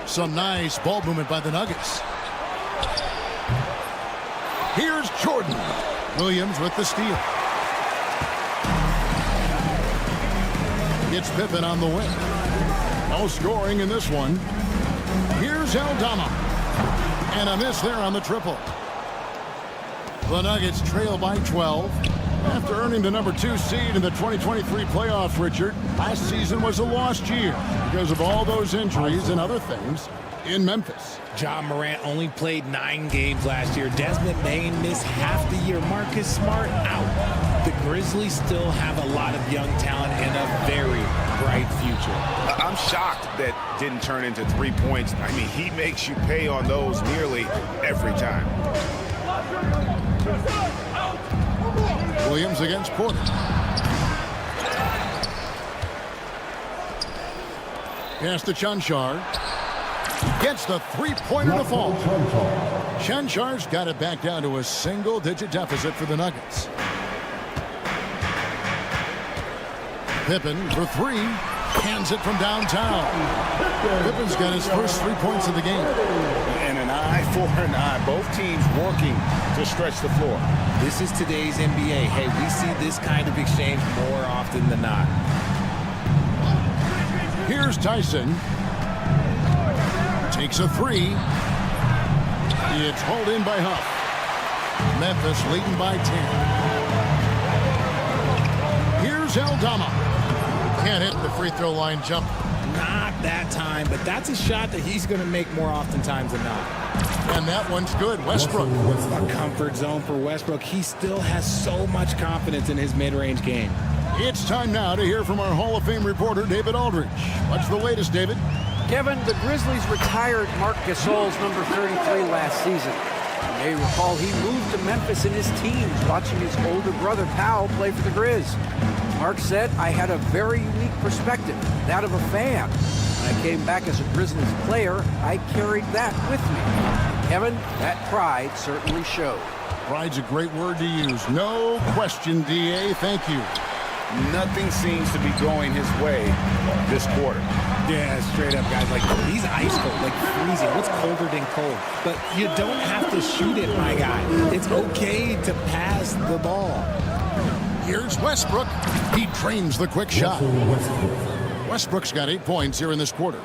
Some nice ball movement by the Nuggets. Here's Jordan. Williams with the steal. It's Pippen on the wing. No scoring in this one. Here's Aldama. And a miss there on the triple. The Nuggets trail by 12. After earning the number 2 seed in the 2023 playoffs, Richard, last season was a lost year because of all those injuries and other things in Memphis.
Ja Morant only played 9 games last year. Desmond Bain missed half the year. Marcus Smart out. The Grizzlies still have a lot of young talent and a very bright future.
I'm shocked that didn't turn into 3 points. I mean, he makes you pay on those nearly every time.
Williams against Porter. Pass to Chanchar. Gets the 3-pointer to fall. Chanchar's got it back down to a single-digit deficit for the Nuggets. Pippen for 3. Hands it from downtown. Pippen's got his first 3 points of the game.
And an eye for an eye. Both teams working to stretch the floor.
This is today's NBA. Hey, we see this kind of exchange more often than not.
Here's Tyson. Takes a 3. It's hauled in by Huff. Memphis leading by 10. Here's Aldama. Can't hit the free throw line jump.
Not that time, but that's a shot that he's going to make more oftentimes than not.
And that one's good. Westbrook.
A comfort zone for Westbrook. He still has so much confidence in his mid-range game.
It's time now to hear from our Hall of Fame reporter, David Aldridge. What's the latest, David?
Kevin, the Grizzlies retired Marc Gasol's number 33 last season. You may recall he moved to Memphis in his teens, watching his older brother, Powell, play for the Grizz. Marc said, "I had a very unique perspective, that of a fan. When I came back as a Grizzlies player, I carried that with me." Kevin, that pride certainly showed.
Pride's a great word to use. No question, D.A. Thank you.
Nothing seems to be going his way this quarter.
Yeah, straight up, guys. Like, he's ice cold, like freezing. What's colder than cold? But you don't have to shoot it, my guy. It's okay to pass the ball.
Here's Westbrook. He trains the quick shot. Westbrook's got 8 points here in this quarter.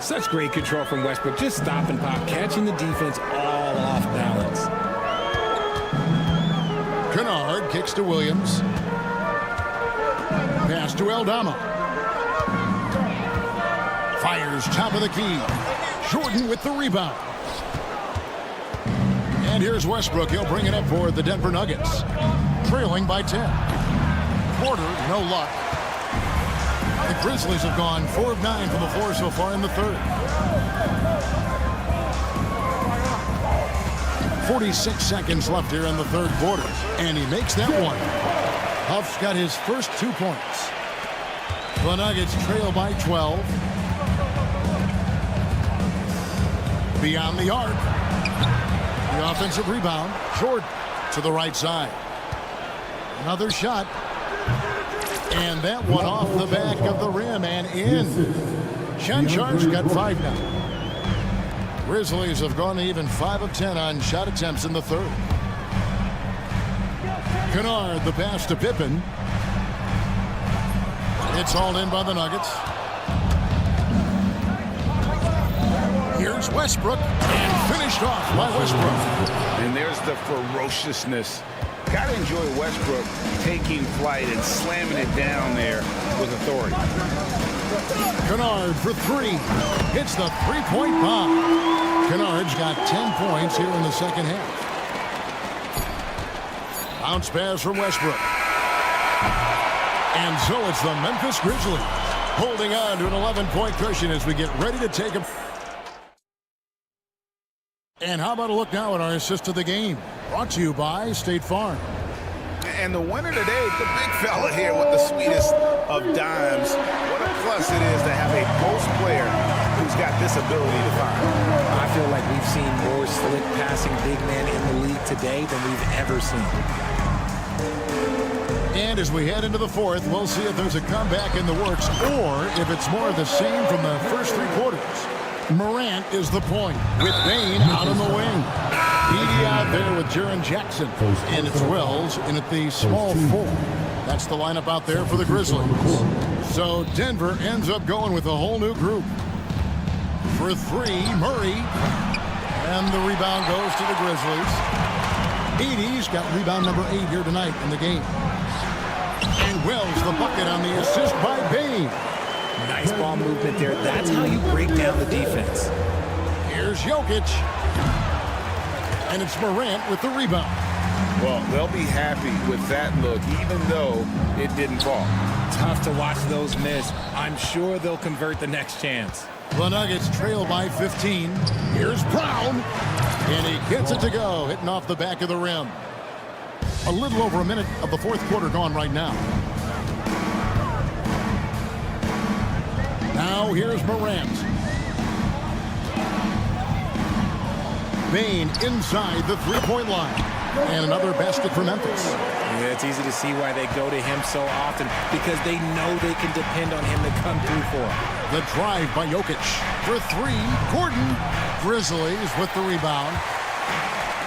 Such great control from Westbrook. Just stop and pop, catching the defense all off balance.
Kennard kicks to Williams. Pass to Aldama. Fires top of the key. Jordan with the rebound. And here's Westbrook. He'll bring it up for the Denver Nuggets. Trailing by 10. Porter, no luck. The Grizzlies have gone 4 of 9 from the floor so far in the third. 46 seconds left here in the third quarter. And he makes that one. Huff's got his first 2 points. The Nuggets trail by 12. Beyond the arc. The offensive rebound. Jordan to the right side. Another shot. And that one off the back of the rim and in. Shanchar's got 5 now. Grizzlies have gone even 5 of 10 on shot attempts in the third. Kennard, the pass to Pippen. It's hauled in by the Nuggets. Here's Westbrook, and finished off by Westbrook.
And there's the ferociousness. Gotta enjoy Westbrook taking flight and slamming it down there with authority.
Kennard for 3. Hits the three-point bomb. Kennard's got 10 points here in the second half. Bounce pass from Westbrook. And so it's the Memphis Grizzlies holding on to an 11-point cushion as we get ready to take them. And how about a look now at our assist of the game? Brought to you by State Farm.
And the winner today, the big fella here with the sweetest of dimes. What a plus it is to have a post player who's got this ability to find.
I feel like we've seen more slick passing big men in the league today than we've ever seen.
And as we head into the fourth, we'll see if there's a comeback in the works or if it's more of the same from the first 3 quarters. Morant is the point with Bane out on the wing. Edie out there with Jaren Jackson. And it's Wells in at the small 4. That's the lineup out there for the Grizzlies. So Denver ends up going with a whole new group. For 3, Murray. And the rebound goes to the Grizzlies. Edie's got rebound number 8 here tonight in the game. And Wells the bucket on the assist by Bane.
Nice ball movement there. That's how you break down the defense.
Here's Jokic. And it's Morant with the rebound.
Well, they'll be happy with that look, even though it didn't fall.
Tough to watch those miss. I'm sure they'll convert the next chance.
The Nuggets trail by 15. Here's Brown. And he gets it to go, hitting off the back of the rim. A little over a minute of the fourth quarter gone right now. Now here's Morant. Bane inside the three-point line. And another basket for Memphis.
Yeah, it's easy to see why they go to him so often, because they know they can depend on him to come through for them.
The drive by Jokic for 3. Gordon. Grizzlies with the rebound.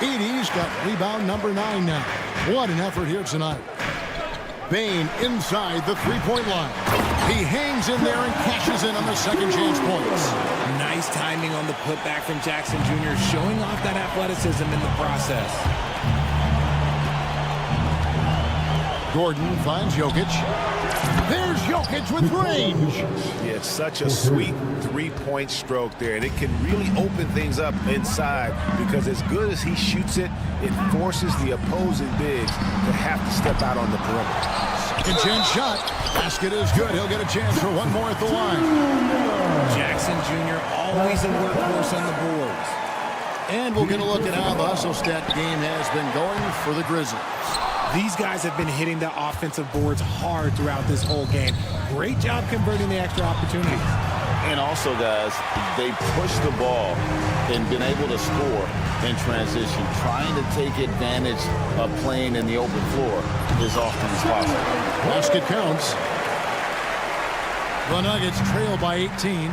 Edie's got rebound number 9 now. What an effort here tonight. Bane inside the three-point line. He hangs in there and cashes in on the second chance points.
Nice timing on the putback from Jackson Jr., showing off that athleticism in the process.
Gordon finds Jokic. There's Jokic with range.
Yeah, it's such a sweet three-point stroke there, and it can really open things up inside because as good as he shoots it, it forces the opposing bigs to have to step out on the perimeter.
Second chance shot. Basket is good. He'll get a chance for one more at the line.
Jackson Jr. always a workhorse on the boards.
And we'll get a look at how the hustle stat game has been going for the Grizzlies.
These guys have been hitting the offensive boards hard throughout this whole game. Great job converting the extra opportunities.
And also, guys, they push the ball and been able to score in transition, trying to take advantage of playing in the open floor as often as possible.
Basket counts. The Nuggets trail by 18.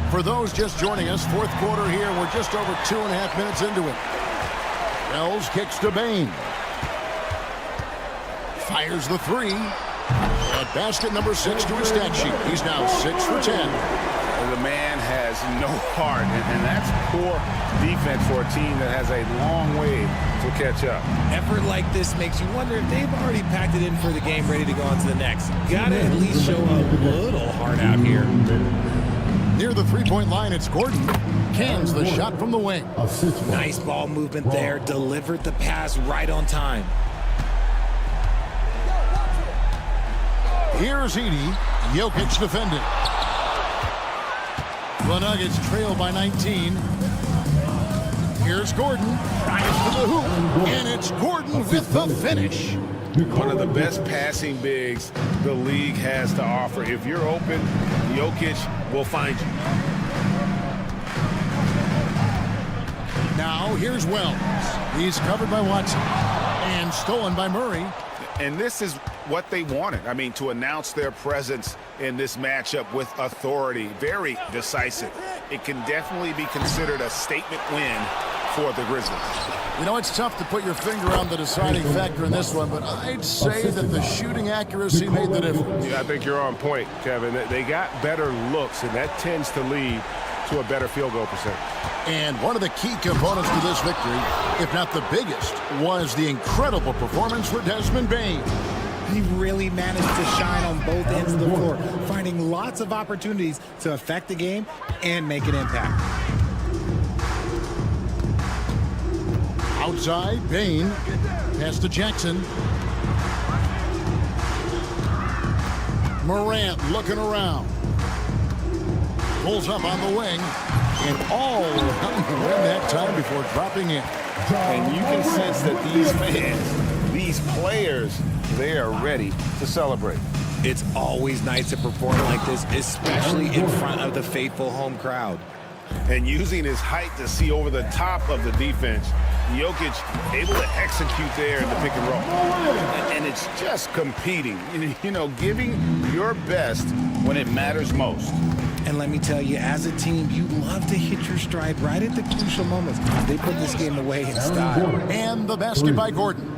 For those just joining us, fourth quarter here. We're just over 2.5 minutes into it. Wells kicks to Bain. Fires the three. At basket number 6 to his stat sheet. He's now 6 for 10.
And the man has no heart, and that's poor defense for a team that has a long way to catch up.
Effort like this makes you wonder if they've already packed it in for the game, ready to go on to the next. Gotta at least show a little heart out here.
Near the three-point line, it's Gordon. Cans the shot from the wing.
Nice ball movement there. Delivered the pass right on time.
Here's Edey. Jokic defending. The Nuggets trail by 19. Here's Gordon. Tries for the hoop. And it's Gordon with the finish.
One of the best passing bigs the league has to offer. If you're open, Jokic will find you.
Now here's Wells. He's covered by Watson. And stolen by Murray.
And this is what they wanted. I mean, to announce their presence in this matchup with authority. Very decisive. It can definitely be considered a statement win for the Grizzlies.
You know, it's tough to put your finger on the deciding factor in this one, but I'd say that the shooting accuracy made the difference.
Yeah, I think you're on point, Kevin. They got better looks, and that tends to lead to a better field goal percentage.
And one of the key components to this victory, if not the biggest, was the incredible performance for Desmond Bain.
He really managed to shine on both ends of the floor, finding lots of opportunities to affect the game and make an impact.
Outside, Bain. Pass to Jackson. Morant looking around. Pulls up on the wing. And all around the rim that time before dropping in.
And you can sense that these fans, these players, they are ready to celebrate.
It's always nice to perform like this, especially in front of the faithful home crowd.
And using his height to see over the top of the defense, Jokic able to execute there in the pick and roll. And it's just competing, you know, giving your best when it matters most.
And let me tell you, as a team, you love to hit your stride right at the crucial moments. They put this game away in style.
And the basket by Gordon.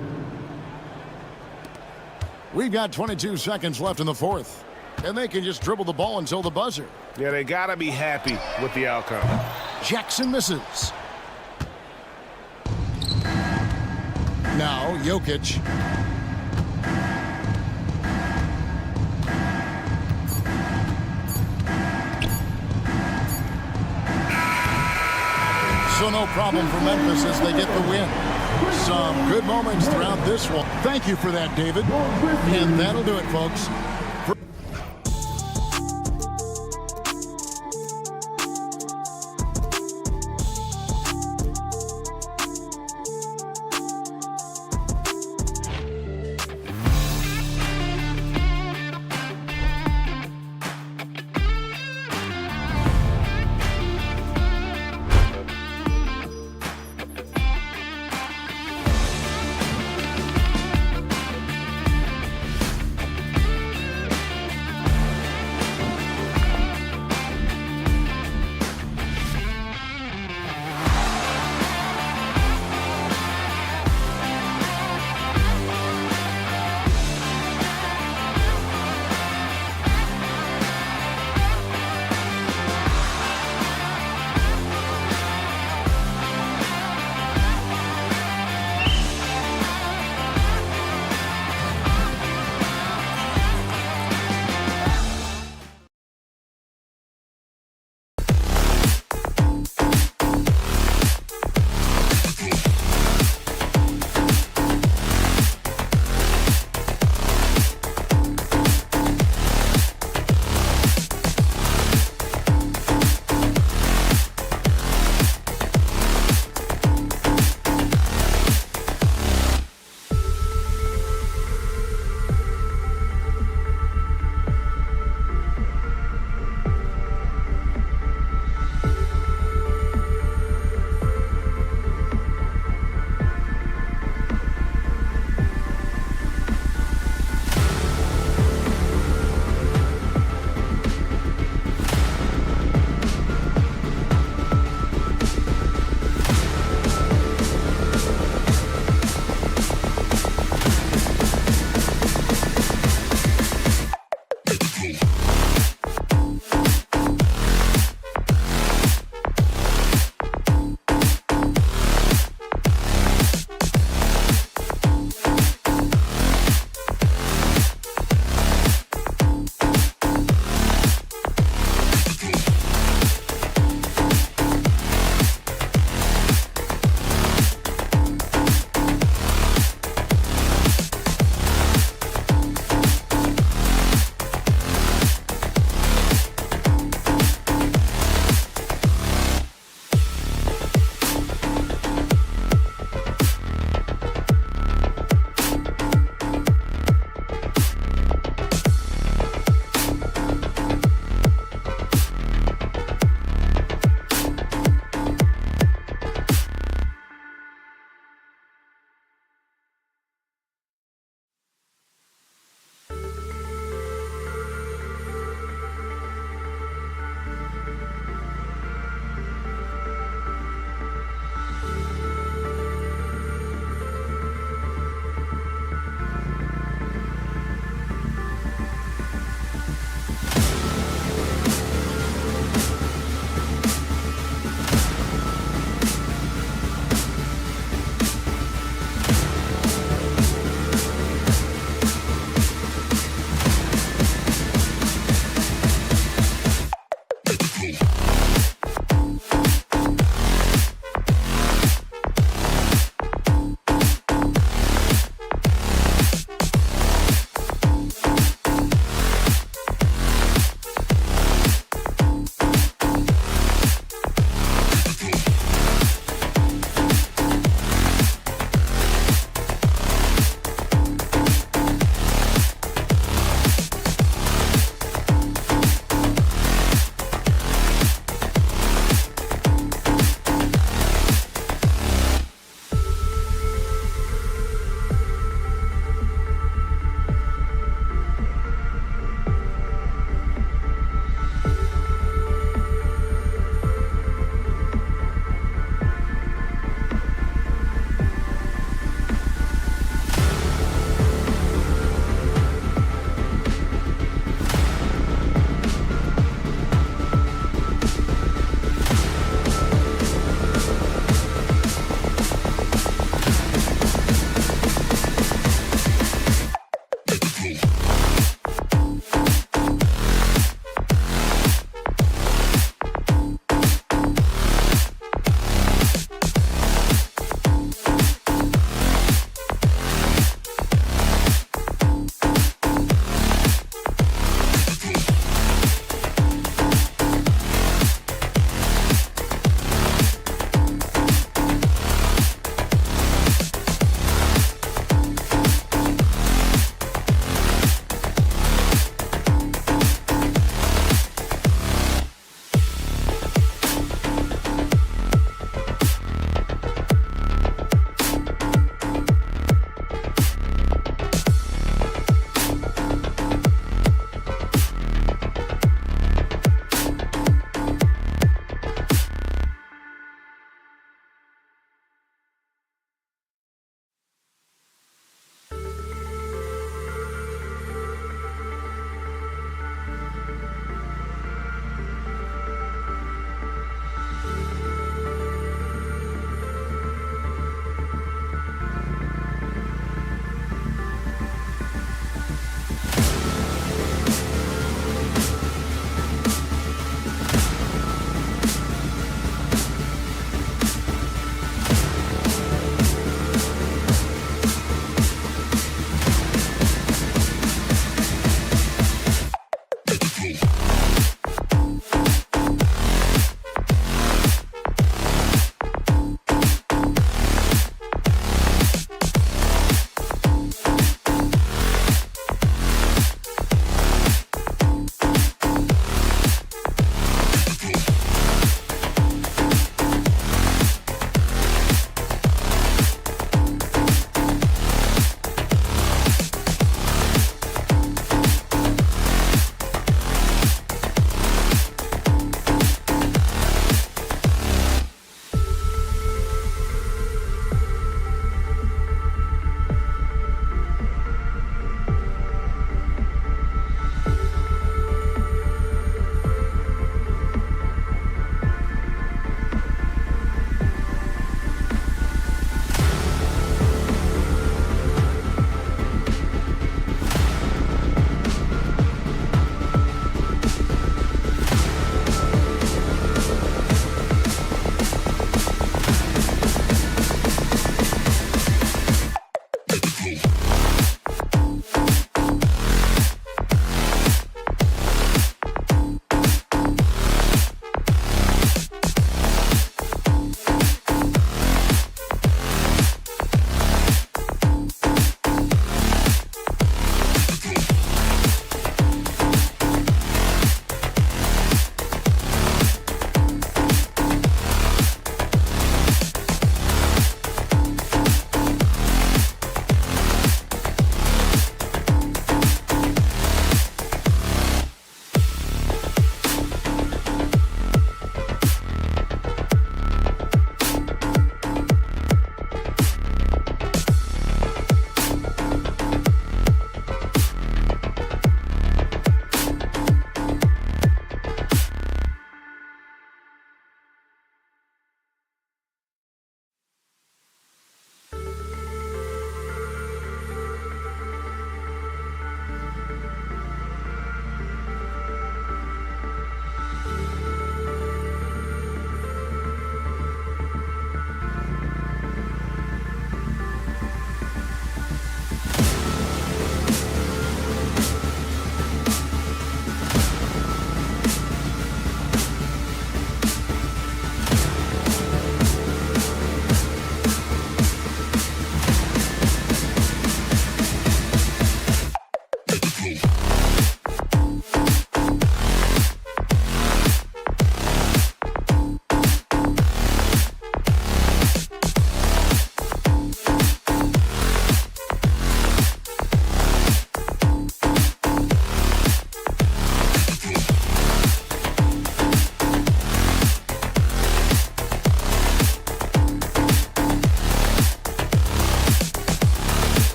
We've got 22 seconds left in the fourth. And they can just dribble the ball until the buzzer.
Yeah, they got to be happy with the outcome.
Jackson misses. Now, Jokic. So no problem for Memphis as they get the win. Some good moments throughout this one. Thank you for that, David. And that'll do it, folks.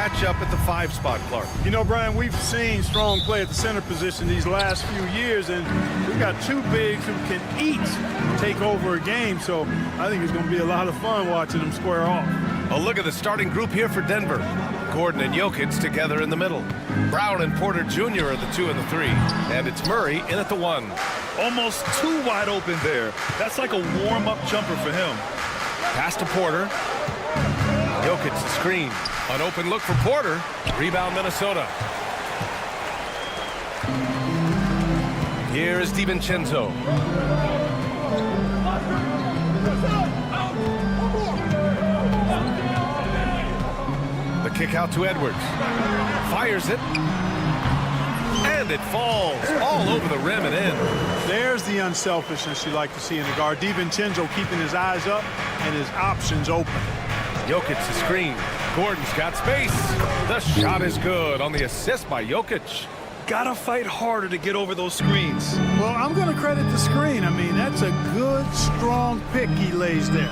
matchup at the 5 spot, Clark?
You know, Brian, we've seen strong play at the center position these last few years, and we've got two bigs who can each take over a game, so I think it's going to be a lot of fun watching them square off.
A look at the starting group here for Denver. Gordon and Jokic together in the middle. Brown and Porter Jr. are the 2 and the 3. And it's Murray in at the 1.
Almost too wide open there. That's like a warm-up jumper for him.
Pass to Porter. Jokic the screen. An open look for Porter. Rebound Minnesota. Here is DiVincenzo. The kick out to Edwards. Fires it. And it falls all over the rim and in.
There's the unselfishness you like to see in the guard. DiVincenzo keeping his eyes up and his options open.
Jokic the screen. Gordon's got space. The shot is good on the assist by Jokic.
Gotta fight harder to get over those screens.
Well, I'm going to credit the screen. I mean, that's a good, strong pick he lays there.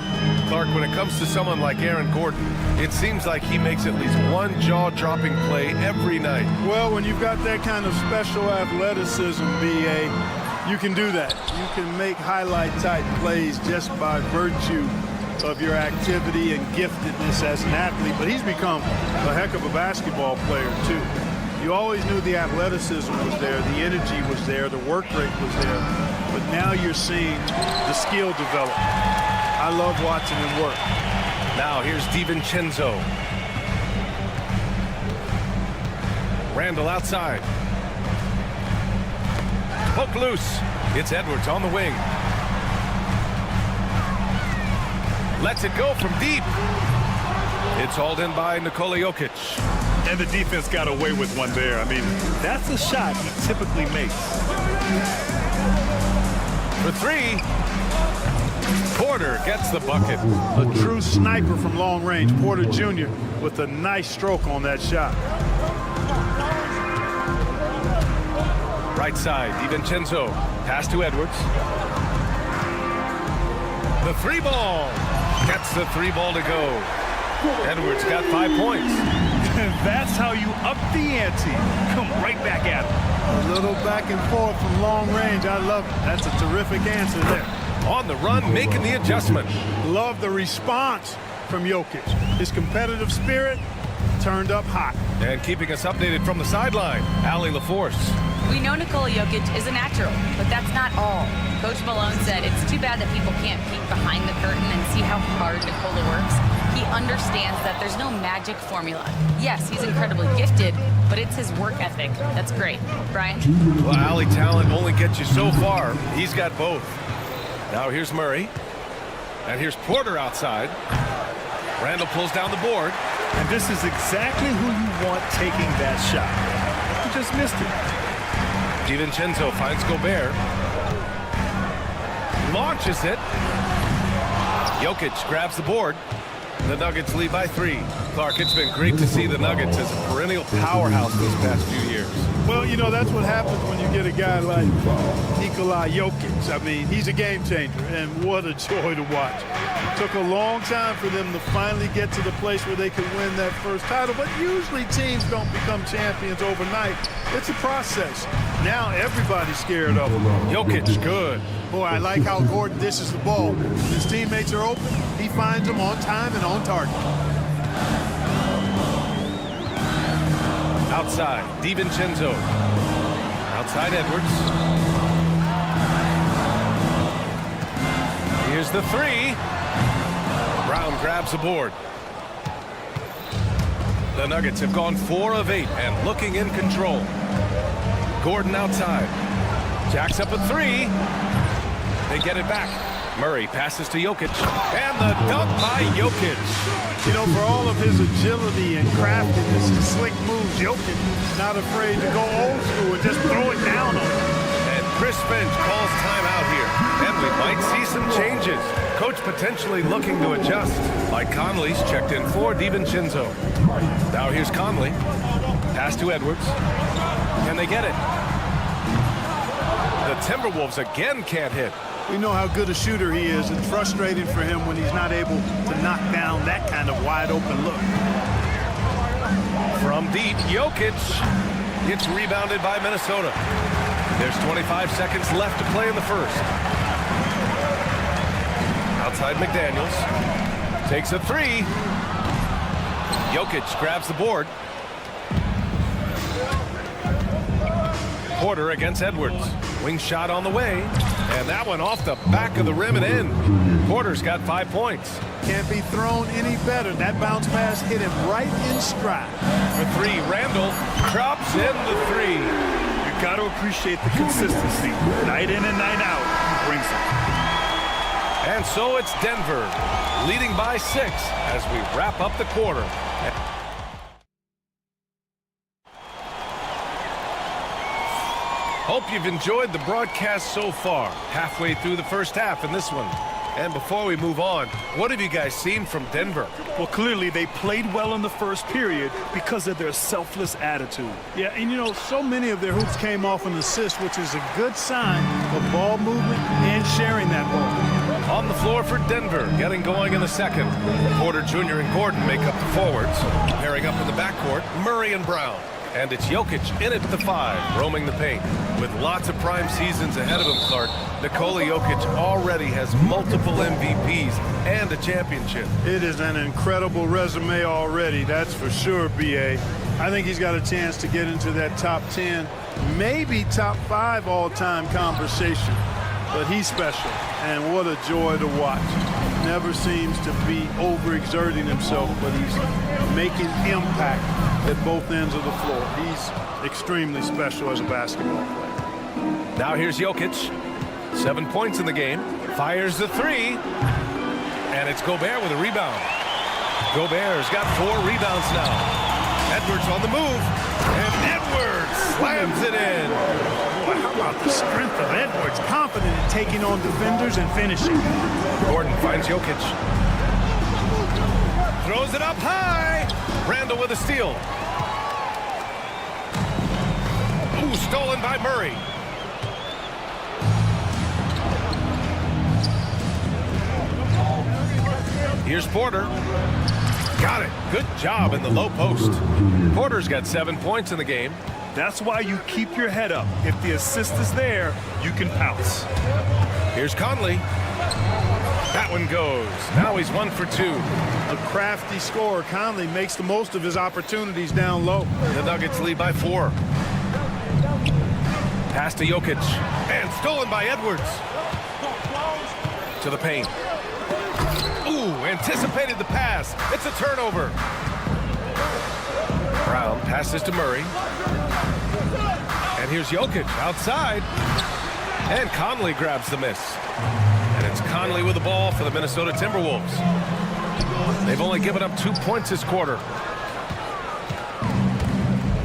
Clark, when it comes to someone like Aaron Gordon, it seems like he makes at least one jaw-dropping play every night.
Well, when you've got that kind of special athleticism, B.A., you can do that. You can make highlight-type plays just by virtue of your activity and giftedness as an athlete. But he's become a heck of a basketball player, too. You always knew the athleticism was there, the energy was there, the work rate was there. But now you're seeing the skill develop. I love watching him work.
Now here's DiVincenzo. Randall outside. Poke loose. It's Edwards on the wing. Lets it go from deep. It's hauled in by Nikola Jokic.
And the defense got away with one there. I mean, that's a shot he typically makes.
For 3. Porter gets the bucket.
A true sniper from long range. Porter Jr. with a nice stroke on that shot.
Right side, DiVincenzo. Pass to Edwards. The 3 ball. Gets the 3 ball to go. Edwards got 5 points.
And that's how you up the ante. Come right back at him.
A little back and forth from long range. I love it. That's a terrific answer there.
On the run, making the adjustment.
Love the response from Jokic. His competitive spirit turned up hot.
And keeping us updated from the sideline, Allie LaForce.
We know Nikola Jokic is a natural, but that's not all. Coach Malone said it's too bad that people can't peek behind the curtain and see how hard Nikola works. He understands that there's no magic formula. Yes, he's incredibly gifted, but it's his work ethic. That's great. Brian?
Well, Allie, talent only gets you so far. He's got both. Now here's Murray. And here's Porter outside. Randall pulls down the board.
And this is exactly who you want taking that shot. He just missed it.
DiVincenzo finds Gobert. Launches it. Jokic grabs the board. The Nuggets lead by 3. Clark, it's been great to see the Nuggets as a perennial powerhouse these past few years.
Well, you know, that's what happens when you get a guy like Nikola Jokic. I mean, he's a game changer, and what a joy to watch. It took a long time for them to finally get to the place where they could win that first title, but usually teams don't become champions overnight. It's a process. Now everybody's scared of him.
Jokic, good.
Boy, I like how Gordon dishes the ball. His teammates are open. He finds them on time and on target.
Outside, DiVincenzo. Outside, Edwards. Here's the 3. Brown grabs the board. The Nuggets have gone 4 of 8 and looking in control. Gordon outside. Jacks up a 3. They get it back. Murray passes to Jokic. And the dunk by Jokic.
You know, for all of his agility and craftiness and slick moves, Jokic not afraid to go old school and just throw it down on him.
And Chris Finch calls timeout here. And we might see some changes. Coach potentially looking to adjust. Mike Conley's checked in for DiVincenzo. Now here's Conley. Pass to Edwards. Can they get it? The Timberwolves again can't hit.
We know how good a shooter he is. It's frustrating for him when he's not able to knock down that kind of wide open look.
From deep, Jokic. It's rebounded by Minnesota. There's 25 seconds left to play in the first. Outside McDaniels. Takes a three. Jokic grabs the board. Porter against Edwards. Wing shot on the way. And that one off the back of the rim and in. Porter's got 5 points.
Can't be thrown any better. That bounce pass hit him right in stride.
For three, Randall drops in the three.
You got to appreciate the consistency. Night in and night out, he brings it.
And so it's Denver leading by 6 as we wrap up the quarter. Hope you've enjoyed the broadcast so far. Halfway through the first half in this one. And before we move on, what have you guys seen from Denver?
Well, clearly they played well in the first period because of their selfless attitude.
Yeah, and you know, so many of their hoops came off an assist, which is a good sign of ball movement and sharing that ball.
On the floor for Denver, getting going in the second. Porter Jr. and Gordon make up the forwards. Pairing up in the backcourt, Murray and Brown. And it's Jokic in at the 5, roaming the paint. With lots of prime seasons ahead of him, Clark, Nikola Jokic already has multiple MVPs and a championship.
It is an incredible resume already, that's for sure, B.A. I think he's got a chance to get into that top 10, maybe top 5 all-time conversation. But he's special, and what a joy to watch. Never seems to be overexerting himself, but he's making impact at both ends of the floor. He's extremely special as a basketball player.
Now here's Jokic. 7 points in the game. Fires the three. And it's Gobert with a rebound. Gobert's got 4 rebounds now. Edwards on the move. And Edwards slams it in.
Boy, how about the strength of Edwards? Confident in taking on defenders and finishing.
Gordon finds Jokic. Throws it up high. Randall with a steal. Ooh, stolen by Murray. Here's Porter. Got it. Good job in the low post. Porter's got 7 points in the game.
That's why you keep your head up. If the assist is there, you can pounce.
Here's Conley. That one goes. Now he's 1 for 2.
A crafty scorer. Conley makes the most of his opportunities down low.
The Nuggets lead by 4. Pass to Jokic. And stolen by Edwards. To the paint. Ooh, anticipated the pass. It's a turnover. Brown passes to Murray. And here's Jokic outside. And Conley grabs the miss. And it's Conley with the ball for the Minnesota Timberwolves. They've only given up 2 points this quarter.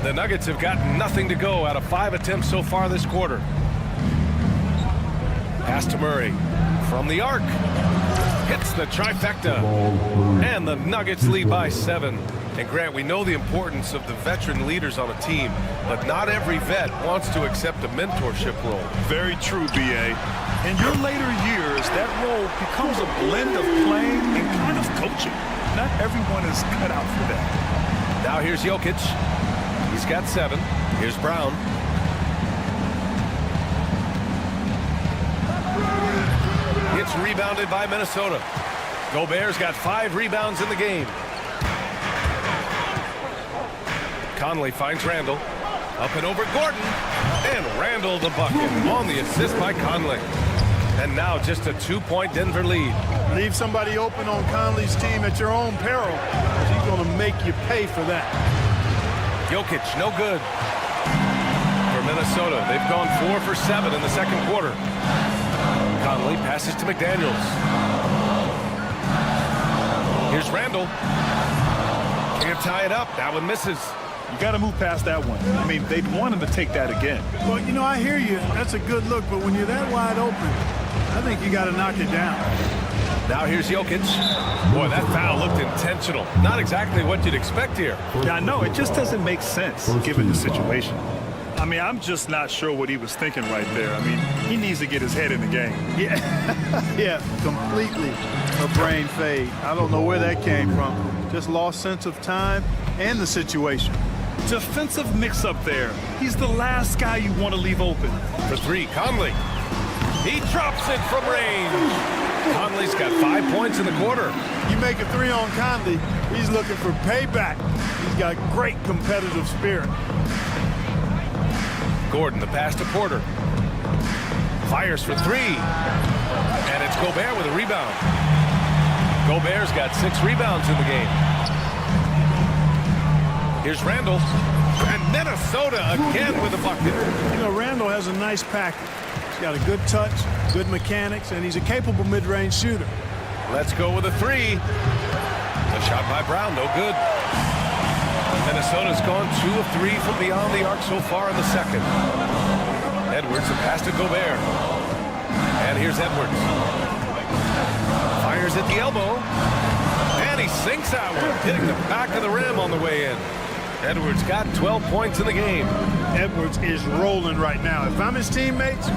The Nuggets have got nothing to go out of 5 attempts so far this quarter. Pass to Murray. From the arc. Hits the trifecta. And the Nuggets lead by 7. And Grant, we know the importance of the veteran leaders on a team, but not every vet wants to accept a mentorship role.
Very true, B.A. In your later years, that role becomes a blend of playing and kind of coaching. Not everyone is cut out for that.
Now here's Jokic. He's got 7. Here's Brown. It's rebounded by Minnesota. Gobert's got 5 rebounds in the game. Conley finds Randall. Up and over Gordon. And Randall the bucket on the assist by Conley. And now just a 2-point Denver lead.
Leave somebody open on Conley's team at your own peril, because he's going to make you pay for that.
Jokic, no good. For Minnesota, they've gone 4 for 7 in the second quarter. Conley passes to McDaniels. Here's Randall. Can't tie it up. That one misses.
You got to move past that one. I mean, they wanted to take that again.
Well, you know, I hear you. That's a good look, but when you're that wide open, I think you got to knock it down.
Now here's Jokic. Boy, that foul looked intentional. Not exactly what you'd expect here.
Yeah, I know. It just doesn't make sense given the situation. I mean, I'm just not sure what he was thinking right there. I mean, he needs to get his head in the game.
Yeah, yeah, completely a brain fade. I don't know where that came from. Just lost sense of time and the situation.
Defensive mix-up there. He's the last guy you want to leave open.
For three, Conley. He drops it from range. Conley's got 5 points in the quarter.
You make a three on Conley, he's looking for payback. He's got great competitive spirit.
Gordon, the pass to Porter. Fires for three. And it's Gobert with a rebound. Gobert's got 6 rebounds in the game. Here's Randall. And Minnesota again with a bucket.
You know, Randall has a nice package. He's got a good touch, good mechanics, and he's a capable mid-range shooter.
Let's go with a three. A shot by Brown, no good. Minnesota's gone 2 of 3 from beyond the arc so far in the second. Edwards, a pass to Gobert. And here's Edwards. Fires at the elbow. And he sinks that one, hitting the back of the rim on the way in. Edwards got 12 points in the game.
Edwards is rolling right now. If I'm his teammates,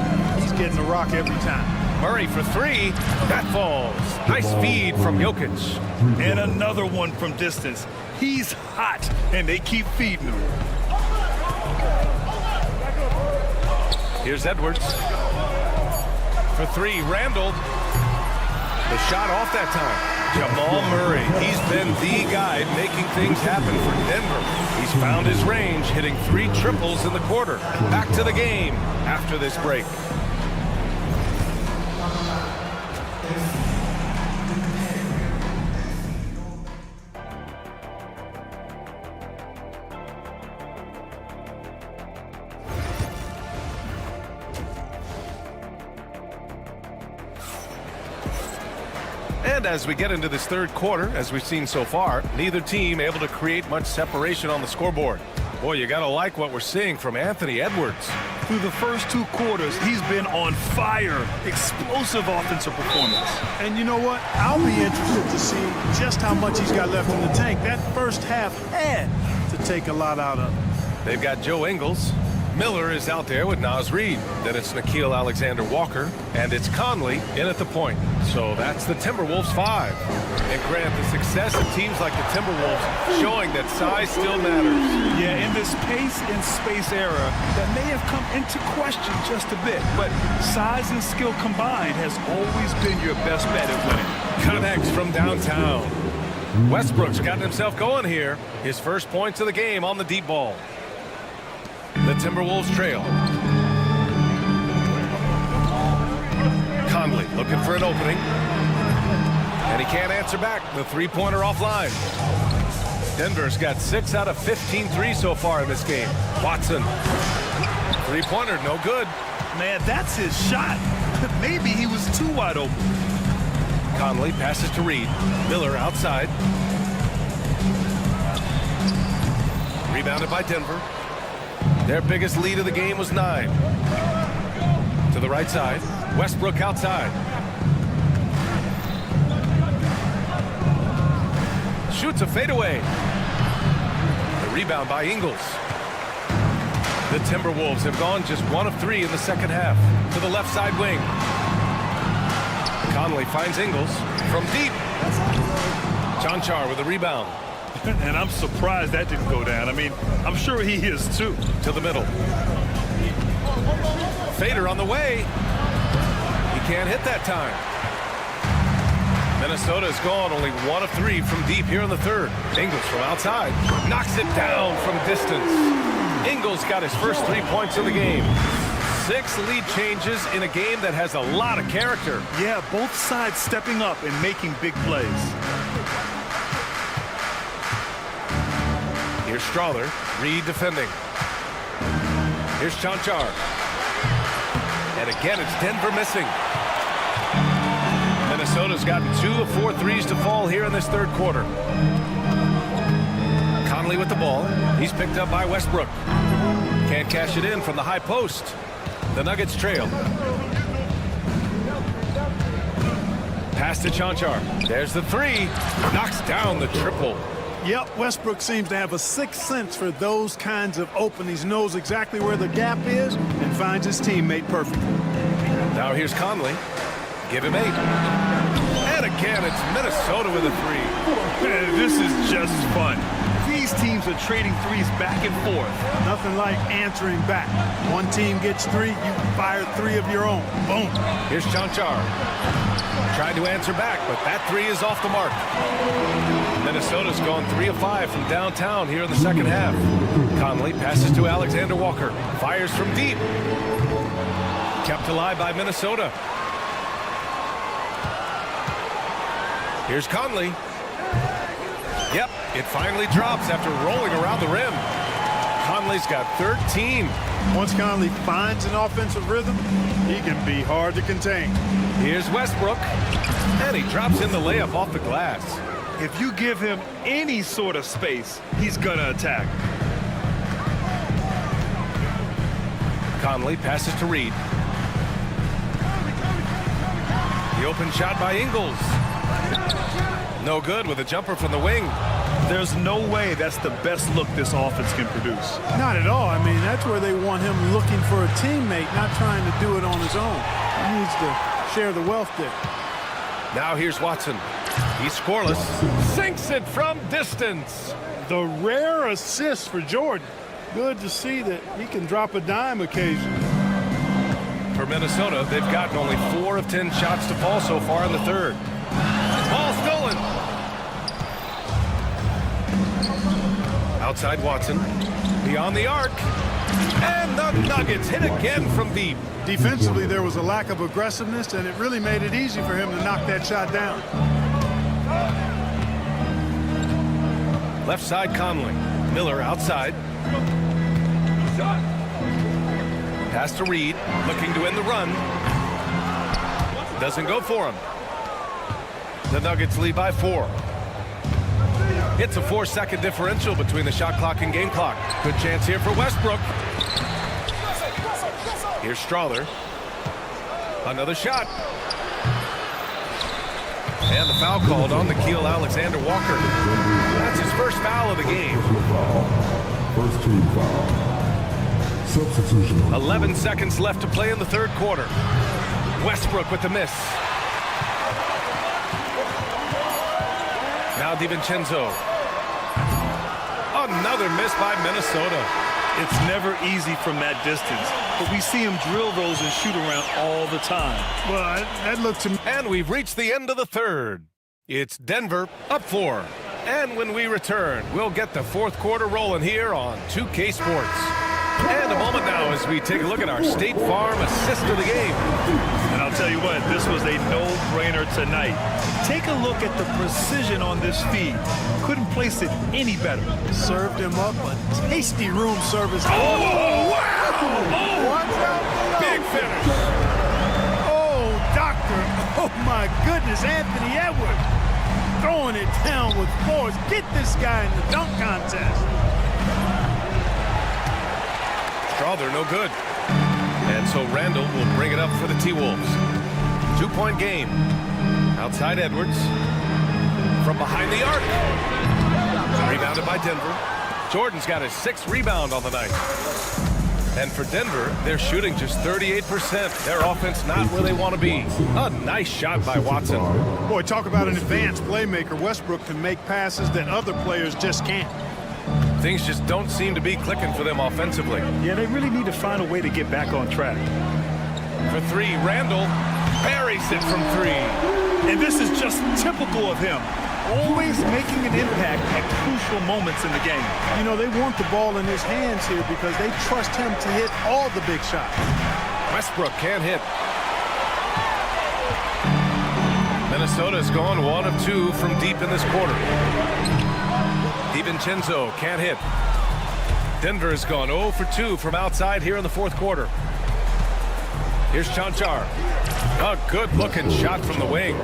he's getting the rock every time.
Murray for three. That falls. Nice feed from Jokic.
And another one from distance. He's hot, and they keep feeding him.
Here's Edwards. For three, Randall. The shot off that time. Jamal Murray, he's been the guy making things happen for Denver. He's found his range, hitting 3 triples in the quarter. Back to the game after this break. And as we get into this third quarter, as we've seen so far, neither team able to create much separation on the scoreboard. Boy, you gotta like what we're seeing from Anthony Edwards.
Through the first 2 quarters, he's been on fire. Explosive offensive performance.
And you know what? I'll be interested to see just how much he's got left in the tank. That first half had to take a lot out of it.
They've got Joe Ingles. Miller is out there with Naz Reid. Then it's Nickeil Alexander-Walker. And it's Conley in at the point. So that's the Timberwolves 5. And Grant, the success of teams like the Timberwolves showing that size still matters.
Yeah, in this pace and space era, that may have come into question just a bit. But size and skill combined has always been your best bet at winning.
Connects from downtown. Westbrook's gotten himself going here. His first points of the game on the deep ball. The Timberwolves trail. Conley looking for an opening. And he can't answer back. The three-pointer offline. Denver's got 6 out of 15 threes so far in this game. Watson. Three-pointer, no good.
Man, that's his shot. Maybe he was too wide open.
Conley passes to Reid. Miller outside. Rebounded by Denver. Their biggest lead of the game was 9. To the right side. Westbrook outside. Shoots a fadeaway. The rebound by Ingles. The Timberwolves have gone just 1 of 3 in the second half. To the left side wing. Conley finds Ingles from deep. Chanchar with the rebound.
And I'm surprised that didn't go down. I mean, I'm sure he is too.
To the middle. Fader on the way. He can't hit that time. Minnesota's gone only 1 of 3 from deep here in the third. Ingles from outside. Knocks it down from distance. Ingles got his first 3 points of the game. 6 lead changes in a game that has a lot of character.
Yeah, both sides stepping up and making big plays.
Here's Strawther. Reid defending. Here's Chanchar. And again, it's Denver missing. Minnesota's gotten 2 of 4 threes to fall here in this third quarter. Conley with the ball. He's picked up by Westbrook. Can't cash it in from the high post. The Nuggets trail. Pass to Chanchar. There's the 3. Knocks down the triple.
Yep, Westbrook seems to have a sixth sense for those kinds of openings. Knows exactly where the gap is and finds his teammate perfectly.
Now here's Conley. Give him 8. And again, it's Minnesota with a 3.
Man, this is just fun. These teams are trading threes back and forth.
Nothing like answering back. One team gets 3, you fire 3 of your own. Boom.
Here's Chanchar. Trying to answer back, but that 3 is off the mark. Minnesota's gone 3 of 5 from downtown here in the second half. Conley passes to Alexander Walker. Fires from deep. Kept alive by Minnesota. Here's Conley. Yep, it finally drops after rolling around the rim. Conley's got 13.
Once Conley finds an offensive rhythm, he can be hard to contain.
Here's Westbrook. And he drops in the layup off the glass.
If you give him any sort of space, he's gonna attack.
Conley passes to Reed. The open shot by Ingles. No good with a jumper from the wing.
There's no way that's the best look this offense can produce.
Not at all. I mean, that's where they want him looking for a teammate, not trying to do it on his own. He needs to share the wealth there.
Now here's Watson. He's scoreless. Sinks it from distance.
The rare assist for Jordan. Good to see that he can drop a dime occasionally.
For Minnesota, they've gotten only 4 of 10 shots to fall so far in the third. Ball stolen. Outside Watson. Beyond the arc. And the Nuggets hit again from deep.
Defensively, there was a lack of aggressiveness, and it really made it easy for him to knock that shot down.
Left side Conley. Miller outside. Pass to Reed. Looking to end the run. Doesn't go for him. The Nuggets lead by 4. It's a 4-second differential between the shot clock and game clock. Good chance here for Westbrook. Here's Strawther. Another shot. And the foul called on Nickeil Alexander-Walker. That's his first foul of the game.
First team foul. Substitution.
11 seconds left to play in the third quarter. Westbrook with the miss. Now DiVincenzo. Another miss by Minnesota.
It's never easy from that distance, but we see him drill those and shoot around all the time.
Well, that looked to me.
And we've reached the end of the third. It's Denver up 4. And when we return, we'll get the fourth quarter rolling here on 2K Sports. And a moment now as we take a look at our State Farm assist of the game.
And I'll tell you what, this was a no-brainer tonight. Take a look at the precision on this feed. Couldn't place it any better.
Served him up a tasty room service.
Oh, wow! Oh, big finish.
Oh, doctor. Oh, my goodness, Anthony Edwards. Throwing it down with force. Get this guy in the dunk contest.
Strawther no good. And so Randall will bring it up for the T-Wolves. 2-point game. Outside Edwards. From behind the arc. Rebounded by Denver. Jordan's got his 6th rebound on the night. And for Denver, they're shooting just 38%. Their offense not where they want to be. A nice shot by Watson.
Boy, talk about an advanced playmaker. Westbrook can make passes that other players just can't.
Things just don't seem to be clicking for them offensively.
Yeah, they really need to find a way to get back on track.
For 3, Randall buries it from 3.
And this is just typical of him. Always making an impact at crucial moments in the game.
You know, they want the ball in his hands here because they trust him to hit all the big shots.
Westbrook can't hit. Minnesota's gone 1 of 2 from deep in this quarter. DiVincenzo can't hit. Denver has gone 0 for 2 from outside here in the fourth quarter. Here's Chanchar. A good-looking shot from the wing.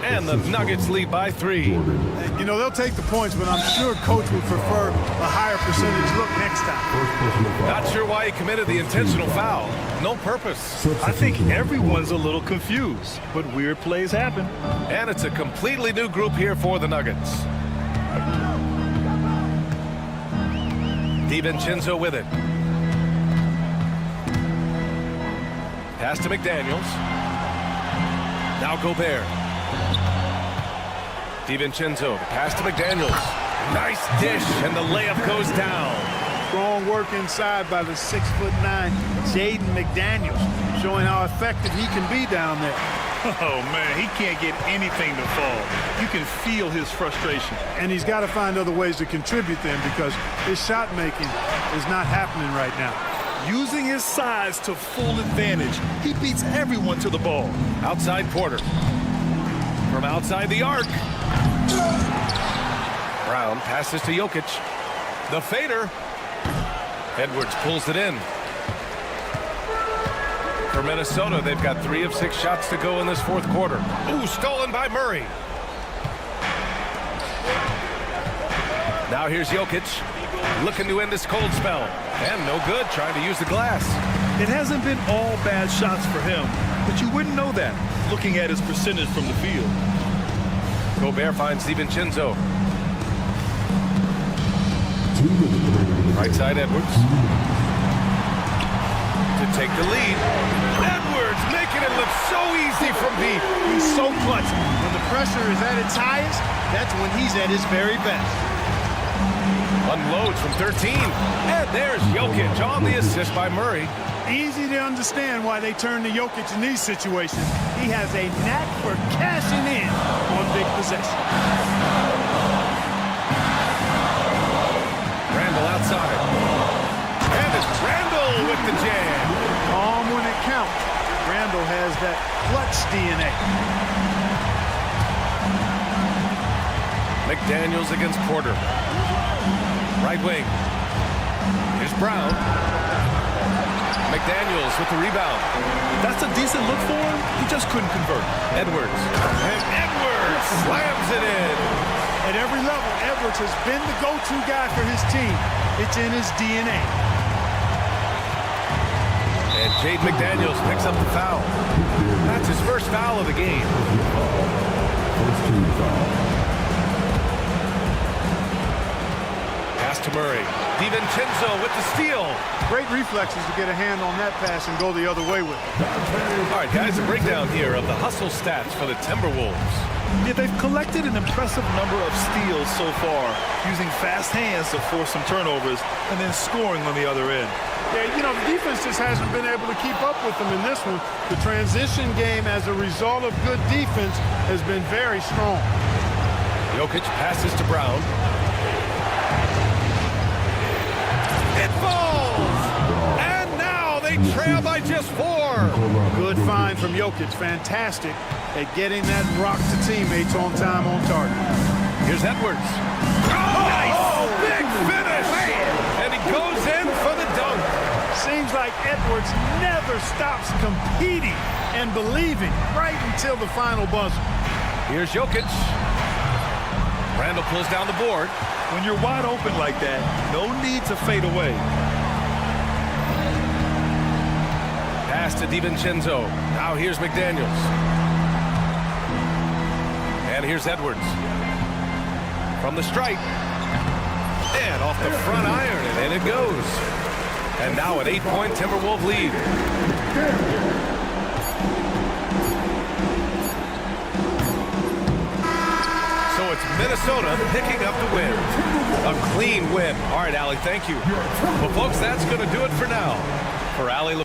And the Nuggets lead by 3.
You know, they'll take the points, but I'm sure Coach would prefer a higher percentage look next time.
Not sure why he committed the intentional foul. No purpose.
I think everyone's a little confused, but weird plays happen.
And it's a completely new group here for the Nuggets. DiVincenzo with it. Pass to McDaniels. Now Gobert. DiVincenzo, pass to McDaniels. Nice dish, and the layup goes down.
Strong work inside by the 6'9" Jaden McDaniels, showing how effective he can be down there.
Oh, man, he can't get anything to fall. You can feel his frustration.
And he's got to find other ways to contribute then, because his shot making is not happening right now.
Using his size to full advantage, he beats everyone to the ball.
Outside Porter. From outside the arc. Brown passes to Jokic. The fader. Edwards pulls it in. For Minnesota, they've got 3 of 6 shots to go in this fourth quarter. Ooh, stolen by Murray. Now here's Jokic, looking to end this cold spell. And no good, trying to use the glass.
It hasn't been all bad shots for him, but you wouldn't know that looking at his percentage from the field.
Gobert finds DiVincenzo. Right side Edwards. To take the lead. Edwards making it look so easy from deep.
He's so clutch. When the pressure is at its highest, that's when he's at his very best.
Unloads from 13. And there's Jokic on the assist by Murray.
Easy to understand why they turn to Jokic in these situations. He has a knack for cashing in on big possessions.
Randle outside. And it's Randle with the jam.
Calm when it counts. Randle has that clutch DNA.
McDaniels against Porter. Right wing. Here's Brown. McDaniels with the rebound.
That's a decent look for him. He just couldn't convert.
Edwards. And Edwards slams it in.
At every level, Edwards has been the go-to guy for his team. It's in his DNA.
And Jaden McDaniels picks up the foul. That's his first foul of the game. Pass to Murray. DiVincenzo with the steal.
Great reflexes to get a hand on that pass and go the other way with it.
All right, guys, a breakdown here of the hustle stats for the Timberwolves.
Yeah, they've collected an impressive number of steals so far, using fast hands to force some turnovers and then scoring on the other end.
Yeah, you know, the defense just hasn't been able to keep up with them in this one. The transition game as a result of good defense has been very strong.
Jokic passes to Brown. It falls! And now they trail by just 4.
Good find from Jokic. Fantastic at getting that rock to teammates on time, on target.
Here's Edwards. Nice! Big finish! And he goes in for the dunk.
Seems like Edwards never stops competing and believing right until the final buzzer.
Here's Jokic. Randle pulls down the board.
When you're wide open like that, no need to fade away.
Pass to DiVincenzo. Now here's McDaniels. And here's Edwards. From the stripe. And off the front iron, and in it goes. And now an 8-point Timberwolves lead. So it's Minnesota picking up the win. A clean win. All right, Allie, thank you. Well, folks, that's going to do it for now. For Allie.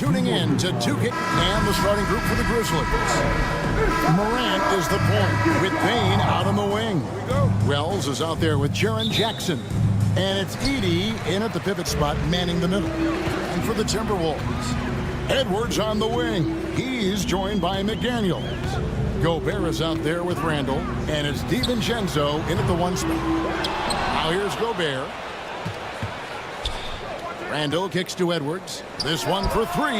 tuning in to Duke It and the starting group for the Grizzlies. Morant is the point with Payne out on the wing. Wells is out there with Jaren Jackson. And it's Edey in at the pivot spot, manning the middle. And for the Timberwolves, Edwards on the wing. He's joined by McDaniels. Gobert is out there with Randall. And it's DiVincenzo in at the 1 spot. Now here's Gobert. Randall kicks to Edwards. This one for 3.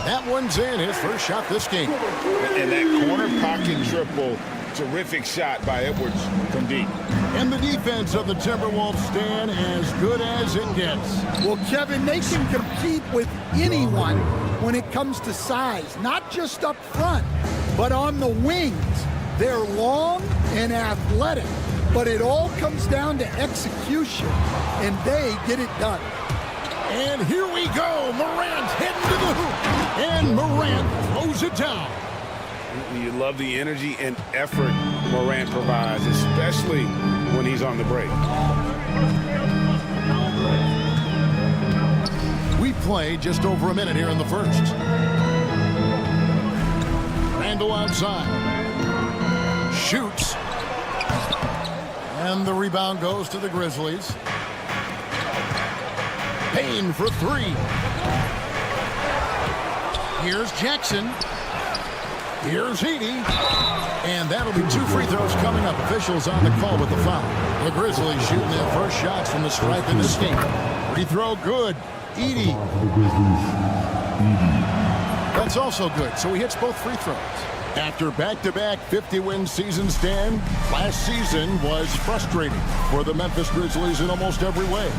That one's in. His first shot this game.
And that corner pocket triple, terrific shot by Edwards from deep.
And the defense of the Timberwolves stand as good as it gets.
Well, Kevin, they can compete with anyone when it comes to size, not just up front, but on the wings. They're long and athletic, but it all comes down to execution, and they get it done.
And here we go. Morant heading to the hoop. And Morant throws it down.
You love the energy and effort Morant provides, especially when he's on the break.
We play just over a minute here in the first. Randall outside. Shoots. And the rebound goes to the Grizzlies. Payne for 3. Here's Jackson. Here's Edey. And that'll be 2 free throws coming up. Officials on the call with the foul. The Grizzlies shooting their first shots from the stripe in this game. Free throw good. Edey. That's also good. So he hits both free throws. After back-to-back 50-win seasons, Dan, last season was frustrating for the Memphis Grizzlies in almost every way.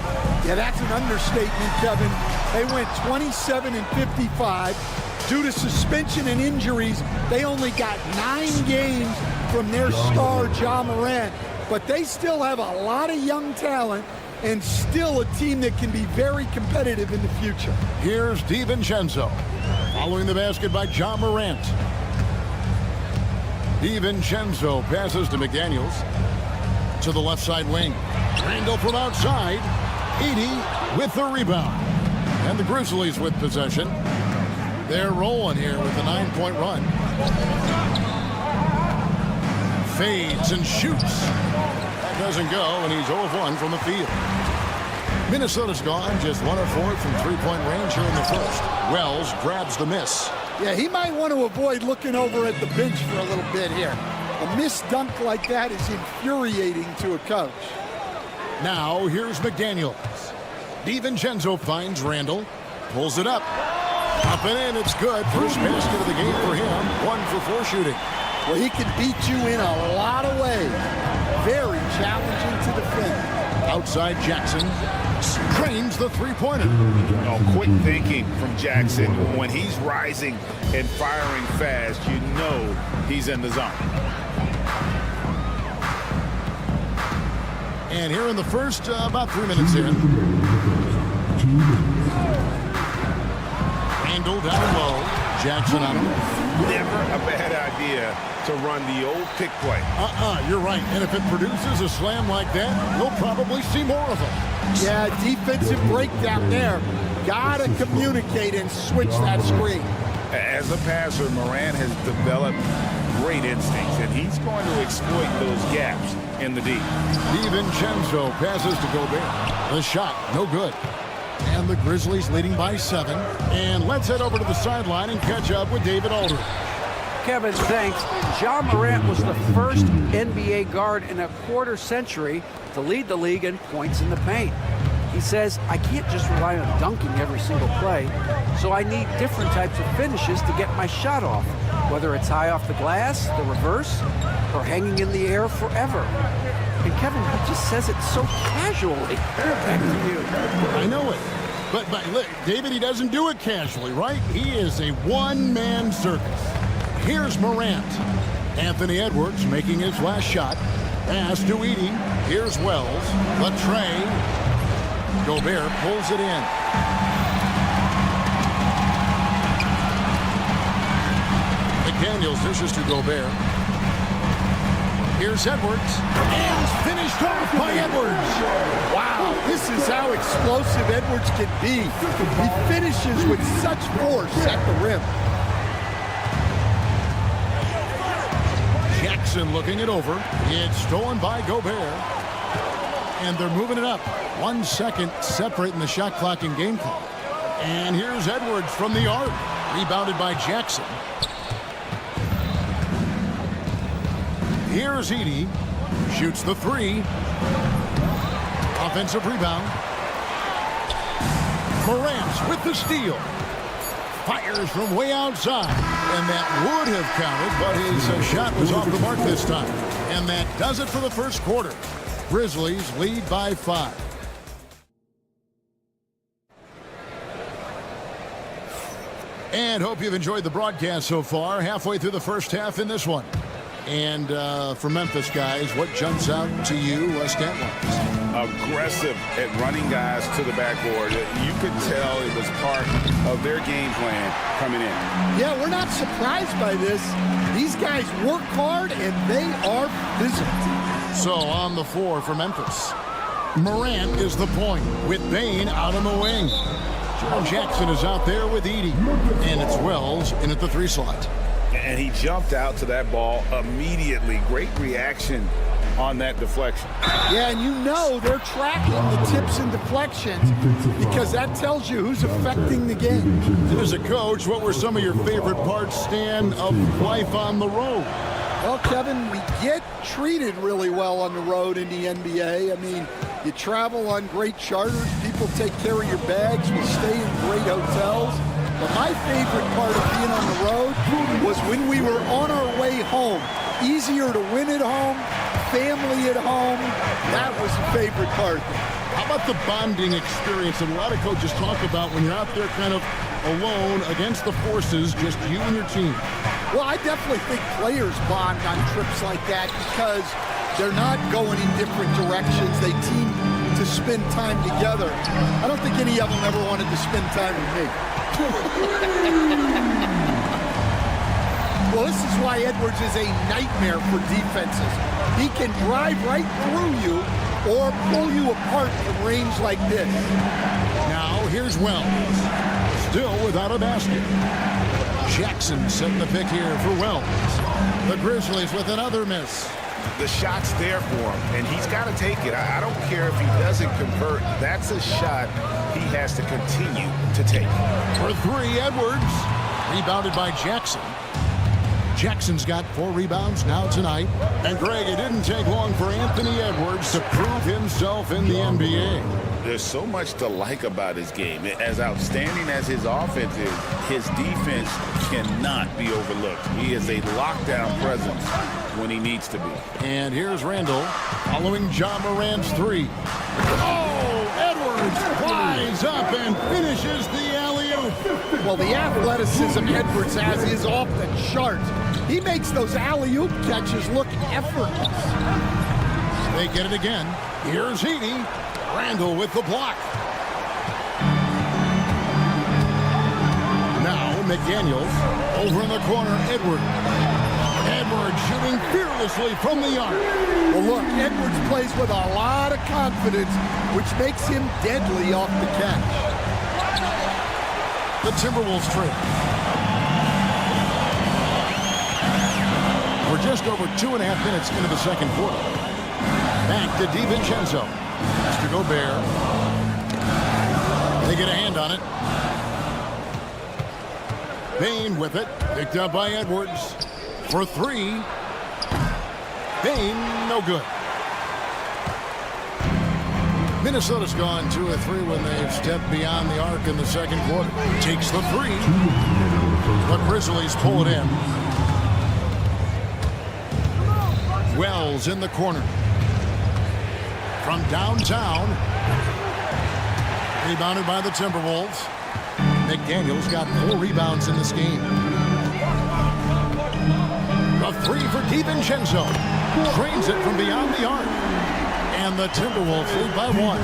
Yeah, that's an understatement, Kevin. They went 27-55. Due to suspension and injuries, they only got 9 games from their star, Ja Morant. But they still have a lot of young talent and still a team that can be very competitive in the future.
Here's DiVincenzo. Following the basket by Ja Morant. DiVincenzo passes to McDaniels. To the left side wing. Randall from outside. Edey with the rebound. And the Grizzlies with possession. They're rolling here with a 9-point run. Fades and shoots. That doesn't go, and he's 0 of 1 from the field. Minnesota's gone just 1 of 4 from 3-point range here in the first. Wells grabs the miss.
Yeah, he might want to avoid looking over at the bench for a little bit here. A missed dunk like that is infuriating to a coach.
Now, here's McDaniels. DiVincenzo finds Randall. Pulls it up. Up and in, it's good. First basket of the game for him. 1 for 4 shooting.
Well, he can beat you in a lot of ways. Very challenging to defend.
Outside Jackson. Drains the 3-pointer.
Oh, quick thinking from Jackson. When he's rising and firing fast, you know he's in the zone.
And here in the first, about 3 minutes in. Randall down low. Jackson on him.
Never a bad idea to run the old pick play.
You're right. And if it produces a slam like that, we'll probably see more of them.
Yeah, defensive breakdown there. Gotta communicate and switch that screen.
As a passer, Morant has developed great instincts, and he's going to exploit those gaps in the deep.
DiVincenzo passes to Gobert. The shot, no good. And the Grizzlies leading by 7. And let's head over to the sideline and catch up with David Aldridge.
Kevin, thanks. Ja Morant was the first NBA guard in a quarter century to lead the league in points in the paint. He says, I can't just rely on dunking every single play, so I need different types of finishes to get my shot off, whether it's high off the glass, the reverse, or hanging in the air forever. And Kevin, he just says it so casually. Back to you.
I know it. But look, David, he doesn't do it casually, right? He is a one-man circus. Here's Morant. Anthony Edwards making his last shot. Pass to Edey. Here's Wells. The tray. Gobert pulls it in. McDaniels dishes to Gobert. Here's Edwards. And finished off by Edwards.
Wow, this is how explosive Edwards can be. He finishes with such force at the rim.
Jackson looking it over. It's stolen by Gobert. And they're moving it up. 1 second separating the shot clock and game clock. And here's Edwards from the arc. Rebounded by Jackson. Here's Edey. Shoots the three. Offensive rebound. Morant with the steal. Fires from way outside. And that would have counted, but his shot was off the mark this time. And that does it for the first quarter. Grizzlies lead by 5. And hope you've enjoyed the broadcast so far. Halfway through the first half in this one. And for Memphis, guys, what jumps out to you stat-wise?
Aggressive at running guys to the backboard. You could tell it was part of their game plan coming in.
Yeah, we're not surprised by this. These guys work hard, and they are physical.
So on the floor for Memphis, Morant is the point with Bane out on the wing. Jaren Jackson is out there with Edey, and it's Wells in at the 3 slot.
And he jumped out to that ball immediately. Great reaction on that deflection.
Yeah, and you know they're tracking the tips and deflections because that tells you who's affecting the game.
And as a coach, what were some of your favorite parts, Stan, of life on the road?
Well, Kevin, we get treated really well on the road in the NBA. I mean, you travel on great charters. People take care of your bags. We stay in great hotels. But my favorite part of being on the road was when we were on our way home. Easier to win at home, family at home. That was the favorite part.
How about the bonding experience that a lot of coaches talk about when you're out there kind of alone against the forces, just you and your team?
Well, I definitely think players bond on trips like that because they're not going in different directions. They team to spend time together. I don't think any of them ever wanted to spend time with me. Well, this is why Edwards is a nightmare for defenses. He can drive right through you or pull you apart from range like this.
Now, here's Wells. Still without a basket. Jackson setting the pick here for Wells. The Grizzlies with another miss.
The shot's there for him, and he's got to take it. I don't care if he doesn't convert. That's a shot he has to continue to take.
For 3, Edwards. Rebounded by Jackson. Jackson's got 4 rebounds now tonight. And Greg, it didn't take long for Anthony Edwards to prove himself in the NBA.
There's so much to like about his game. As outstanding as his offense is, his defense cannot be overlooked. He is a lockdown presence when he needs to be.
And here's Randall following John Morant's 3. Oh, Edwards flies up and finishes the alley-oop.
Well, the athleticism Edwards has is off the charts. He makes those alley-oop catches look effortless.
They get it again. Here's Edey. Randall with the block. Now McDaniels over in the corner. Edwards shooting fearlessly from the arc.
Well, look, Edwards plays with a lot of confidence, which makes him deadly off the catch.
The Timberwolves trail. We're just over 2.5 minutes into the second quarter. Back to DiVincenzo. Mr. Gobert. They get a hand on it. Bane with it. Picked up by Edwards. For 3. Bane, no good. Minnesota's gone 2 of 3 when they've stepped beyond the arc in the second quarter. Takes the 3. The Grizzlies pull it in. Wells in the corner. From downtown. Rebounded by the Timberwolves. McDaniels got 4 rebounds in this game. The 3 for DiVincenzo. Drains it from beyond the arc. And the Timberwolves lead by 1.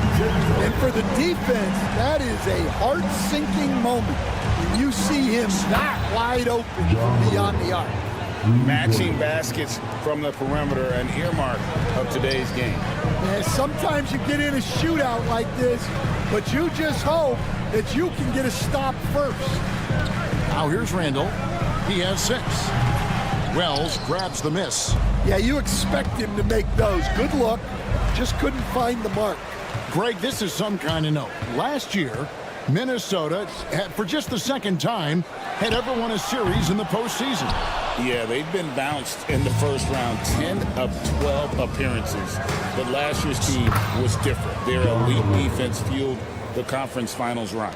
And for the defense, that is a heart-sinking moment when you see him not wide open from beyond the arc.
Matching baskets from the perimeter, an earmark of today's game.
Yeah, sometimes you get in a shootout like this, but you just hope that you can get a stop first.
Now here's Randall. He has 6. Wells grabs the miss.
Yeah, you expect him to make those. Good look. Just couldn't find the mark.
Greg, this is some kind of note. Last year, Minnesota, for just the second time, had ever won a series in the postseason.
Yeah, they've been bounced in the first round, 10 of 12 appearances. But last year's team was different. Their elite defense fueled the conference finals run.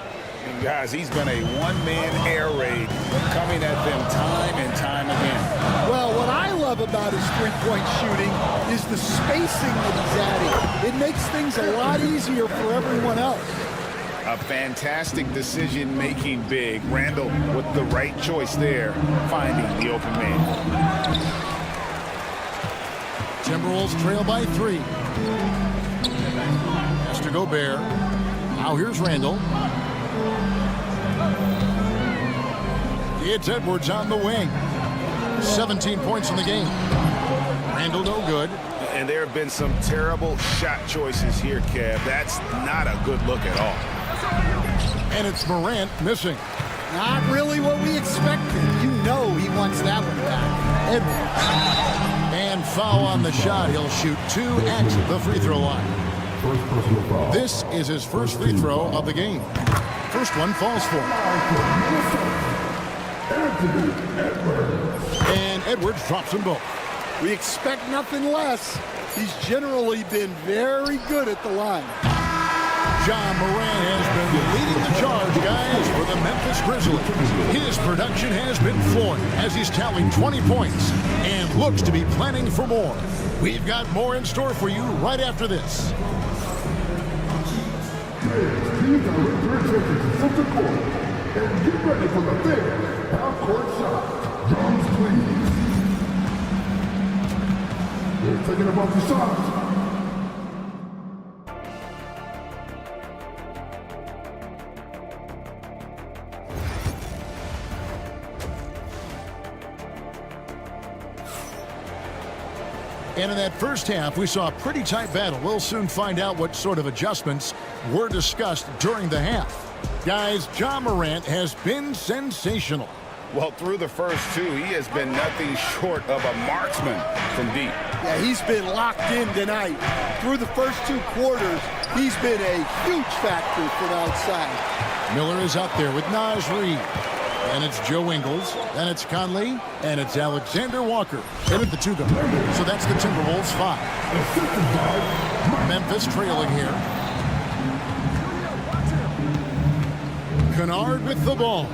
And guys, he's been a one-man air raid coming at them time and time again.
Well, what I love about his three-point shooting is the spacing that he's adding. It makes things a lot easier for everyone else.
A fantastic decision-making big. Randall with the right choice there, finding the open man.
Timberwolves trail by 3. Has to Gobert. Now here's Randall. It's Edwards on the wing. 17 points in the game. Randall no good.
And there have been some terrible shot choices here, Kev. That's not a good look at all.
And it's Morant missing.
Not really what we expected. You know he wants that one back.
Edwards. And foul on the shot. He'll shoot 2 at the free throw line. This is his first free throw of the game. First one falls for him. And Edwards drops them both.
We expect nothing less. He's generally been very good at the line.
John Morant has been leading the charge, guys, for the Memphis Grizzlies. His production has been flowing as he's tallying 20 points and looks to be planning for more. We've got more in store for you right after this.
Teams are returning to center court and get ready for the big half-court shot. Drums, please. They're taking about the shots.
And in that first half, we saw a pretty tight battle. We'll soon find out what sort of adjustments were discussed during the half. Guys, John Morant has been sensational.
Well, through the first 2, he has been nothing short of a marksman from deep.
Yeah, he's been locked in tonight. Through the first 2 quarters, he's been a huge factor from outside.
Miller is out there with Naz Reid. And it's Joe Ingles, and it's Conley, and it's Alexander Walker. In at the 2 go. So that's the Timberwolves 5. Memphis trailing here. Kennard with the ball.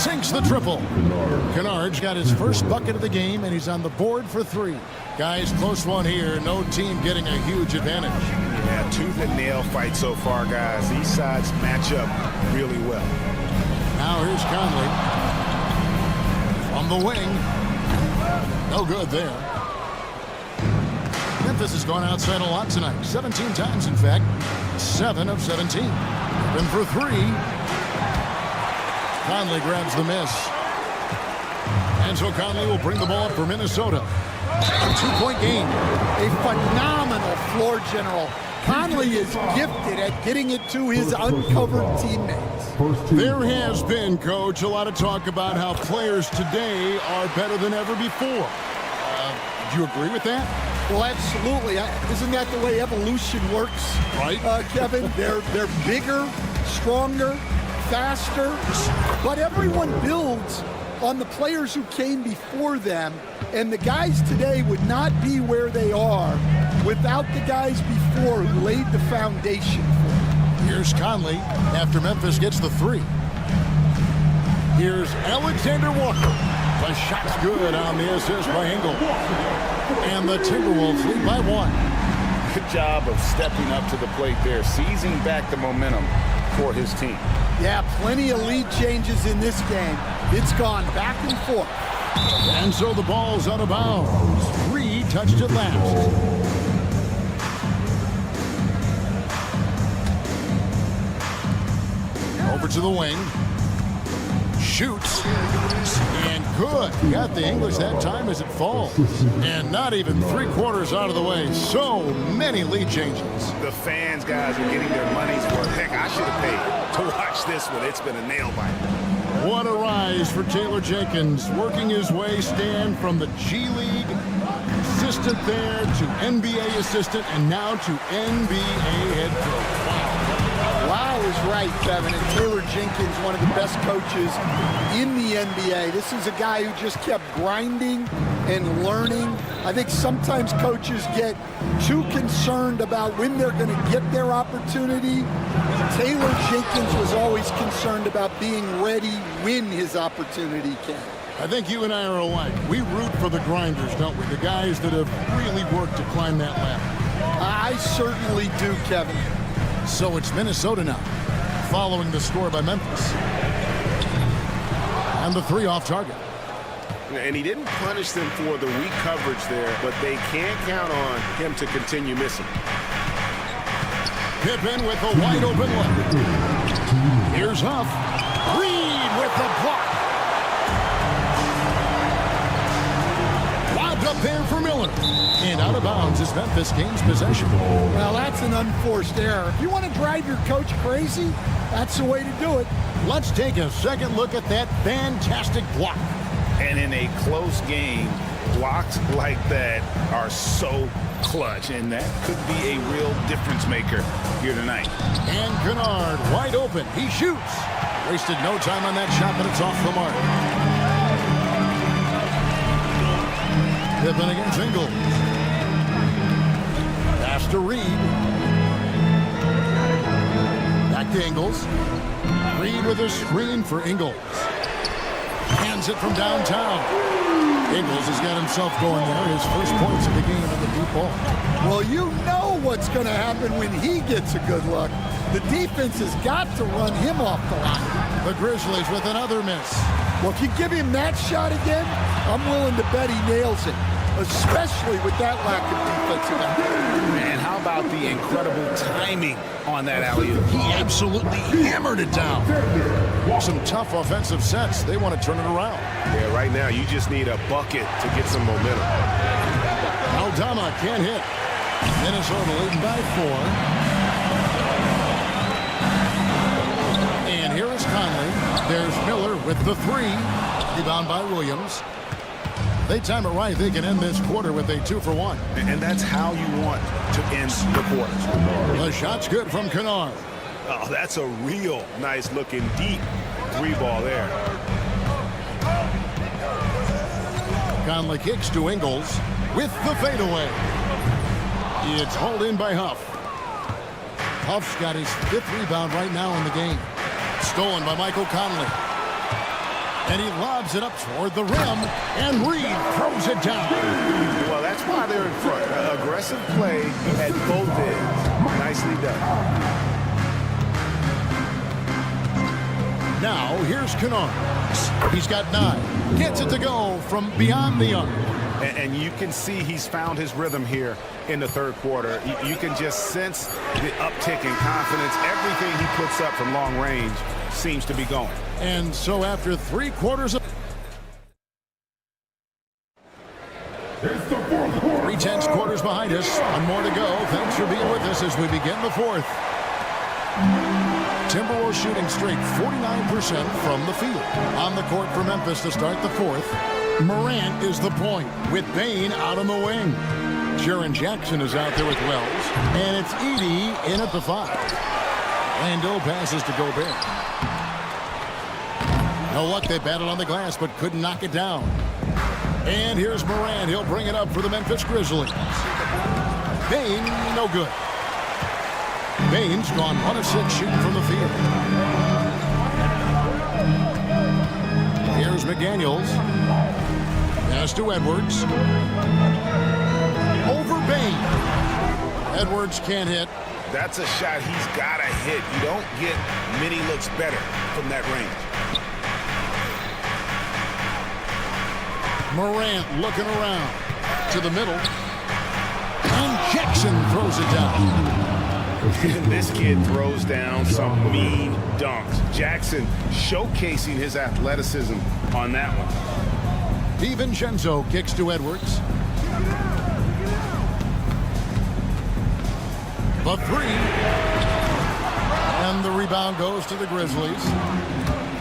Sinks the triple. Kennard's got his first bucket of the game, and he's on the board for 3. Guys, close one here. No team getting a huge advantage.
Yeah, tooth and nail fight so far, guys. These sides match up really well.
Now here's Conley. From the wing. No good there. Memphis has gone outside a lot tonight. 17 times, in fact. 7 of 17. Open for 3. Conley grabs the miss. And so Conley will bring the ball up for Minnesota. A 2-point game.
A phenomenal floor general. Conley is gifted at getting it to his uncovered teammates.
There has been, Coach, a lot of talk about how players today are better than ever before. Do you agree with that?
Well, absolutely. Isn't that the way evolution works?
Right.
Kevin, they're bigger, stronger, faster, but everyone builds on the players who came before them, and the guys today would not be where they are without the guys before who laid the foundation for them.
Here's Conley after Memphis gets the 3. Here's Alexander Walker. The shot's good on the assist by Engel. And the Timberwolves lead by 1.
Good job of stepping up to the plate there, seizing back the momentum for his team.
Yeah, plenty of lead changes in this game. It's gone back and forth.
And so the ball's out of bounds. Reed touched it last. Over to the wing. Shoots. And good. Got the English that time as it falls. And not even 3/4 out of the way. So many lead changes.
The fans, guys, are getting their money's worth. Heck, I should have paid to watch this one. It's been a nail biter.
What a rise for Taylor Jenkins, working his way, Stan, from the G League assistant there to NBA assistant and now to NBA head coach.
Wow is right, Kevin. And Taylor Jenkins, one of the best coaches in the NBA. This is a guy who just kept grinding and learning. I think sometimes coaches get too concerned about when they're going to get their opportunity. Taylor Jenkins was always concerned about being ready when his opportunity came.
I think you and I are alike. We root for the grinders, don't we? The guys that have really worked to climb that ladder.
I certainly do, Kevin.
So it's Minnesota now, following the score by Memphis. And the 3 off target.
And he didn't punish them for the weak coverage there, but they can't count on him to continue missing.
Pippen with a wide open look. Here's Huff. Reed with the block. Lobbed up there for Miller. And out of bounds as Memphis gains possession.
Well, that's an unforced error. If you want to drive your coach crazy, that's the way to do it.
Let's take a second look at that fantastic block.
And in a close game, blocks like that are so clutch, and that could be a real difference maker here tonight.
And Kennard wide open. He shoots. Wasted no time on that shot, but it's off the mark. Pippen against Ingles. Pass to Reed. Back to Ingles. Reed with a screen for Ingles. Hands it from downtown. Ingles has got himself going there. His first points of the game in the deep ball.
Well, you know what's going to happen when he gets a good look. The defense has got to run him off the line.
The Grizzlies with another miss.
Well, if you give him that shot again, I'm willing to bet he nails it, especially with that lack of defensive effort.
And how about the incredible timing on that alley-oop?
He absolutely hammered it down. Some tough offensive sets. They want to turn it around.
Yeah, right now you just need a bucket to get some momentum.
Aldama can't hit. Minnesota leading by 4. And here is Conley. There's Miller with the 3. Rebound by Williams. They time it right. They can end this quarter with a 2-for-1.
And that's how you want to end the quarter.
The shot's good from Kennard.
Oh, that's a real nice looking deep 3-ball there.
Conley kicks to Ingles with the fadeaway. It's hauled in by Huff. Huff's got his 5th rebound right now in the game. Stolen by Michael Conley. And he lobs it up toward the rim, and Reed throws it down.
Well, that's why they're in front. Aggressive play at both ends. Nicely done.
Now, here's Kennard. He's got 9. Gets it to go from beyond the arc.
And you can see he's found his rhythm here in the 3rd quarter. You can just sense the uptick in confidence. Everything he puts up from long range seems to be going.
And so after 3/4 of 3/10 quarters behind us, 1 more to go. Thanks for being with us as we begin the 4th. Timberwolves shooting straight 49% from the field. On the court for Memphis to start the 4th. Morant is the point with Bane out on the wing. Jaren Jackson is out there with Wells. And it's Edey in at the 5. Lando passes to Gobert. No luck, they battled on the glass but couldn't knock it down. And here's Morant. He'll bring it up for the Memphis Grizzlies. Bane, no good. Bane's gone 1 of 6 shooting from the field. Here's McDaniels. Pass to Edwards. Over Bane. Edwards can't hit.
That's a shot he's got to hit. You don't get many looks better from that range.
Morant looking around to the middle. And Jackson throws it down.
And this kid throws down some mean dunks. Jackson showcasing his athleticism on that one.
DiVincenzo kicks to Edwards. The three. And the rebound goes to the Grizzlies.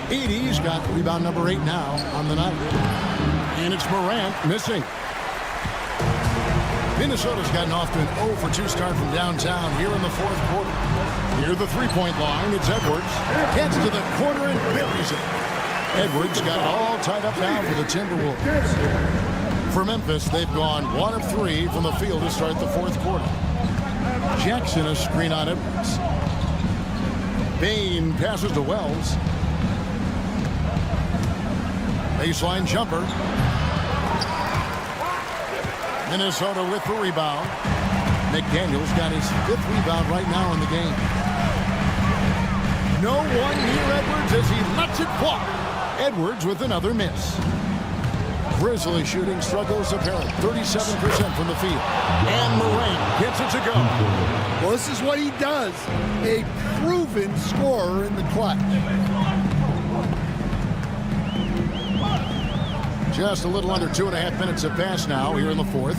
Edey's got rebound number 8 now on the night. And it's Morant missing. Minnesota's gotten off to an 0 for 2 start from downtown here in the fourth quarter. Near the three-point line, it's Edwards. Gets to the corner and buries it. Edwards got it all tied up now for the Timberwolves. For Memphis, they've gone 1 of 3 from the field to start the fourth quarter. Jackson a screen on Edwards. Bain passes to Wells. Baseline jumper. Minnesota with the rebound. McDaniel's got his 5th rebound right now in the game. No one near Edwards as he lets it fly. Edwards with another miss. Grizzly shooting struggles apparent. 37% from the field. And Morant gets it to go.
Well, this is what he does. A proven scorer in the clutch.
Just a little under 2.5 minutes have passed now here in the fourth.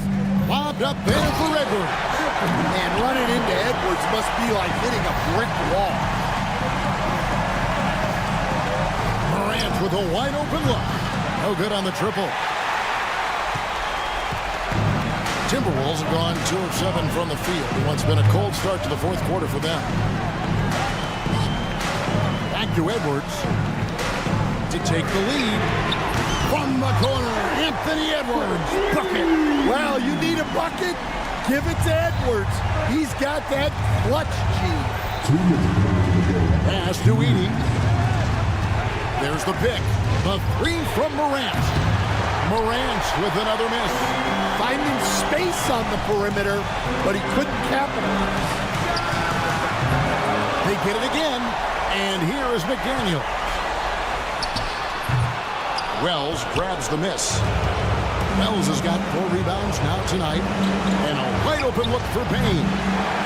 Bobbed up there for Edwards.
And running into Edwards must be like hitting a brick wall.
Morant with a wide open look. No good on the triple. Timberwolves have gone 2 of 7 from the field. It's been a cold start to the fourth quarter for them. Back to Edwards to take the lead. From the corner, Anthony Edwards. Bucket.
Well, you need a bucket? Give it to Edwards. He's got that clutch gene.
Pass to Edey. There's the pick. The 3 from Morant. Morant with another miss.
Finding space on the perimeter, but he couldn't capitalize.
They get it again, and here is McDaniel. Wells grabs the miss. Wells has got 4 rebounds now tonight, and a wide open look for Payne.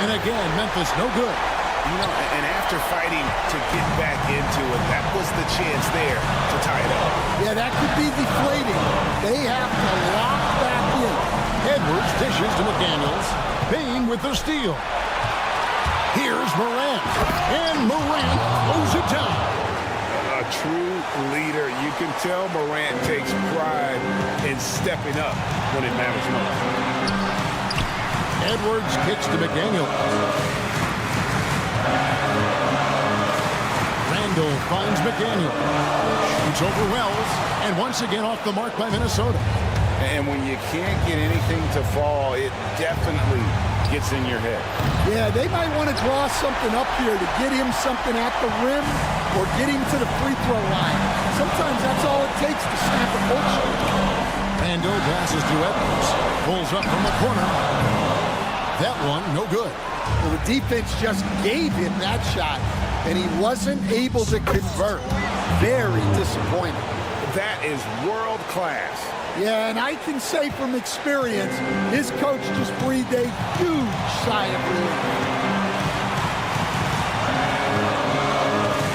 And again, Memphis no good.
You know, and after fighting to get back into it, that was the chance there to tie it up.
Yeah, that could be deflating. They have to lock back in.
Edwards dishes to McDaniels. Payne with the steal. Here's Morant. And Morant throws it down.
A true leader. You can tell Morant takes pride in stepping up when it matters most.
Edwards kicks to McDaniel. Randall finds McDaniel. Shoots over Wells. And once again off the mark by Minnesota.
And when you can't get anything to fall, it definitely gets in your head.
Yeah, they might want to draw something up here to get him something at the rim or get him to the free throw line. Sometimes that's all it takes to snap a cold shot.
Randall passes to Edwards. Pulls up from the corner. That one, no good.
Well, the defense just gave him that shot, and he wasn't able to convert. Very disappointing.
That is world class.
Yeah, and I can say from experience, his coach just breathed a huge sigh of relief.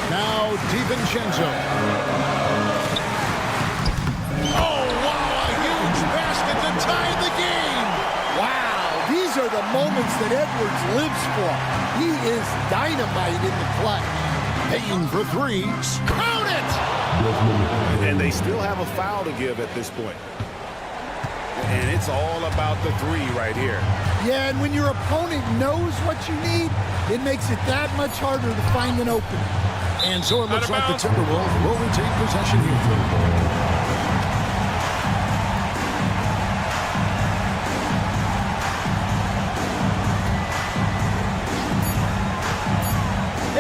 Now DiVincenzo. Oh, wow, a huge basket to tie the game.
Wow, these are the moments that Edwards lives for. He is dynamite in the clutch.
Payne for 3. Count it!
And they still have a foul to give at this point. And it's all about the 3 right here.
Yeah, and when your opponent knows what you need, it makes it that much harder to find an opening.
And so it looks like the Timberwolves will retain possession here.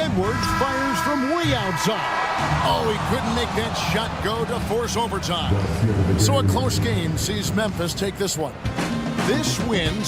Edwards fires from way outside. Oh, he couldn't make that shot go to force overtime. So a close game sees Memphis take this one. This win